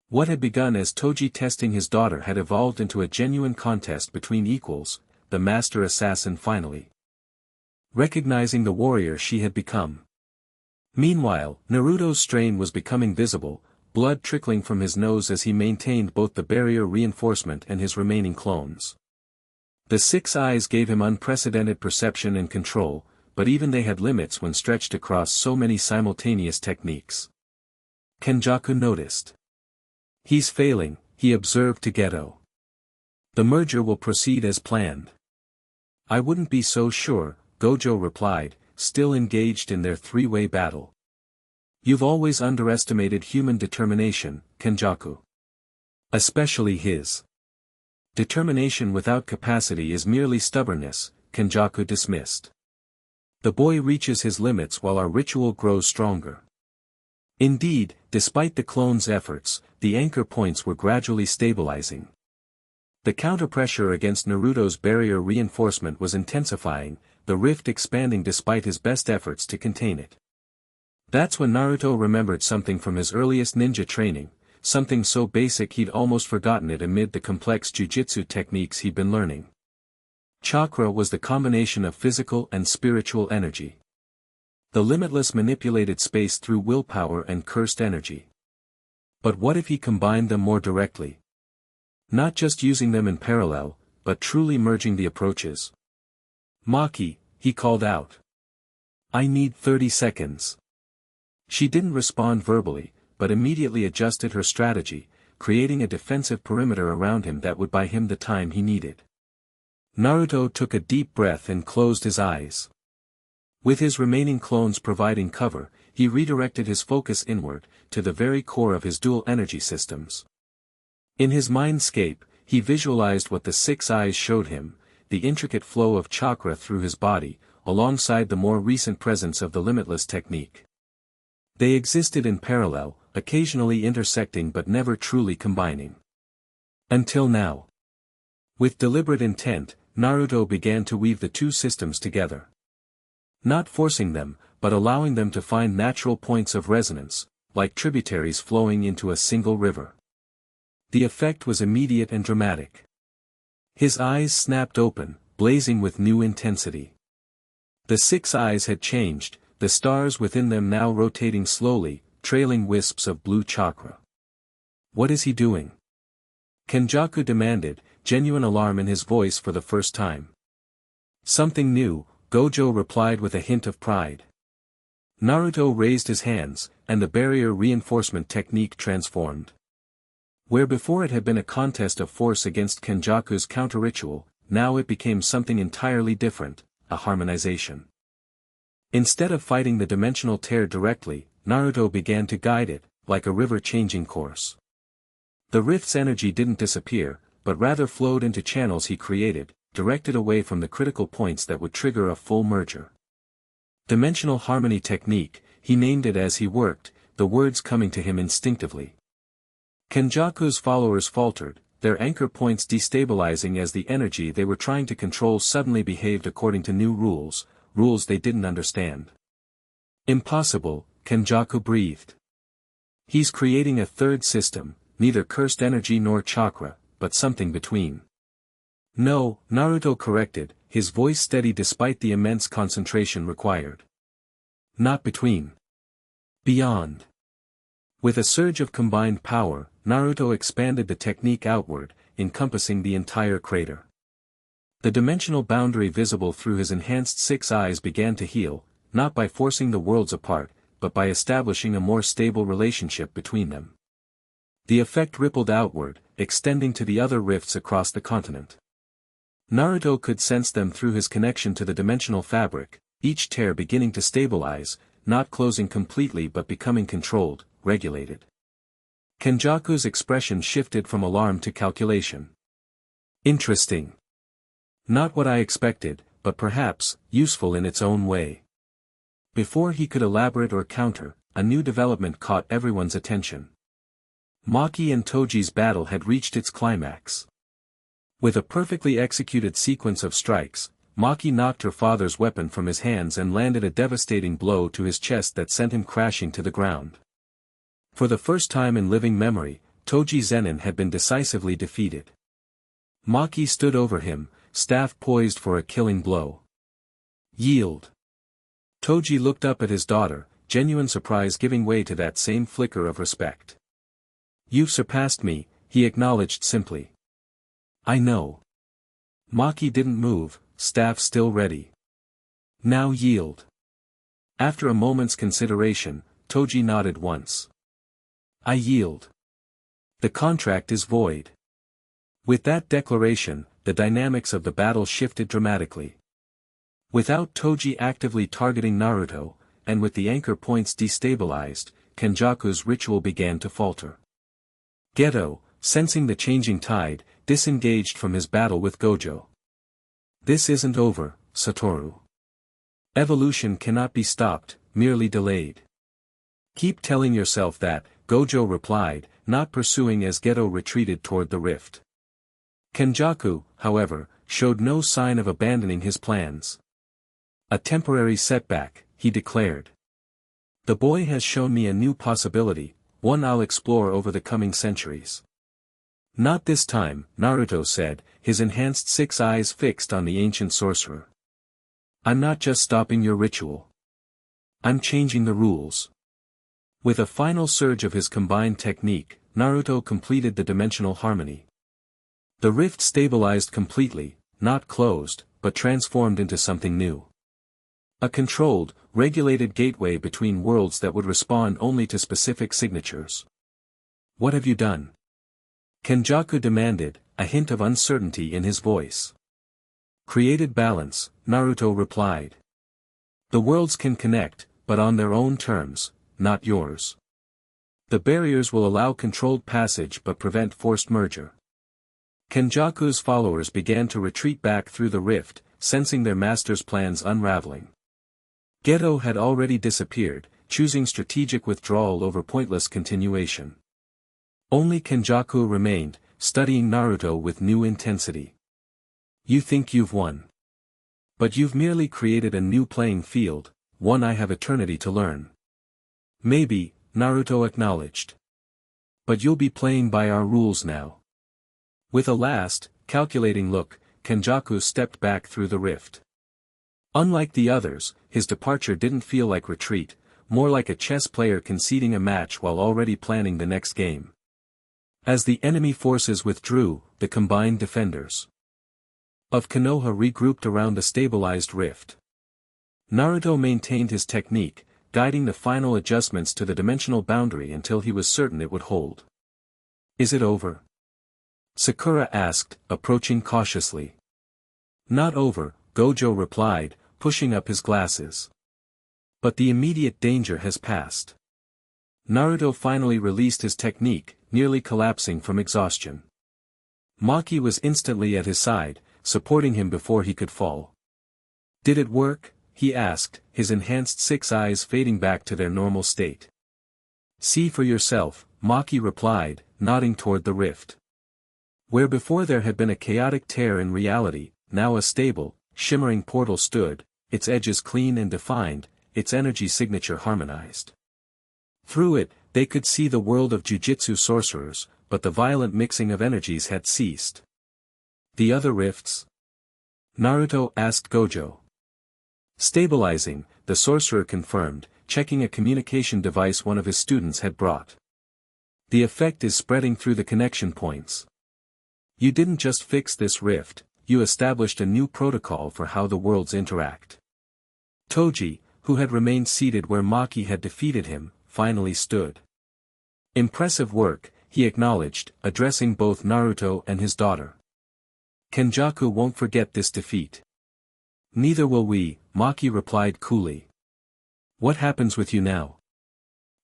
What had begun as Toji testing his daughter had evolved into a genuine contest between equals, the master assassin finally recognizing the warrior she had become. Meanwhile, Naruto's strain was becoming visible, blood trickling from his nose as he maintained both the barrier reinforcement and his remaining clones. The six eyes gave him unprecedented perception and control, but even they had limits when stretched across so many simultaneous techniques. Kenjaku noticed. He's failing, he observed to Geto. The merger will proceed as planned. I wouldn't be so sure, Gojo replied, still engaged in their three-way battle. You've always underestimated human determination, Kenjaku. Especially his. Determination without capacity is merely stubbornness, Kenjaku dismissed. The boy reaches his limits while our ritual grows stronger. Indeed, despite the clones' efforts, the anchor points were gradually stabilizing. The counterpressure against Naruto's barrier reinforcement was intensifying, the rift expanding despite his best efforts to contain it. That's when Naruto remembered something from his earliest ninja training, something so basic he'd almost forgotten it amid the complex jujitsu techniques he'd been learning. Chakra was the combination of physical and spiritual energy. The Limitless manipulated space through willpower and cursed energy. But what if he combined them more directly? Not just using them in parallel, but truly merging the approaches. Maki, he called out. I need 30 seconds. She didn't respond verbally, but immediately adjusted her strategy, creating a defensive perimeter around him that would buy him the time he needed. Naruto took a deep breath and closed his eyes. With his remaining clones providing cover, he redirected his focus inward, to the very core of his dual energy systems. In his mindscape, he visualized what the six eyes showed him, the intricate flow of chakra through his body, alongside the more recent presence of the Limitless technique. They existed in parallel, occasionally intersecting but never truly combining. Until now. With deliberate intent, Naruto began to weave the two systems together. Not forcing them, but allowing them to find natural points of resonance, like tributaries flowing into a single river. The effect was immediate and dramatic. His eyes snapped open, blazing with new intensity. The six eyes had changed, the stars within them now rotating slowly, trailing wisps of blue chakra. What is he doing? Kenjaku demanded, genuine alarm in his voice for the first time. Something new, Gojo replied with a hint of pride. Naruto raised his hands, and the barrier reinforcement technique transformed. Where before it had been a contest of force against Kenjaku's counter-ritual, now it became something entirely different, a harmonization. Instead of fighting the dimensional tear directly, Naruto began to guide it, like a river changing course. The rift's energy didn't disappear, but rather flowed into channels he created, directed away from the critical points that would trigger a full merger. Dimensional harmony technique, he named it as he worked, the words coming to him instinctively. Kenjaku's followers faltered, their anchor points destabilizing as the energy they were trying to control suddenly behaved according to new rules, rules they didn't understand. Impossible, Kenjaku breathed. He's creating a third system, neither cursed energy nor chakra, but something between. No, Naruto corrected, his voice steady despite the immense concentration required. Not between. Beyond. With a surge of combined power, Naruto expanded the technique outward, encompassing the entire crater. The dimensional boundary visible through his enhanced six eyes began to heal, not by forcing the worlds apart, but by establishing a more stable relationship between them. The effect rippled outward, extending to the other rifts across the continent. Naruto could sense them through his connection to the dimensional fabric, each tear beginning to stabilize, not closing completely but becoming controlled, regulated. Kenjaku's expression shifted from alarm to calculation. Interesting. Not what I expected, but perhaps, useful in its own way. Before he could elaborate or counter, a new development caught everyone's attention. Maki and Toji's battle had reached its climax. With a perfectly executed sequence of strikes, Maki knocked her father's weapon from his hands and landed a devastating blow to his chest that sent him crashing to the ground. For the first time in living memory, Toji Zenin had been decisively defeated. Maki stood over him, staff poised for a killing blow. Yield. Toji looked up at his daughter, genuine surprise giving way to that same flicker of respect. You've surpassed me, he acknowledged simply. I know. Maki didn't move, staff still ready. Now yield. After a moment's consideration, Toji nodded once. I yield. The contract is void. With that declaration, the dynamics of the battle shifted dramatically. Without Toji actively targeting Naruto, and with the anchor points destabilized, Kenjaku's ritual began to falter. Geto, sensing the changing tide, disengaged from his battle with Gojo. This isn't over, Satoru. Evolution cannot be stopped, merely delayed. Keep telling yourself that, Gojo replied, not pursuing as Geto retreated toward the rift. Kenjaku, however, showed no sign of abandoning his plans. A temporary setback, he declared. The boy has shown me a new possibility, one I'll explore over the coming centuries. Not this time, Naruto said, his enhanced six eyes fixed on the ancient sorcerer. I'm not just stopping your ritual. I'm changing the rules. With a final surge of his combined technique, Naruto completed the dimensional harmony. The rift stabilized completely, not closed, but transformed into something new. A controlled, regulated gateway between worlds that would respond only to specific signatures. What have you done? Kenjaku demanded, a hint of uncertainty in his voice. Created balance, Naruto replied. The worlds can connect, but on their own terms, not yours. The barriers will allow controlled passage but prevent forced merger. Kenjaku's followers began to retreat back through the rift, sensing their master's plans unraveling. Geto had already disappeared, choosing strategic withdrawal over pointless continuation. Only Kenjaku remained, studying Naruto with new intensity. You think you've won. But you've merely created a new playing field, one I have eternity to learn. Maybe, Naruto acknowledged. But you'll be playing by our rules now. With a last, calculating look, Kenjaku stepped back through the rift. Unlike the others, his departure didn't feel like retreat, more like a chess player conceding a match while already planning the next game. As the enemy forces withdrew, the combined defenders of Konoha regrouped around the stabilized rift. Naruto maintained his technique, guiding the final adjustments to the dimensional boundary until he was certain it would hold. Is it over? Sakura asked, approaching cautiously. Not over, Gojo replied, pushing up his glasses. But the immediate danger has passed. Naruto finally released his technique, nearly collapsing from exhaustion. Maki was instantly at his side, supporting him before he could fall. Did it work? He asked, his enhanced six eyes fading back to their normal state. See for yourself, Maki replied, nodding toward the rift. Where before there had been a chaotic tear in reality, now a stable, shimmering portal stood, its edges clean and defined, its energy signature harmonized. Through it, they could see the world of jujitsu sorcerers, but the violent mixing of energies had ceased. The other rifts? Naruto asked Gojo. Stabilizing, the sorcerer confirmed, checking a communication device one of his students had brought. The effect is spreading through the connection points. You didn't just fix this rift, you established a new protocol for how the worlds interact. Toji, who had remained seated where Maki had defeated him, finally stood. Impressive work, he acknowledged, addressing both Naruto and his daughter. Kenjaku won't forget this defeat. Neither will we, Maki replied coolly. What happens with you now?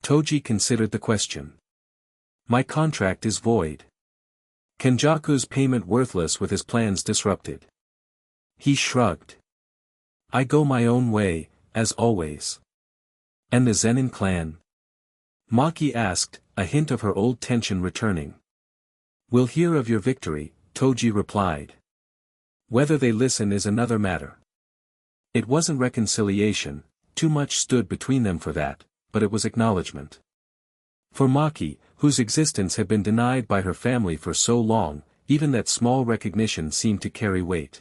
Toji considered the question. My contract is void. Kenjaku's payment worthless with his plans disrupted. He shrugged. I go my own way, as always. And the Zenin clan? Maki asked, a hint of her old tension returning. We'll hear of your victory, Toji replied. Whether they listen is another matter. It wasn't reconciliation, too much stood between them for that, but it was acknowledgement. For Maki, whose existence had been denied by her family for so long, even that small recognition seemed to carry weight.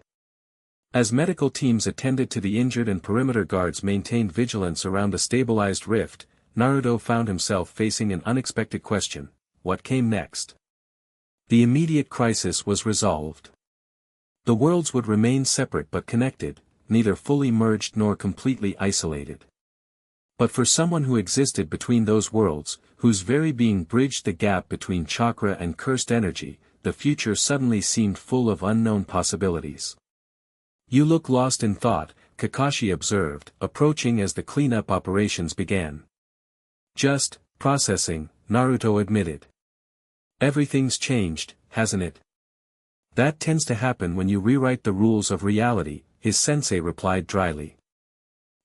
As medical teams attended to the injured and perimeter guards maintained vigilance around the stabilized rift, Naruto found himself facing an unexpected question: what came next? The immediate crisis was resolved. The worlds would remain separate but connected, neither fully merged nor completely isolated. But for someone who existed between those worlds, whose very being bridged the gap between chakra and cursed energy, the future suddenly seemed full of unknown possibilities. You look lost in thought, Kakashi observed, approaching as the cleanup operations began. Just processing, Naruto admitted. Everything's changed, hasn't it? That tends to happen when you rewrite the rules of reality, his sensei replied dryly.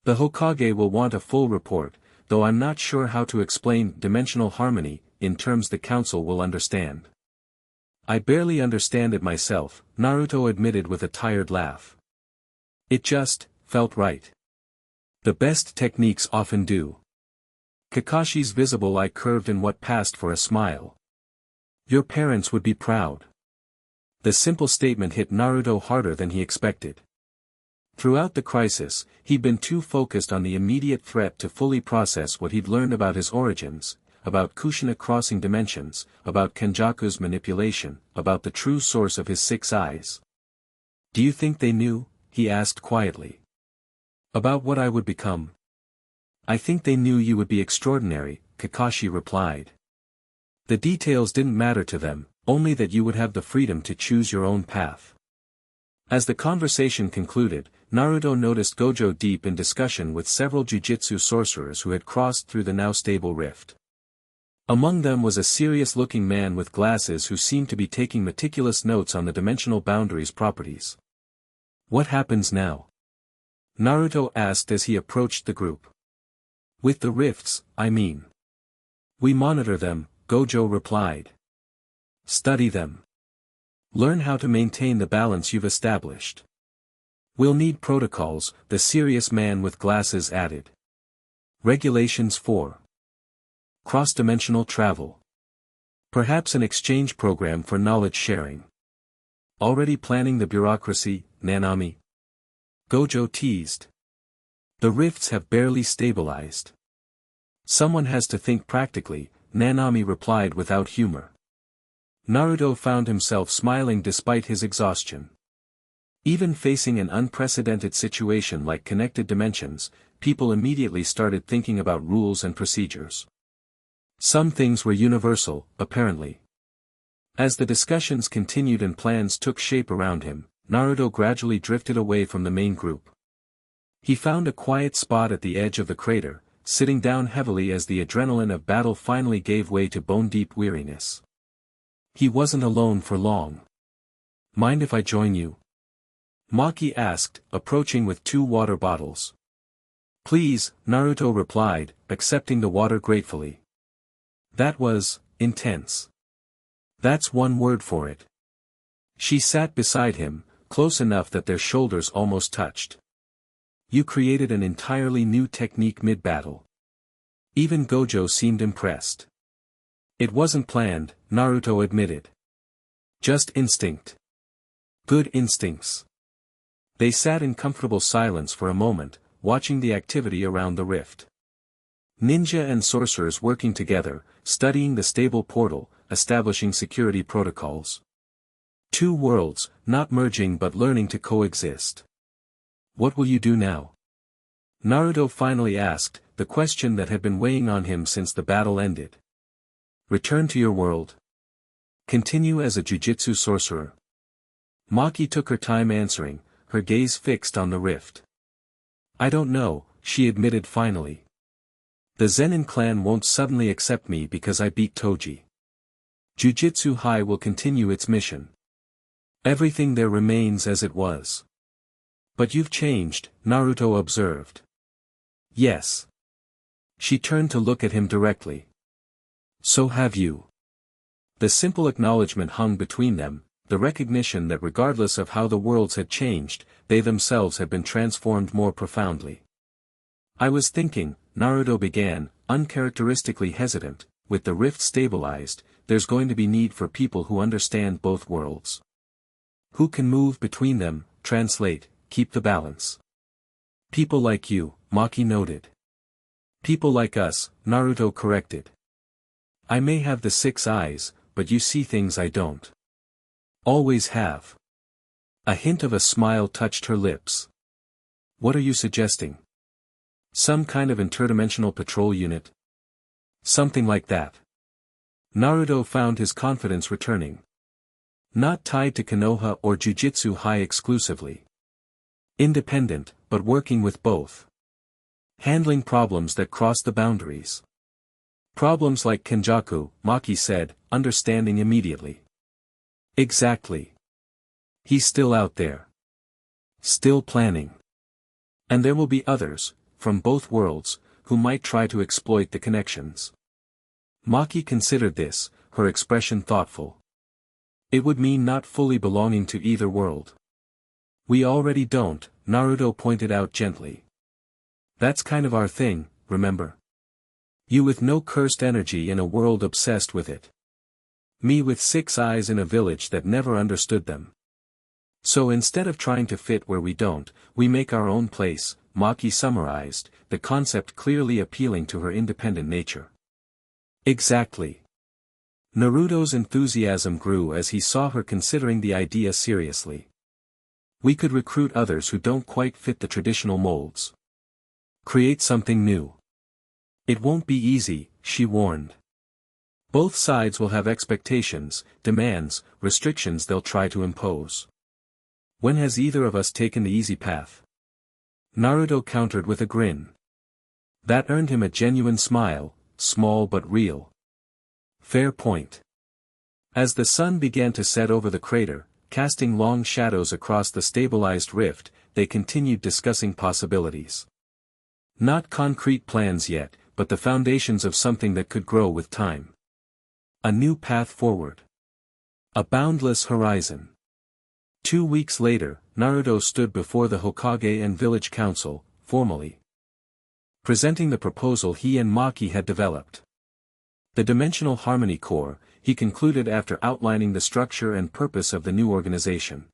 The Hokage will want a full report, though I'm not sure how to explain dimensional harmony, in terms the council will understand. I barely understand it myself, Naruto admitted with a tired laugh. It just felt right. The best techniques often do. Kakashi's visible eye curved in what passed for a smile. Your parents would be proud. The simple statement hit Naruto harder than he expected. Throughout the crisis, he'd been too focused on the immediate threat to fully process what he'd learned about his origins, about Kushina crossing dimensions, about Kenjaku's manipulation, about the true source of his 6 eyes. Do you think they knew? He asked quietly. About what I would become? I think they knew you would be extraordinary, Kakashi replied. The details didn't matter to them, only that you would have the freedom to choose your own path. As the conversation concluded, Naruto noticed Gojo deep in discussion with several jujitsu sorcerers who had crossed through the now stable rift. Among them was a serious-looking man with glasses who seemed to be taking meticulous notes on the dimensional boundaries properties. What happens now? Naruto asked as he approached the group. With the rifts, I mean. We monitor them, Gojo replied. Study them. Learn how to maintain the balance you've established. We'll need protocols, the serious man with glasses added. Regulations for cross-dimensional travel. Perhaps an exchange program for knowledge sharing. Already planning the bureaucracy, Nanami? Gojo teased. The rifts have barely stabilized. Someone has to think practically, Nanami replied without humor. Naruto found himself smiling despite his exhaustion. Even facing an unprecedented situation like connected dimensions, people immediately started thinking about rules and procedures. Some things were universal, apparently. As the discussions continued and plans took shape around him, Naruto gradually drifted away from the main group. He found a quiet spot at the edge of the crater, sitting down heavily as the adrenaline of battle finally gave way to bone-deep weariness. He wasn't alone for long. Mind if I join you? Maki asked, approaching with 2 water bottles. Please, Naruto replied, accepting the water gratefully. That was intense. That's one word for it. She sat beside him, close enough that their shoulders almost touched. You created an entirely new technique mid-battle. Even Gojo seemed impressed. It wasn't planned, Naruto admitted. Just instinct. Good instincts. They sat in comfortable silence for a moment, watching the activity around the rift. Ninja and sorcerers working together, studying the stable portal, establishing security protocols. Two worlds, not merging but learning to coexist. What will you do now? Naruto finally asked, the question that had been weighing on him since the battle ended. Return to your world. Continue as a jujitsu sorcerer. Maki took her time answering, her gaze fixed on the rift. I don't know, she admitted finally. The Zenin clan won't suddenly accept me because I beat Toji. Jujutsu High will continue its mission. Everything there remains as it was. But you've changed, Naruto observed. Yes. She turned to look at him directly. So have you. The simple acknowledgement hung between them, the recognition that regardless of how the worlds had changed, they themselves had been transformed more profoundly. I was thinking, Naruto began, uncharacteristically hesitant, with the rift stabilized, there's going to be need for people who understand both worlds. Who can move between them, translate, keep the balance. People like you, Maki noted. People like us, Naruto corrected. I may have the 6 eyes, but you see things I don't. Always have. A hint of a smile touched her lips. What are you suggesting? Some kind of interdimensional patrol unit? Something like that. Naruto found his confidence returning. Not tied to Konoha or Jujutsu High exclusively. Independent, but working with both. Handling problems that cross the boundaries. Problems like Kenjaku, Maki said, understanding immediately. Exactly. He's still out there. Still planning. And there will be others, from both worlds, who might try to exploit the connections. Maki considered this, her expression thoughtful. It would mean not fully belonging to either world. We already don't, Naruto pointed out gently. That's kind of our thing, remember? You with no cursed energy in a world obsessed with it. Me with 6 eyes in a village that never understood them. So instead of trying to fit where we don't, we make our own place, Maki summarized, the concept clearly appealing to her independent nature. Exactly. Naruto's enthusiasm grew as he saw her considering the idea seriously. We could recruit others who don't quite fit the traditional molds. Create something new. It won't be easy, she warned. Both sides will have expectations, demands, restrictions they'll try to impose. When has either of us taken the easy path? Naruto countered with a grin. That earned him a genuine smile, small but real. Fair point. As the sun began to set over the crater, casting long shadows across the stabilized rift, they continued discussing possibilities. Not concrete plans yet, but the foundations of something that could grow with time. A new path forward. A boundless horizon. 2 weeks later, Naruto stood before the Hokage and village council, formally presenting the proposal he and Maki had developed. The Dimensional Harmony Corps, he concluded after outlining the structure and purpose of the new organization.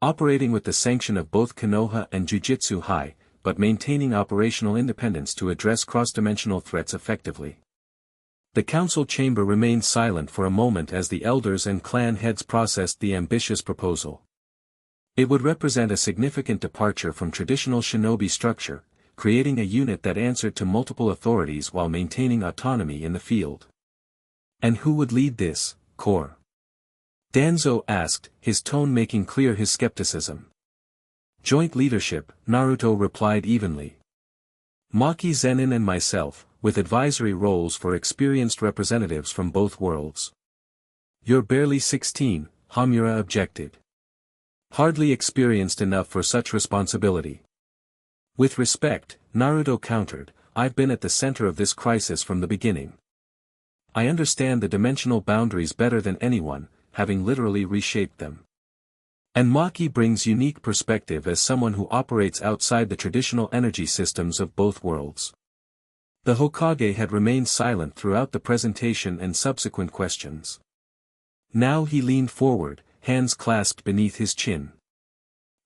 Operating with the sanction of both Konoha and Jujutsu High, but maintaining operational independence to address cross-dimensional threats effectively. The council chamber remained silent for a moment as the elders and clan heads processed the ambitious proposal. It would represent a significant departure from traditional shinobi structure, creating a unit that answered to multiple authorities while maintaining autonomy in the field. And who would lead this corps? Danzo asked, his tone making clear his skepticism. Joint leadership, Naruto replied evenly. Maki Zenin and myself, with advisory roles for experienced representatives from both worlds. You're barely 16, Hamura objected. Hardly experienced enough for such responsibility. With respect, Naruto countered, I've been at the center of this crisis from the beginning. I understand the dimensional boundaries better than anyone, having literally reshaped them. And Maki brings unique perspective as someone who operates outside the traditional energy systems of both worlds. The Hokage had remained silent throughout the presentation and subsequent questions. Now he leaned forward, hands clasped beneath his chin.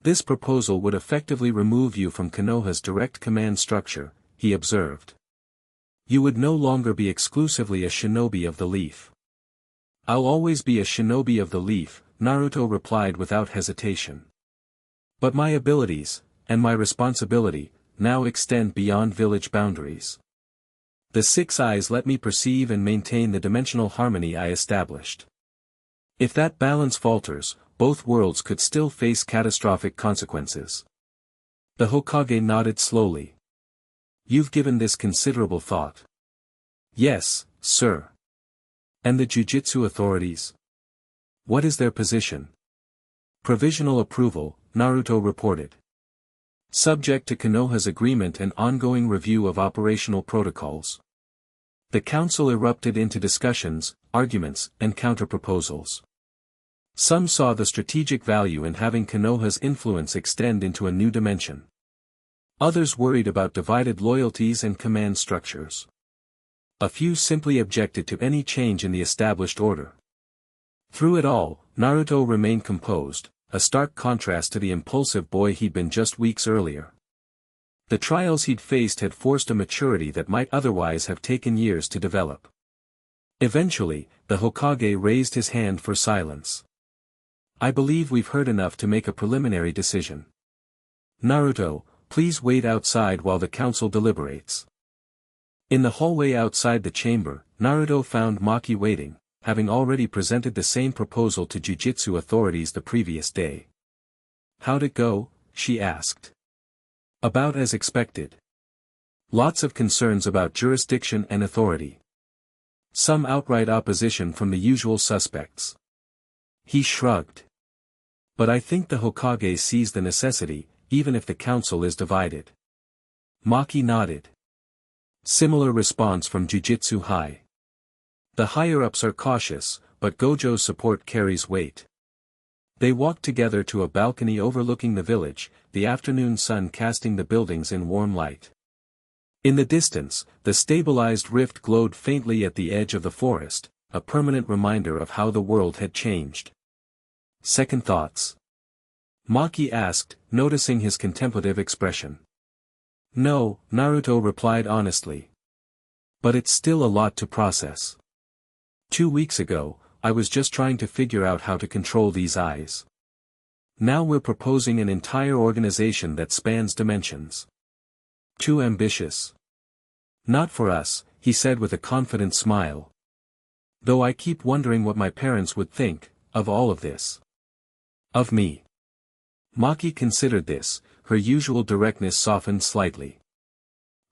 This proposal would effectively remove you from Konoha's direct command structure, he observed. You would no longer be exclusively a shinobi of the leaf. I'll always be a shinobi of the leaf, Naruto replied without hesitation. But my abilities, and my responsibility, now extend beyond village boundaries. The six eyes let me perceive and maintain the dimensional harmony I established. If that balance falters, both worlds could still face catastrophic consequences. The Hokage nodded slowly. You've given this considerable thought. Yes, sir. And the Jujutsu authorities? What is their position? Provisional approval, Naruto reported. Subject to Konoha's agreement and ongoing review of operational protocols. The council erupted into discussions, arguments, and counterproposals. Some saw the strategic value in having Konoha's influence extend into a new dimension. Others worried about divided loyalties and command structures. A few simply objected to any change in the established order. Through it all, Naruto remained composed, a stark contrast to the impulsive boy he'd been just weeks earlier. The trials he'd faced had forced a maturity that might otherwise have taken years to develop. Eventually, the Hokage raised his hand for silence. I believe we've heard enough to make a preliminary decision. Naruto, please wait outside while the council deliberates. In the hallway outside the chamber, Naruto found Maki waiting, having already presented the same proposal to Jujutsu authorities the previous day. How'd it go? She asked. About as expected. Lots of concerns about jurisdiction and authority. Some outright opposition from the usual suspects. He shrugged. But I think the Hokage sees the necessity, even if the council is divided. Maki nodded. Similar response from Jujutsu High. The higher-ups are cautious, but Gojo's support carries weight. They walked together to a balcony overlooking the village, the afternoon sun casting the buildings in warm light. In the distance, the stabilized rift glowed faintly at the edge of the forest, a permanent reminder of how the world had changed. Second thoughts? Maki asked, noticing his contemplative expression. No, Naruto replied honestly. But it's still a lot to process. 2 weeks ago, I was just trying to figure out how to control these eyes. Now we're proposing an entire organization that spans dimensions. Too ambitious. Not for us, he said with a confident smile. Though I keep wondering what my parents would think, of all of this. Of me. Maki considered this, her usual directness softened slightly.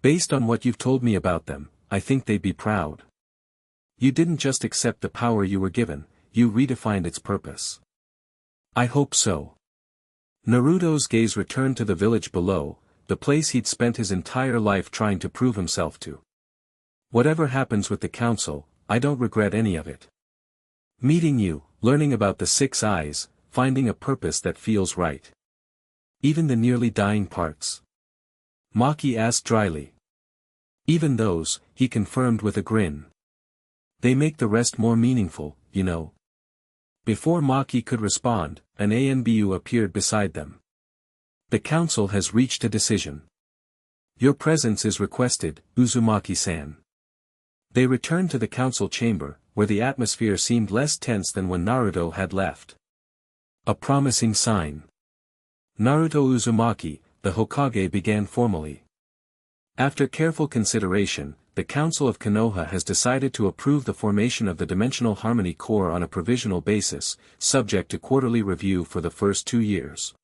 Based on what you've told me about them, I think they'd be proud. You didn't just accept the power you were given, you redefined its purpose. I hope so. Naruto's gaze returned to the village below, the place he'd spent his entire life trying to prove himself to. Whatever happens with the council, I don't regret any of it. Meeting you, learning about the six eyes, finding a purpose that feels right. Even the nearly dying parts. Maki asked dryly. Even those, he confirmed with a grin. They make the rest more meaningful, you know. Before Maki could respond, an ANBU appeared beside them. The council has reached a decision. Your presence is requested, Uzumaki-san. They returned to the council chamber, where the atmosphere seemed less tense than when Naruto had left. A promising sign. Naruto Uzumaki, the Hokage began formally. After careful consideration, the Council of Konoha has decided to approve the formation of the Dimensional Harmony Corps on a provisional basis, subject to quarterly review for the first 2 years.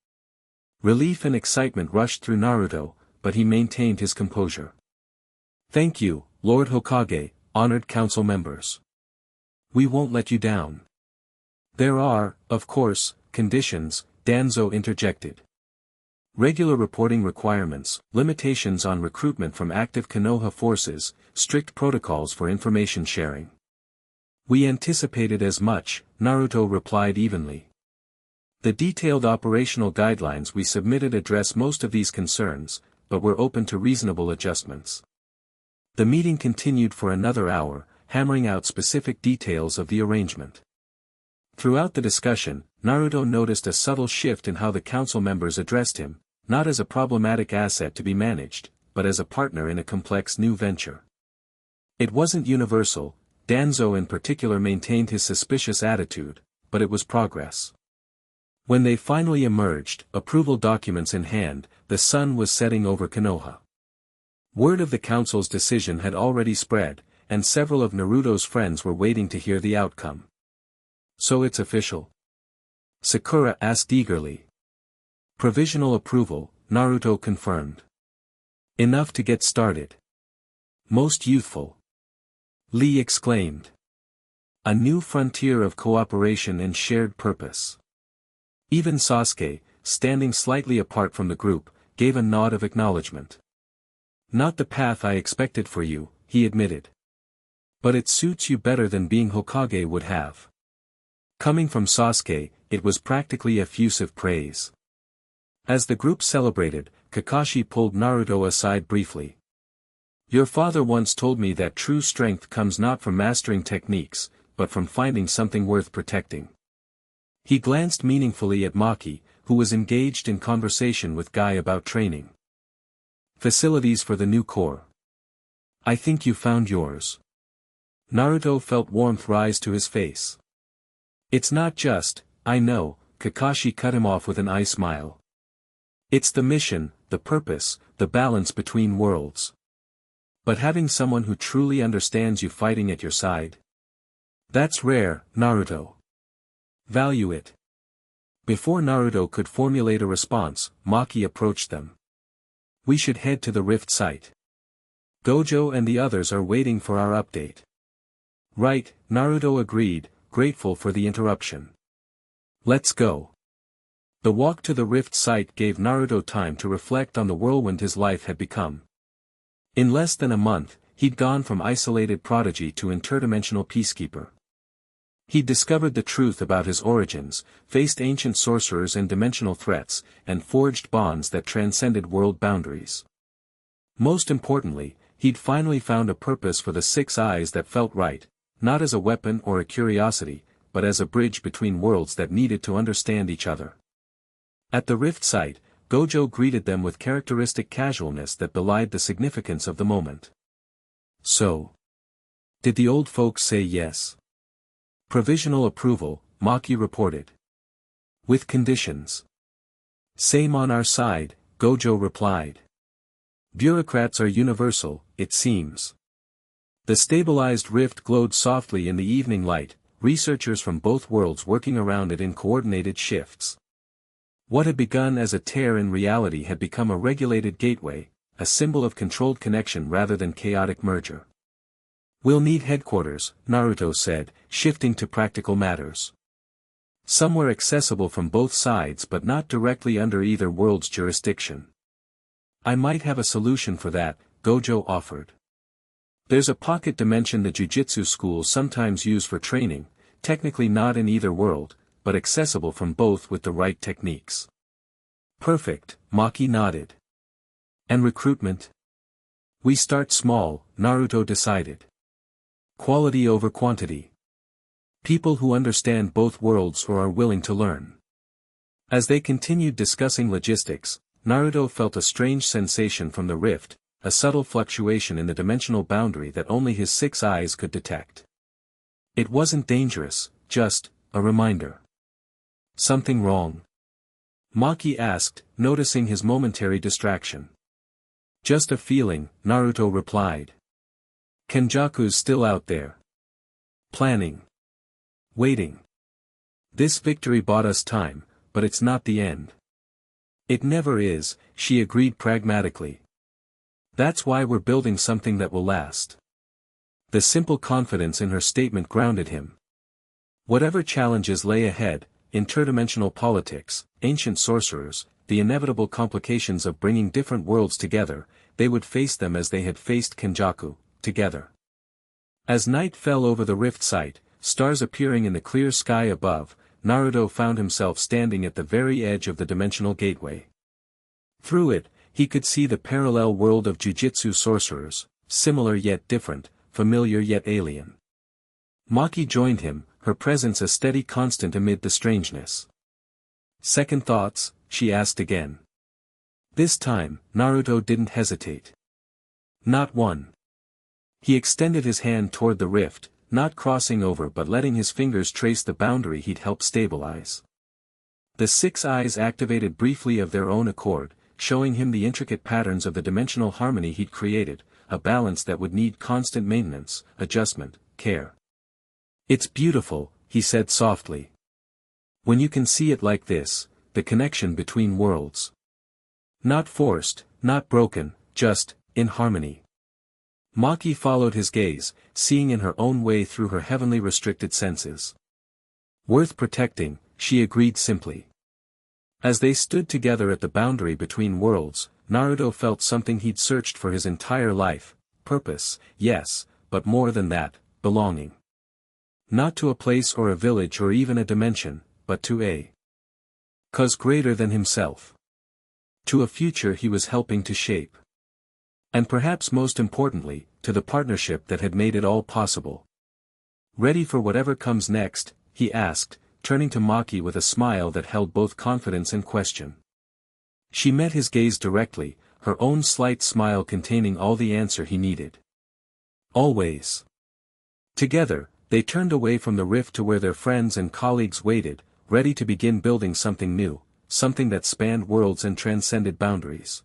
Relief and excitement rushed through Naruto, but he maintained his composure. Thank you, Lord Hokage, honored council members. We won't let you down. There are, of course, conditions, Danzo interjected. Regular reporting requirements, limitations on recruitment from active Konoha forces, strict protocols for information sharing. We anticipated as much, Naruto replied evenly. The detailed operational guidelines we submitted address most of these concerns, but we're open to reasonable adjustments. The meeting continued for another hour, hammering out specific details of the arrangement. Throughout the discussion, Naruto noticed a subtle shift in how the council members addressed him, not as a problematic asset to be managed, but as a partner in a complex new venture. It wasn't universal, Danzo in particular maintained his suspicious attitude, but it was progress. When they finally emerged, approval documents in hand, the sun was setting over Konoha. Word of the council's decision had already spread, and several of Naruto's friends were waiting to hear the outcome. So it's official? Sakura asked eagerly. Provisional approval, Naruto confirmed. Enough to get started. Most youthful. Lee exclaimed. A new frontier of cooperation and shared purpose. Even Sasuke, standing slightly apart from the group, gave a nod of acknowledgement. Not the path I expected for you, he admitted. But it suits you better than being Hokage would have. Coming from Sasuke, it was practically effusive praise. As the group celebrated, Kakashi pulled Naruto aside briefly. Your father once told me that true strength comes not from mastering techniques, but from finding something worth protecting. He glanced meaningfully at Maki, who was engaged in conversation with Guy about training. Facilities for the new corps. I think you found yours. Naruto felt warmth rise to his face. It's not just, I know, Kakashi cut him off with an eye smile. It's the mission, the purpose, the balance between worlds. But having someone who truly understands you fighting at your side. That's rare, Naruto. Value it. Before Naruto could formulate a response, Maki approached them. We should head to the rift site. Gojo and the others are waiting for our update. Right, Naruto agreed, grateful for the interruption. Let's go. The walk to the rift site gave Naruto time to reflect on the whirlwind his life had become. In less than a month, he'd gone from isolated prodigy to interdimensional peacekeeper. He'd discovered the truth about his origins, faced ancient sorcerers and dimensional threats, and forged bonds that transcended world boundaries. Most importantly, he'd finally found a purpose for the six eyes that felt right, not as a weapon or a curiosity, but as a bridge between worlds that needed to understand each other. At the rift site, Gojo greeted them with characteristic casualness that belied the significance of the moment. So, did the old folks say yes? Provisional approval, Maki reported. With conditions. Same on our side, Gojo replied. Bureaucrats are universal, it seems. The stabilized rift glowed softly in the evening light, researchers from both worlds working around it in coordinated shifts. What had begun as a tear in reality had become a regulated gateway, a symbol of controlled connection rather than chaotic merger. We'll need headquarters, Naruto said, shifting to practical matters. Somewhere accessible from both sides but not directly under either world's jurisdiction. I might have a solution for that, Gojo offered. There's a pocket dimension the jujitsu schools sometimes use for training, technically not in either world, but accessible from both with the right techniques. Perfect, Maki nodded. And recruitment? We start small, Naruto decided. Quality over quantity. People who understand both worlds or are willing to learn. As they continued discussing logistics, Naruto felt a strange sensation from the rift, a subtle fluctuation in the dimensional boundary that only his six eyes could detect. It wasn't dangerous, just a reminder. Something wrong? Maki asked, noticing his momentary distraction. Just a feeling, Naruto replied. Kenjaku's still out there. Planning. Waiting. This victory bought us time, but it's not the end. It never is, she agreed pragmatically. That's why we're building something that will last. The simple confidence in her statement grounded him. Whatever challenges lay ahead, interdimensional politics, ancient sorcerers, the inevitable complications of bringing different worlds together, they would face them as they had faced Kenjaku, together. As night fell over the rift site, stars appearing in the clear sky above, Naruto found himself standing at the very edge of the dimensional gateway. Through it, he could see the parallel world of jujitsu sorcerers, similar yet different, familiar yet alien. Maki joined him, her presence a steady constant amid the strangeness. "Second thoughts?" she asked again. This time, Naruto didn't hesitate. Not one. He extended his hand toward the rift, not crossing over but letting his fingers trace the boundary he'd helped stabilize. The six eyes activated briefly of their own accord, showing him the intricate patterns of the dimensional harmony he'd created, a balance that would need constant maintenance, adjustment, care. "It's beautiful," he said softly. "When you can see it like this, the connection between worlds. Not forced, not broken, just, in harmony." Maki followed his gaze, seeing in her own way through her heavenly restricted senses. "Worth protecting," she agreed simply. As they stood together at the boundary between worlds, Naruto felt something he'd searched for his entire life: purpose, yes, but more than that, belonging. Not to a place or a village or even a dimension, but to a cause greater than himself. To a future he was helping to shape. And perhaps most importantly, to the partnership that had made it all possible. "Ready for whatever comes next?" he asked, turning to Maki with a smile that held both confidence and question. She met his gaze directly, her own slight smile containing all the answer he needed. "Always." Together, they turned away from the rift to where their friends and colleagues waited, ready to begin building something new, something that spanned worlds and transcended boundaries.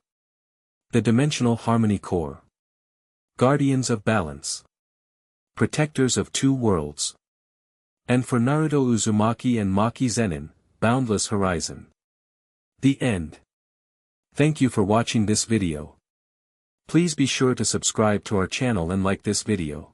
The Dimensional Harmony Core. Guardians of Balance. Protectors of two worlds. And for Naruto Uzumaki and Maki Zenin, Boundless Horizon. The end. Thank you for watching this video. Please be sure to subscribe to our channel and like this video.